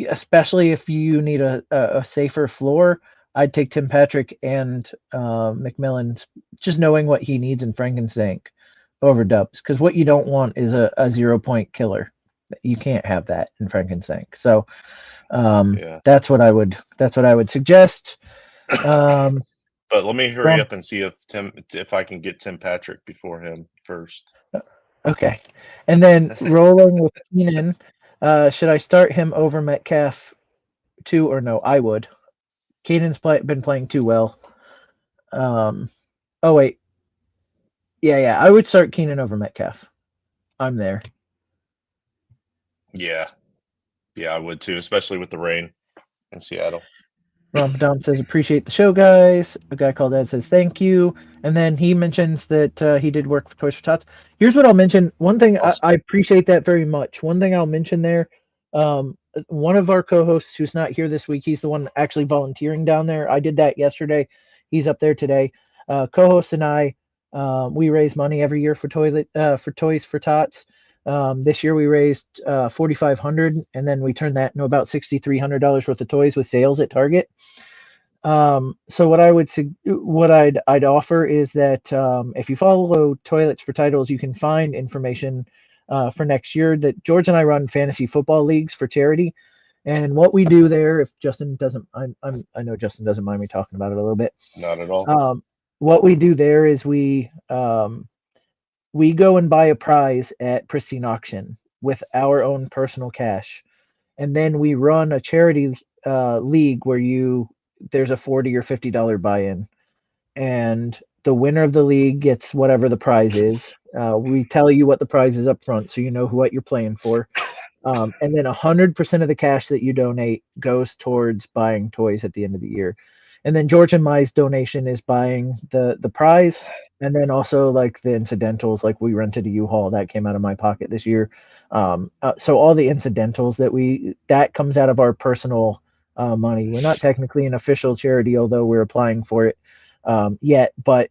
especially if you need a safer floor, I'd take Tim Patrick and McMillan, just knowing what he needs in Frankenstank over Dubs. Because what you don't want is a 0 point killer. You can't have that in Frankenstank. So Yeah. that's what I would suggest. Um, But let me hurry well, up and see if I can get Tim Patrick before him first. okay. And then rolling with Keenan, should I start him over Metcalf too or no? I would. Keenan's been playing too well. Oh wait, yeah. I would start Keenan over Metcalf. I'm there. Yeah, I would too, especially with the rain in Seattle. Dom says, appreciate the show, guys. A guy called Ed says, thank you. And then he mentions that he did work for Toys for Tots. Here's what I'll mention. One thing, Awesome. I appreciate that very much. One thing I'll mention there, one of our co-hosts who's not here this week, he's the one actually volunteering down there. I did that yesterday. He's up there today. Co-host and I, we raise money every year for Toys for Tots. This year we raised $4,500, and then we turned that into about $6,300 worth of toys with sales at Target. So what I'd offer is that if you follow Toilets for Titles, you can find information for next year. That George and I run fantasy football leagues for charity, and what we do there, if Justin doesn't, I know Justin doesn't mind me talking about it a little bit. Not at all. What we do there is we go and buy a prize at Pristine Auction with our own personal cash, and then we run a charity league where there's a $40 or $50 buy-in, and the winner of the league gets whatever the prize is. We tell you what the prize is up front, so you know what you're playing for. And then 100% of the cash that you donate goes towards buying toys at the end of the year. And then George and Mai's donation is buying the prize, and then also like the incidentals, like we rented a U-Haul that came out of my pocket this year. So all the incidentals that comes out of our personal money. We're not technically an official charity, although we're applying for it yet. But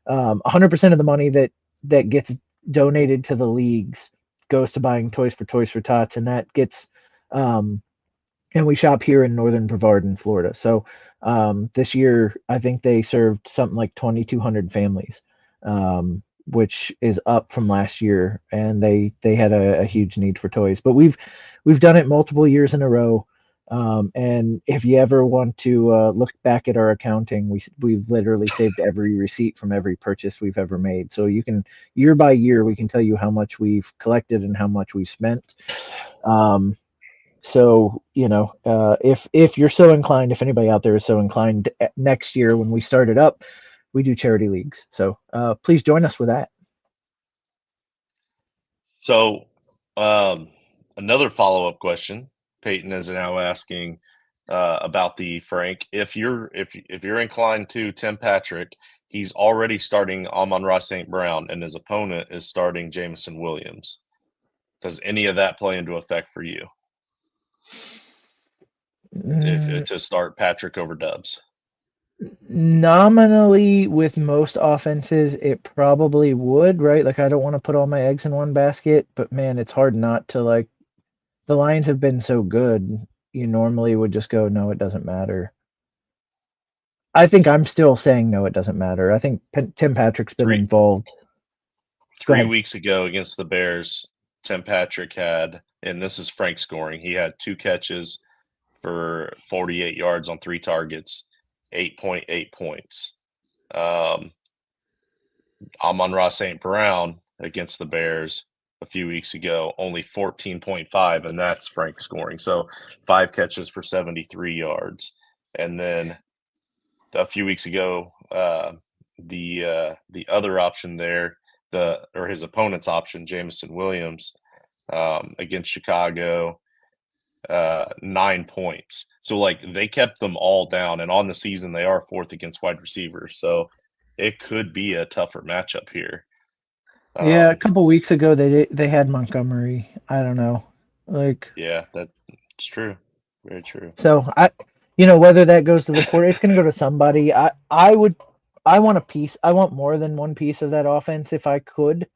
100% of the money that gets donated to the leagues goes to buying toys for Tots, and that gets and we shop here in Northern Brevard in Florida. So this year I think they served something like 2,200 families, which is up from last year, and they had a huge need for toys. But we've done it multiple years in a row. And if you ever want to look back at our accounting, we've literally saved every receipt from every purchase we've ever made. So you can, year by year, we can tell you how much we've collected and how much we've spent. So if you're so inclined, if anybody out there is so inclined, next year when we start it up, we do charity leagues. So please join us with that. So another follow-up question. Peyton is now asking about the Frank. If you're inclined to Tim Patrick, he's already starting Amon-Ra St. Brown, and his opponent is starting Jameson Williams. Does any of that play into effect for you? If to start Patrick over Dubs? Nominally, with most offenses, it probably would, right? Like, I don't want to put all my eggs in one basket, but man, it's hard not to. Like, the Lions have been so good, you normally would just go, no, it doesn't matter. I think I'm still saying no, it doesn't matter. I think Tim Patrick's been involved. 3 weeks ago against the Bears, Tim Patrick had, and this is Frank scoring, he had 2 catches for 48 yards on 3 targets, 8.8 points. Amon-Ra St. Brown against the Bears a few weeks ago, only 14.5, and that's Frank scoring. So 5 catches for 73 yards. And then a few weeks ago, the other option there, his opponent's option, Jameson Williams, against Chicago, 9 points. So like they kept them all down, and on the season they are 4th against wide receivers. So it could be a tougher matchup here. Yeah, a couple weeks ago they had Montgomery. I don't know, like. Yeah, that's true. Very true. So whether that goes to the quarter, it's going to go to somebody. I want a piece. I want more than one piece of that offense if I could,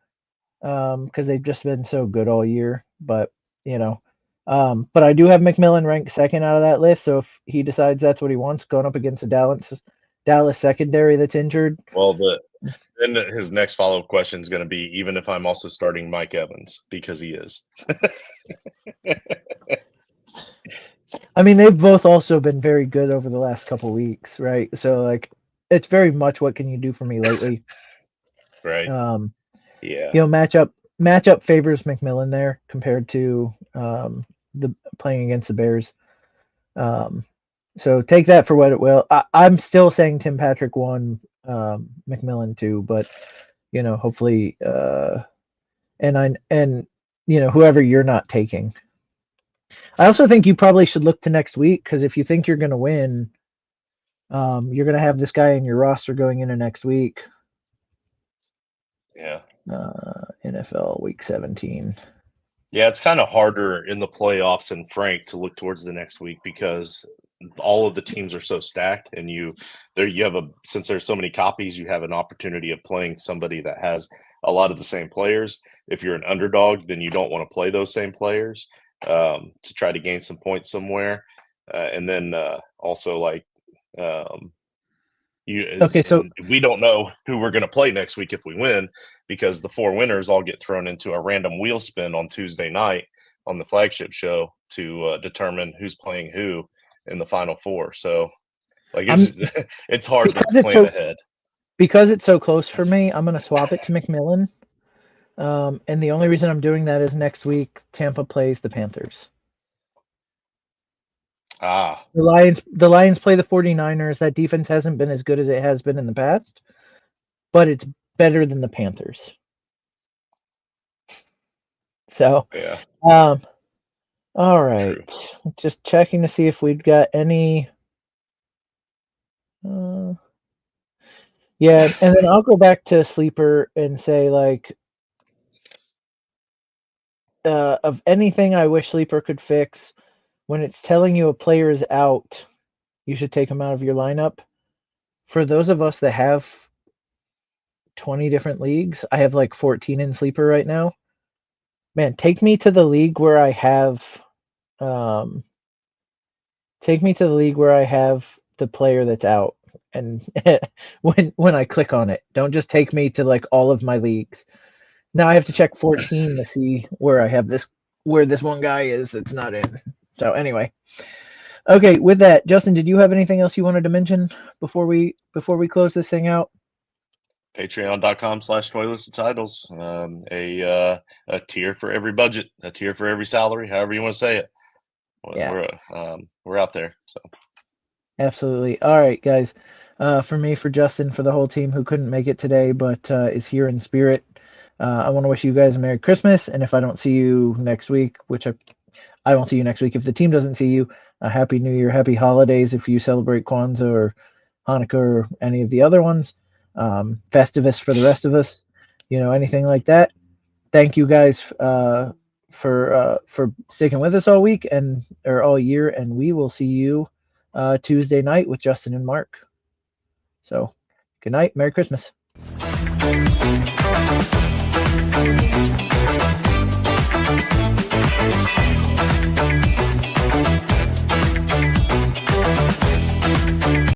because they've just been so good all year. But but I do have McMillan ranked second out of that list. So if he decides that's what he wants, going up against the Dallas secondary that's injured. Well, then his next follow-up question is going to be, even if I'm also starting Mike Evans, because he is. I mean, they've both also been very good over the last couple weeks, right? So like, it's very much what can you do for me lately, right? Yeah. Matchup favors McMillan there compared to the playing against the Bears. So take that for what it will. I'm still saying Tim Patrick 1, McMillan 2, but hopefully, and whoever you're not taking. I also think you probably should look to next week, because if you think you're going to win, you're going to have this guy in your roster going into next week. Yeah. NFL Week 17. Yeah, it's kind of harder in the playoffs and Frank to look towards the next week because all of the teams are so stacked, and since there's so many copies, you have an opportunity of playing somebody that has a lot of the same players. If you're an underdog, then you don't want to play those same players to try to gain some points somewhere, and then also like so we don't know who we're going to play next week if we win, because the 4 winners all get thrown into a random wheel spin on Tuesday night on the flagship show to determine who's playing who in the final 4. So like it's hard to plan ahead. Because it's so close for me, I'm going to swap it to McMillan. And the only reason I'm doing that is next week Tampa plays the Panthers. The Lions play the 49ers. That defense hasn't been as good as it has been in the past, but it's better than the Panthers. So, yeah. All right. True. Just checking to see if we've got any. Yeah, and then I'll go back to Sleeper and say, like, of anything I wish Sleeper could fix, when it's telling you a player is out, you should take him out of your lineup. For those of us that have 20 different leagues, I have like 14 in Sleeper right now. Man, take me to the league where I have the player that's out, and when I click on it, don't just take me to like all of my leagues. Now I have to check 14 to see where this one guy is that's not in. So anyway, okay. With that, Justin, did you have anything else you wanted to mention before we close this thing out? Patreon.com/toilets titles. A tier for every budget, a tier for every salary, however you want to say it. We're out there. So absolutely. All right, guys. For me, for Justin, for the whole team who couldn't make it today but is here in spirit, I want to wish you guys a Merry Christmas. And if I don't see you next week, which I won't see you next week, if the team doesn't see you, a Happy New Year, Happy Holidays if you celebrate Kwanzaa or Hanukkah or any of the other ones. Festivus for the rest of us, anything like that. Thank you guys for sticking with us all week or all year, and we will see you Tuesday night with Justin and Mark. So good night, Merry Christmas.